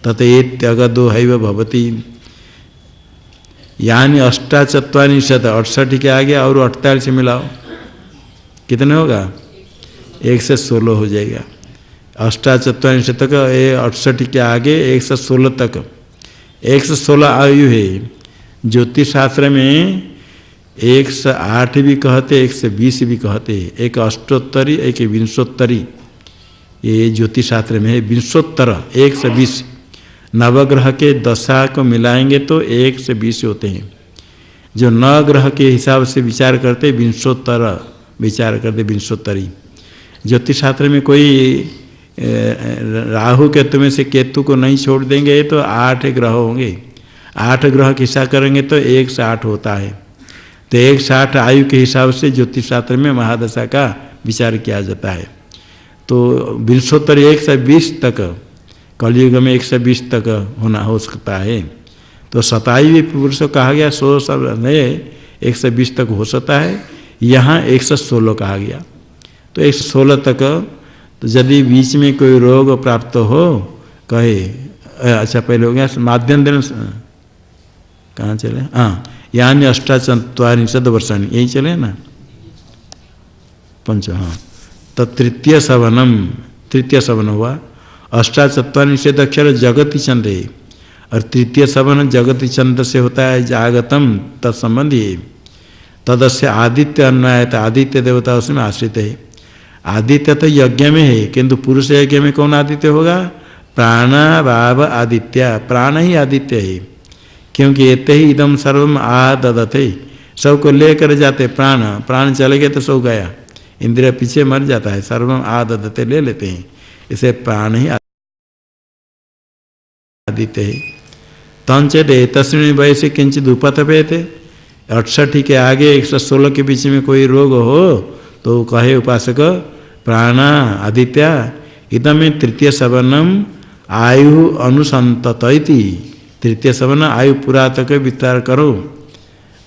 ततेत्यगदो हैव भवति। यानी 48 68 के आगे और 48 मिलाओ, कितने होगा? 1 से 16 हो जाएगा। अष्टाचत्वारिंशत तक 68 के आगे 116 तक 116 आयु है। ज्योतिष शास्त्र में 108 भी कहते 120 भी कहते, एक अष्टोत्तरी एक विंशोत्तरी, ये ज्योतिष शास्त्र में है। विंशोत्तर 120, नवग्रह के दशा को मिलाएंगे तो 120 होते हैं। जो नवग्रह के हिसाब से विचार करते विंशोत्तर विचार करते विंशोत्तरी। ज्योतिष शास्त्र में कोई राहु केतु में से केतु को नहीं छोड़ देंगे तो 8 ग्रह होंगे, 8 ग्रह के हिसाब करेंगे तो 108 होता है। तो 108 आयु के हिसाब से ज्योतिष शास्त्र में महादशा का विचार किया जाता है। तो विंशोत्तर 120 तक, कलयुग में 120 तक होना हो सकता है। तो 27 पुरुष कहा गया, 100 सब है 120 तक हो सकता है। यहाँ 116 कहा गया। तो 116 तक, तो यदि बीच में कोई रोग प्राप्त हो कहे, अच्छा पहले हो गया माध्यम दिन, कहाँ चले, हाँ यानी 48 वर्षाणी, यही चले ना पंच, हाँ। तो तृतीय सवन हुआ। 48 अक्षर जगति छंद है, और तृतीय सवन जगति छंद से होता है जागतम तत्संबंधी। तदस्य आदित्य अन्वयत, आदित्य देवता उसमें आश्रित है। आदित्य तो यज्ञ में है, किंतु पुरुष यज्ञ में कौन आदित्य होगा? प्राणाभाव आदित्य, प्राण ही आदित्य है। क्योंकि एते ही इदम सर्वम आददते, सबको लेकर जाते प्राण, प्राण चले गए तो सो गया, इंद्रिय पीछे मर जाता है, सर्वम आददते ले लेते हैं, इसे प्राण ही आदित्य है। तंचते तस्वीर वयसे किंचित उपतपेते, 68 के आगे 116 के बीच में कोई रोग हो तो कहे उपासक प्राण आदित्य इदम तृतीय सवर्णम आयु अनुसंतति, तृतीय सवर्ण आयु पूरा तक विस्तार करो।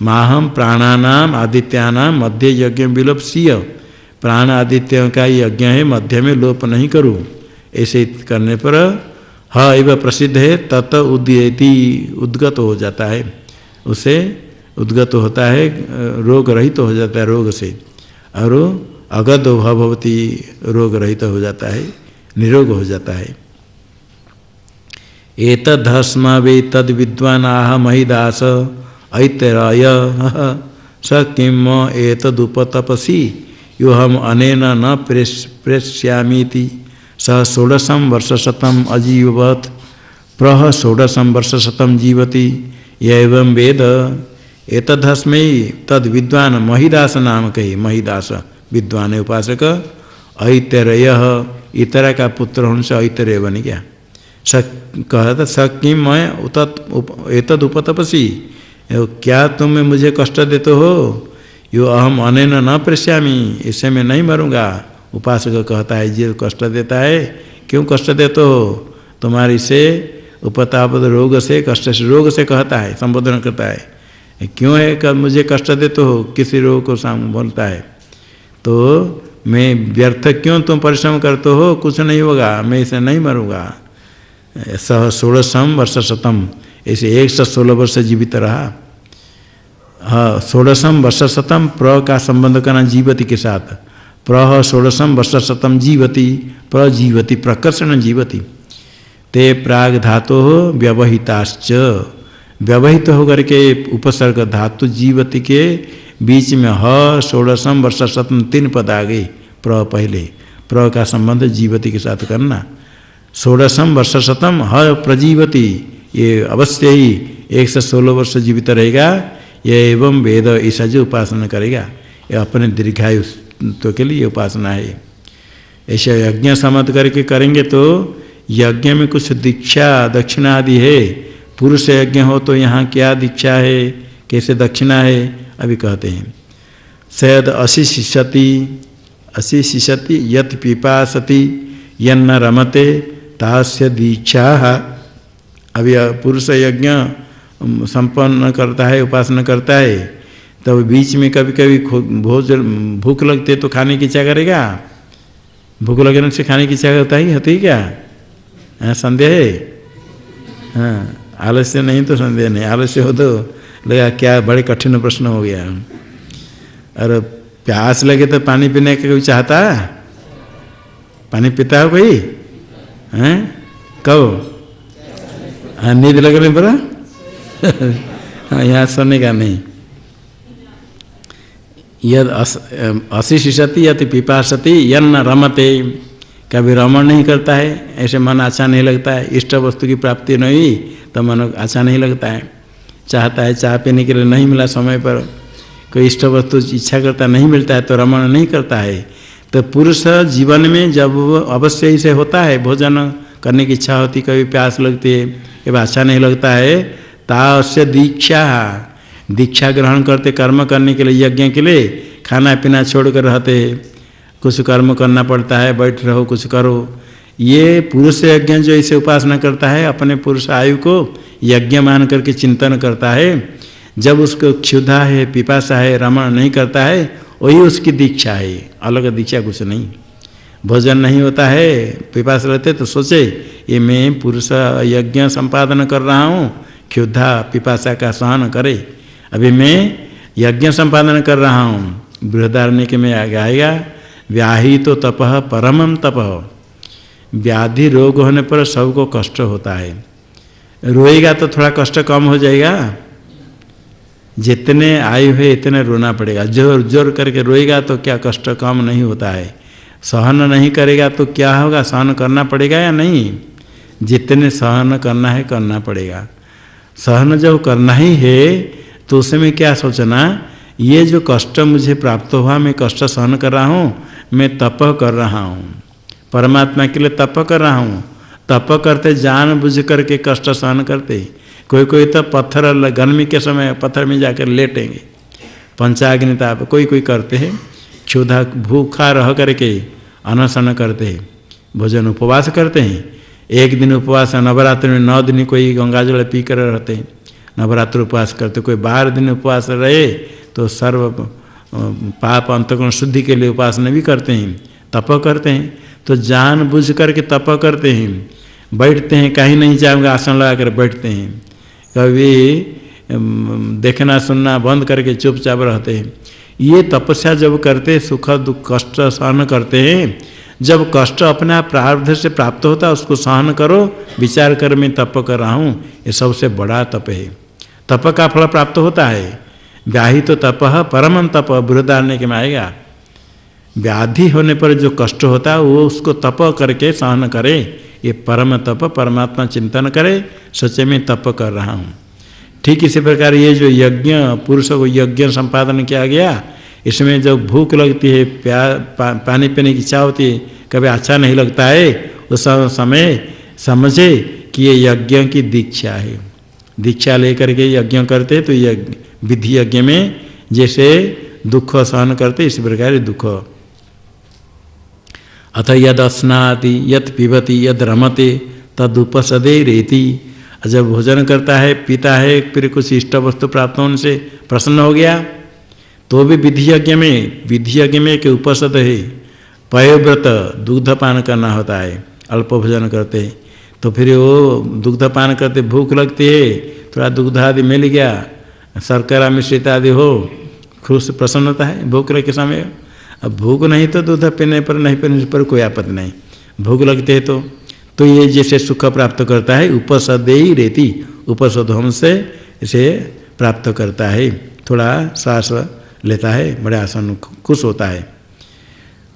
माहम प्राणानाम आदित्यानाम मध्य यज्ञ विलोपसीय, प्राण आदित्यों का यज्ञ है, मध्य में लोप नहीं करूँ। ऐसे करने पर ह एवं प्रसिद्ध है, तत उद्यति, उद्गत हो जाता है, उसे उद्गत होता है, रोग रहित हो जाता है रोग से, और अगध भवती, रोग रहित हो जाता है, निरोग हो जाता है। एतद्धस्मा वे तद विद्वान आह महिदास ऐतराय स किम एतदुपतपसी यो हम अनेन न प्रेष्यामीति। स 16 वर्षशतम अजीवत प्रह 16 वर्षशतम जीवति एवं वेद। एतद्धस्मै तद विद्वान, महिदास नाम कही, महिदास विद्वान उपासक, ऐतरेय इतरा का पुत्र होने से ऐतरेय बन गया। स कहता स किम मैं एतद उपतपसी, क्या तुम मुझे कष्ट देते हो? यो अहम अनेन न प्रेष्यामी, इससे मैं नहीं मरूंगा। उपासक कहता है जो कष्ट देता है, क्यों कष्ट देते हो? तुम्हारी से उपतापद रोग से, कष्ट से, रोग से कहता है, संबोधन करता है, क्यों है कब मुझे कष्ट देते हो? किसी रोग को बोलता है, तो मैं व्यर्थ क्यों तुम परिश्रम करते हो? कुछ नहीं होगा, मैं इसे नहीं मरूंगा। 16 वर्षशतम, ऐसे 116 वर्ष जीवित रहा। हाँ, 16 वर्षशतम, प्र का संबंध करना जीवती के साथ, प्रह 16 वर्षशतम जीवती, प्रजीवती प्रकर्षण जीवती। ते प्राग धातु व्यवहिताश्च, व्यवहित होकर के उपसर्ग धातु जीवती के बीच में ह 16 वर्षशतम 3 पद आ गए, प्र पहले, प्र का संबंध जीवती के साथ करना। 16 वर्षशतम ह प्रजीवती, ये अवश्य ही 116 वर्ष जीवित रहेगा, ये एवं वेद, ऐसा जो उपासना करेगा, ये अपने दीर्घायु तो के लिए उपासना है। ऐसे यज्ञ समझ करके करेंगे तो यज्ञ में कुछ दीक्षा दक्षिणा आदि है। पुरुष यज्ञ हो तो यहाँ क्या दीक्षा है, कैसे दक्षिणा है, अभी कहते हैं। सैद असी शिशति यत पिपासति यन्न रमते तास्य दीक्षा। अभी पुरुष यज्ञ संपन्न करता है, उपासना करता है, तब तो बीच में कभी कभी भूख लगते तो खाने की इच्छा करेगा। भूख लगने से खाने की इच्छा होती है क्या? हाँ, संदेह है? हाँ, आलस्य नहीं तो संदेह नहीं, आलस्य हो तो लगा क्या बड़े कठिन प्रश्न हो गया। और प्यास लगे तो पानी पीने का कोई चाहता है? पानी पीता है कोई? हैं कब? हाँ, नींद लगने पर हाँ, यहाँ सोने का नहीं। यद अशिषति यति पिपासति यन्न रमते, कभी रमण नहीं करता है, ऐसे मन अच्छा नहीं लगता है। इष्ट वस्तु की प्राप्ति नहीं हुई तो मन अच्छा नहीं लगता है, चाहता है चाय पीने के लिए नहीं मिला समय पर, कोई इष्ट वस्तु इच्छा करता नहीं मिलता है तो रमण नहीं करता है। तो पुरुष जीवन में जब अवश्य ही से होता है, भोजन करने की इच्छा होती, कभी प्यास लगती है, कभी अच्छा नहीं लगता है, तास्य दीक्षा, दीक्षा ग्रहण करते कर्म करने के लिए, यज्ञ के लिए खाना पीना छोड़कर रहते, कुछ कर्म करना पड़ता है, बैठ रहो कुछ करो। ये पुरुष यज्ञ जो इसे उपासना करता है, अपने पुरुष आयु को यज्ञ मान करके चिंतन करता है, जब उसको क्षुधा है, पिपासा है, रमण नहीं करता है, वही उसकी दीक्षा है, अलग दीक्षा कुछ नहीं। भोजन नहीं होता है, पिपास रहते तो सोचे ये मैं पुरुष यज्ञ संपादन कर रहा हूँ, क्षुधा पिपासा का सहन करे। अभी मैं यज्ञ संपादन कर रहा हूँ, बृहदारण्यक में आगे आएगा, व्याही तो तपः परमम तपः। व्याधि रोग होने पर सबको कष्ट होता है, रोएगा तो थोड़ा कष्ट कम हो जाएगा, जितने आयु है इतने रोना पड़ेगा। जोर जोर करके रोएगा तो क्या कष्ट कम नहीं होता है, सहन नहीं करेगा तो क्या होगा, सहन करना पड़ेगा या नहीं, जितने सहन करना है करना पड़ेगा। सहन जब करना ही है तो उसमें क्या सोचना, ये जो कष्ट मुझे प्राप्त हुआ, मैं कष्ट सहन कर रहा हूँ, मैं तप कर रहा हूँ, परमात्मा के लिए तप कर रहा हूँ। तप करते जान बुझ करके कष्ट सहन करते, कोई कोई तो पत्थर गर्मी के समय पत्थर में जाकर लेटेंगे, पंचाग्नि ताप कोई कोई करते हैं, क्षुधा भूखा रह करके अनशन करते हैं, भोजन उपवास करते हैं। एक दिन उपवास, नवरात्रि में 9 दिन कोई गंगा जल पी कर रहते हैं, नवरात्र उपवास करते, कोई 12 दिन उपवास रहे तो सर्व पाप अंतःकरण शुद्धि के लिए उपासना भी करते हैं, तप करते हैं। तो जान बुझ करके तप करते हैं, बैठते हैं, कहीं नहीं जाएंगे आसन लगा कर बैठते हैं, कभी देखना सुनना बंद करके चुपचाप रहते हैं। ये तपस्या जब करते, सुख दुख कष्ट सहन करते हैं, जब कष्ट अपने आप प्रारब्ध से प्राप्त होता है उसको सहन करो, विचार कर मैं तप कर रहा हूँ, ये सबसे बड़ा तप है। तप का फल प्राप्त होता है। व्याधि तो तपः परमं तप, बृहदारण्यक में आएगा। व्याधि होने पर जो कष्ट होता है वो उसको तप करके सहन करे, ये परम तप, परमात्मा चिंतन करे, सोचे मैं तप कर रहा हूँ। ठीक इसी प्रकार ये जो यज्ञ, पुरुषों को यज्ञ संपादन किया गया, इसमें जब भूख लगती है, पानी पीने की इच्छा होती है, कभी अच्छा नहीं लगता है, उस समय समझे कि ये यज्ञ की दीक्षा है। दीक्षा लेकर के यज्ञ करते तो यज्ञ विधि यज्ञ में जैसे दुख सहन करते इसी प्रकार दुख। अथ यद अस्नाति यद पिबति यद रमते तद उपसदे रेति। जब भोजन करता है, पीता है, फिर कुछ इष्ट वस्तु प्राप्त होने से प्रसन्न हो गया, तो भी विधि यज्ञ में एक उपसद है, पयोव्रत, दुग्धपान करना होता है, अल्प भोजन करते तो फिर वो दुग्धपान करते, भूख लगती है, थोड़ा दुग्ध आदि मिल गया, शर्करा मिश्रित आदि हो, खुश प्रसन्नता है भूख के समय। अब भूख नहीं तो दूध पीने पर, नहीं पीने पर कोई आपत्ति नहीं, भूख लगते है तो ये जैसे सुख प्राप्त करता है, उपसदे ही रहती, उपसद हमसे इसे प्राप्त करता है, थोड़ा सांस लेता है, बड़े आसन खुश होता है।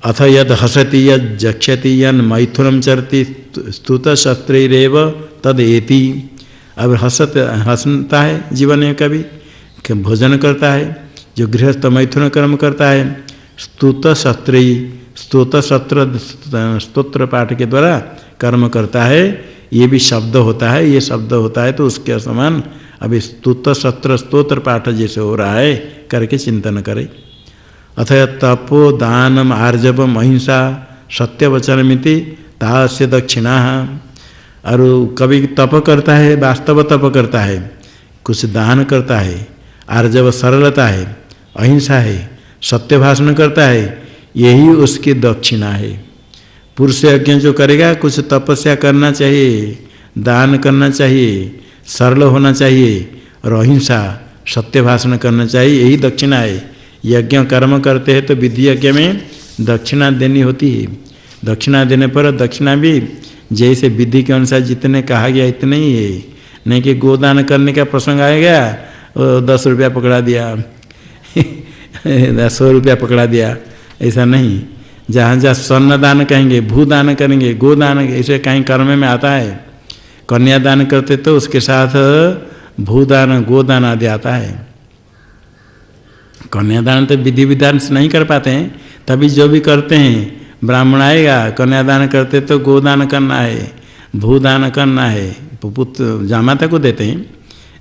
अथ यद हसति यद जक्षति यन मैथुनम चरति स्तुत शस्त्रैरेव तद एति। अब हंसता है जीवन में, कभी भोजन करता है, जो गृहस्थ मैथुन कर्म करता है, स्तुत शस्त्री, स्तुत शस्त्र स्तोत्र पाठ के द्वारा कर्म करता है, ये भी शब्द होता है, ये शब्द होता है तो उसके समान अभी स्तुत शस्त्र स्तोत्र पाठ जैसे हो रहा है करके चिंतन करे। अथ तपो दानम आर्जवम अहिंसा सत्यवचनमिति तास्य दक्षिणा। और कभी तप करता है, वास्तव तप करता है, कुछ दान करता है, आर्जव सरलता है, अहिंसा है, सत्य भाषण करता है, यही उसकी दक्षिणा है। पुरुष यज्ञ जो करेगा, कुछ तपस्या करना चाहिए, दान करना चाहिए, सरल होना चाहिए और अहिंसा सत्य भाषण करना चाहिए, यही दक्षिणा है। यज्ञ कर्म करते हैं तो विधि यज्ञ में दक्षिणा देनी होती है। दक्षिणा देने पर दक्षिणा भी जैसे विधि के अनुसार जितने कहा गया इतने ही है, नहीं कि गोदान करने का प्रसंग आएगा 10 रुपया पकड़ा दिया 100 रुपया पकड़ा दिया, ऐसा नहीं। जहाँ जहाँ स्वर्ण दान कहेंगे, भूदान करेंगे, गोदान, ऐसे कहीं कर्म में आता है। कन्यादान करते तो उसके साथ भूदान गोदान आदि आता है। कन्यादान तो विधि विधान से नहीं कर पाते हैं, तभी जो भी करते हैं, ब्राह्मण आएगा कन्यादान करते तो गोदान करना है, भूदान करना है, पुत्र जामाता को देते हैं,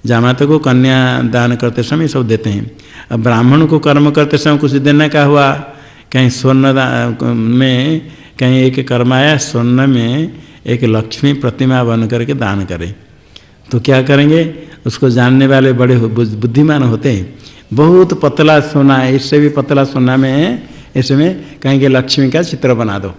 जामाता को कन्यादान करते समय सब देते हैं। अब ब्राह्मण को कर्म करते समय कुछ देने का हुआ, कहीं स्वर्ण में कहीं एक कर्म आया, स्वर्ण में एक लक्ष्मी प्रतिमा बन करके दान करें, तो क्या करेंगे, उसको जानने वाले बड़े बुद्धिमान होते हैं। बहुत पतला सोना है, इससे भी पतला सोना में इसमें कहेंगे लक्ष्मी का चित्र बना दो,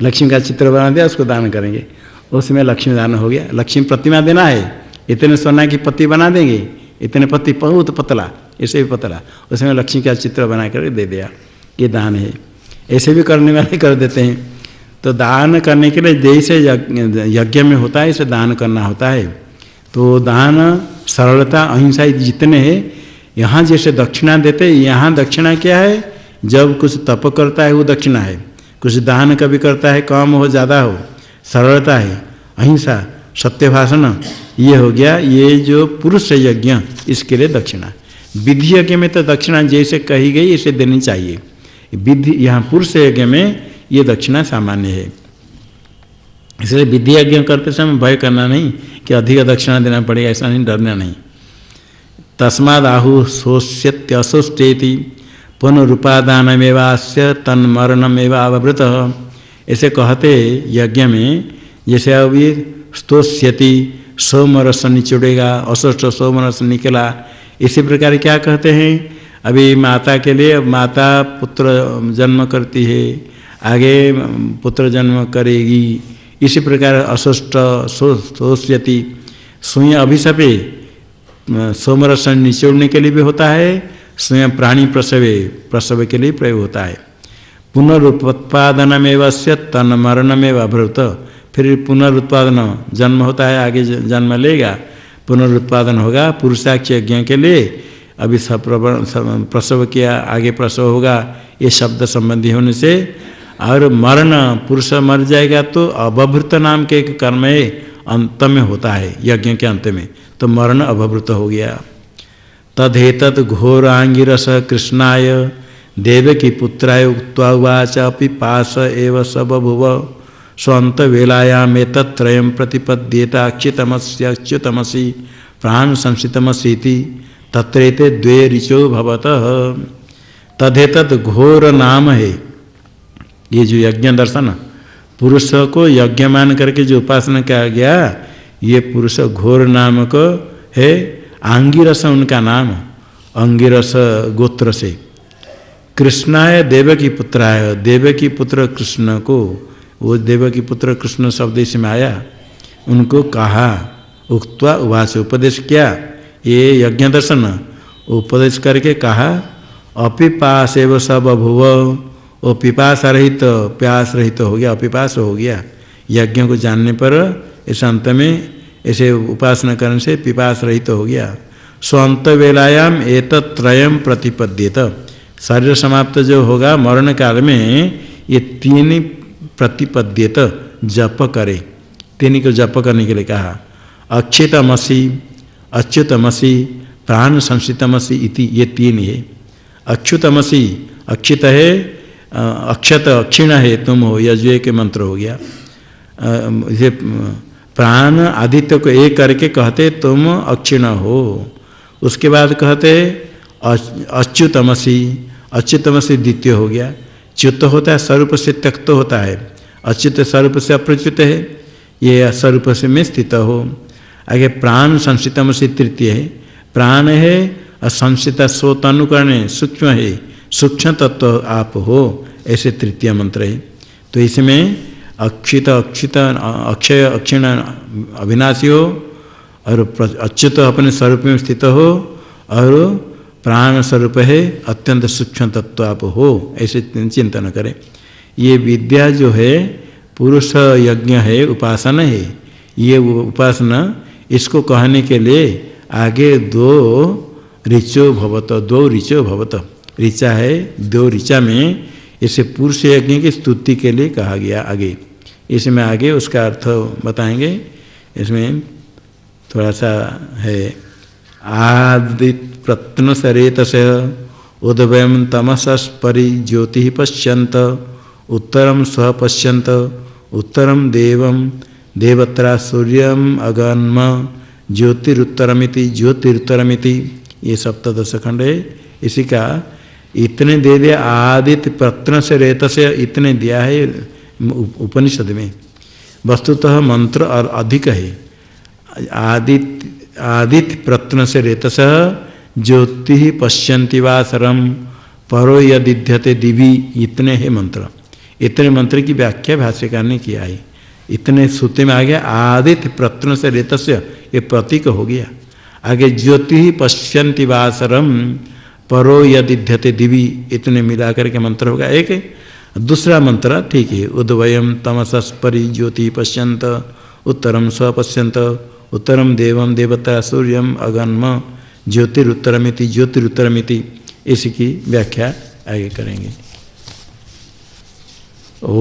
लक्ष्मी का चित्र बना दिया, उसको दान करेंगे, उसमें लक्ष्मी दान हो गया। लक्ष्मी प्रतिमा देना है, इतने सोना की पत्ती बना देंगे, इतने पत्ती बहुत पतला, इससे भी पतला, उसमें लक्ष्मी का चित्र बना कर दे दिया, ये दान है। ऐसे भी करने वाले कर देते हैं। तो दान करने के लिए जैसे यज्ञ में होता है, इसे दान करना होता है। तो दान सरलता अहिंसा जितने हैं, यहाँ जैसे दक्षिणा देते, यहाँ दक्षिणा क्या है, जब कुछ तप करता है वो दक्षिणा है, कुछ दान कभी करता है, कम हो ज़्यादा हो, सरलता है, अहिंसा, सत्य भाषण, ये हो गया। ये जो पुरुष यज्ञ, इसके लिए दक्षिणा। विधि यज्ञ में तो दक्षिणा जैसे कही गई इसे देनी चाहिए, विधि यहाँ पुरुष यज्ञ में ये दक्षिणा सामान्य है। इसलिए विधि यज्ञ करते समय भय करना नहीं कि अधिक दक्षिणा देना पड़ेगा, ऐसा नहीं, डरना नहीं। तस्माद् आहु शोष्यत्यशोष्टेति पुनरुपादानमेवास्य तन्मरणमेवावृत, ऐसे कहते यज्ञ में। जैसे अभी स्तोष्यति, सोमरस निचुड़ेगा, अशोष्ट सोमरस निकला, इसी प्रकार क्या कहते हैं, अभी माता के लिए माता पुत्र जन्म करती है, आगे पुत्र जन्म करेगी, इसी प्रकार अशोष्ट स्तोष्यति, सुई अभिशपे, सोमरस निचोड़ने के लिए भी होता है, स्वयं प्राणी प्रसव के लिए प्रयोग होता है। पुनरुत्पादनमेवस्य तन्मरणमेव अभृत, फिर पुनरुत्पादन जन्म होता है, आगे जन्म लेगा, पुनरुत्पादन होगा पुरुषाक्ष यज्ञ के लिए। अभी प्रसव किया, आगे प्रसव होगा, ये शब्द संबंधी होने से। और मरण, पुरुष मर जाएगा तो अभभृत नाम के एक कर्म है, अंत में होता है यज्ञ के अंत में, तो मरण अभभृत हो गया। तदेतत् घोरांगिरस कृष्णाय देवकी पुत्राय उक्त्वा उवाच पिपास एव स बभुव स्वान्त वेलायामेतत्त्रयं प्रतिपद्येत अच्युतमस्यच्युतमसि प्राण संसितमसीति तत्रेते द्वे ऋचो भवतः। तदेतत् घोर नाम है, ये जो यज्ञ दर्शन, पुरुष को यज्ञ मान करके जो उपासना किया गया, ये पुरुष घोर नाम को है। आंगिरस उनका नाम, अंगिरस गोत्र से। कृष्णाय देवकी पुत्राय, देवकी पुत्र कृष्ण को, वो देवकी पुत्र कृष्ण शब्द इसमें आया, उनको कहा, उक्त्वा उवाच, उपदेश किया, ये यज्ञ दर्शन उपदेश करके कहा, अपिपास एव सब बभुव, वो पिपास रहित, प्यास रहित हो गया, अपिपास हो गया। यज्ञ को जानने पर इस अंत में ऐसे उपासना करने से पिपास रहित हो गया। स्वांत वेलायाम एतत्त्रयं प्रतिपद्येत, शरीर समाप्त जो होगा मरण काल में, ये तीन प्रतिपद्येत, जप करे, तीन को जप करने के लिए कहा। अक्षितमसि, अच्युतमसि, प्राण संसितमसि इति, ये तीन है। अच्युतमसि, अक्षित है, अक्षत अक्षिण है, तुम हो, यजुए के मंत्र हो गया। ये प्राण आदित्य को एक करके कहते तुम अक्षिण हो। उसके बाद कहते अच्युतमसि, अच्युतमसि द्वितीय हो गया। च्युत होता है स्वरूप से त्यक्त होता है, अच्युत स्वरूप से अप्रच्युत है, ये स्वरूप से में स्थित हो। आगे प्राण संसितमसि तृतीय है, प्राण है और संसित स्रोत अनुकरण सूक्ष्म है, सूक्ष्म तत्व आप हो, ऐसे तृतीय मंत्र है। तो इसमें अक्षित अक्षित अक्षय अक्षिण अविनाशी हो, और अच्युत अपने स्वरूप में स्थित हो, और प्राण स्वरूप है, अत्यंत सूक्ष्म तत्व आप हो, ऐसे चिंतन करें। ये विद्या जो है पुरुष यज्ञ है, उपासना है। ये उपासना इसको कहने के लिए आगे दो ऋचो भवत, दो ऋचो भवत, ऋचा है, दो ऋचा में इसे पुरुष यज्ञ की स्तुति के लिए कहा गया। आगे इसमें आगे उसका अर्थ बताएंगे। इसमें थोड़ा सा है, आदित प्रत्न सरेतस उद्वयम तमसस्परि ज्योति पश्यन्त उत्तरम स्व पश्यन्त उत्तरम देवम देवत्रा सूर्यम अगन्म ज्योतिरुत्तरमिति ज्योतिरुत्तरमिति। ये सप्तदश खंड है। इसी का इतने दे दिया, आदित्य प्रत्न से रेत से इतने दिया है उपनिषद में। वस्तुतः मंत्र और अधिक है। आदित्य प्रत्न से रेतस ज्योति पश्यन्ति वासरम परो यदिध्यते दिवी। इतने है मंत्र। इतने मंत्र की व्याख्या भाष्यकार ने किया है। इतने सूत्र में आ गया आदित्य प्रत्न से रेतस्य, ये प्रतीक हो गया। आगे ज्योति पश्यन्ति वासरम परो यदिध्यते दिवी, इतने मिलाकर के मंत्र होगा एक। दूसरा मंत्र ठीक है, उद्वयम तमसस्परि ज्योति पश्यन्त उत्तरम स्व पश्यन्त उत्तरम देवम देवता सूर्यम अगन्म ज्योतिरुत्तरमिति ज्योतिरुत्तरमिति। इसी की व्याख्या आगे करेंगे। ओ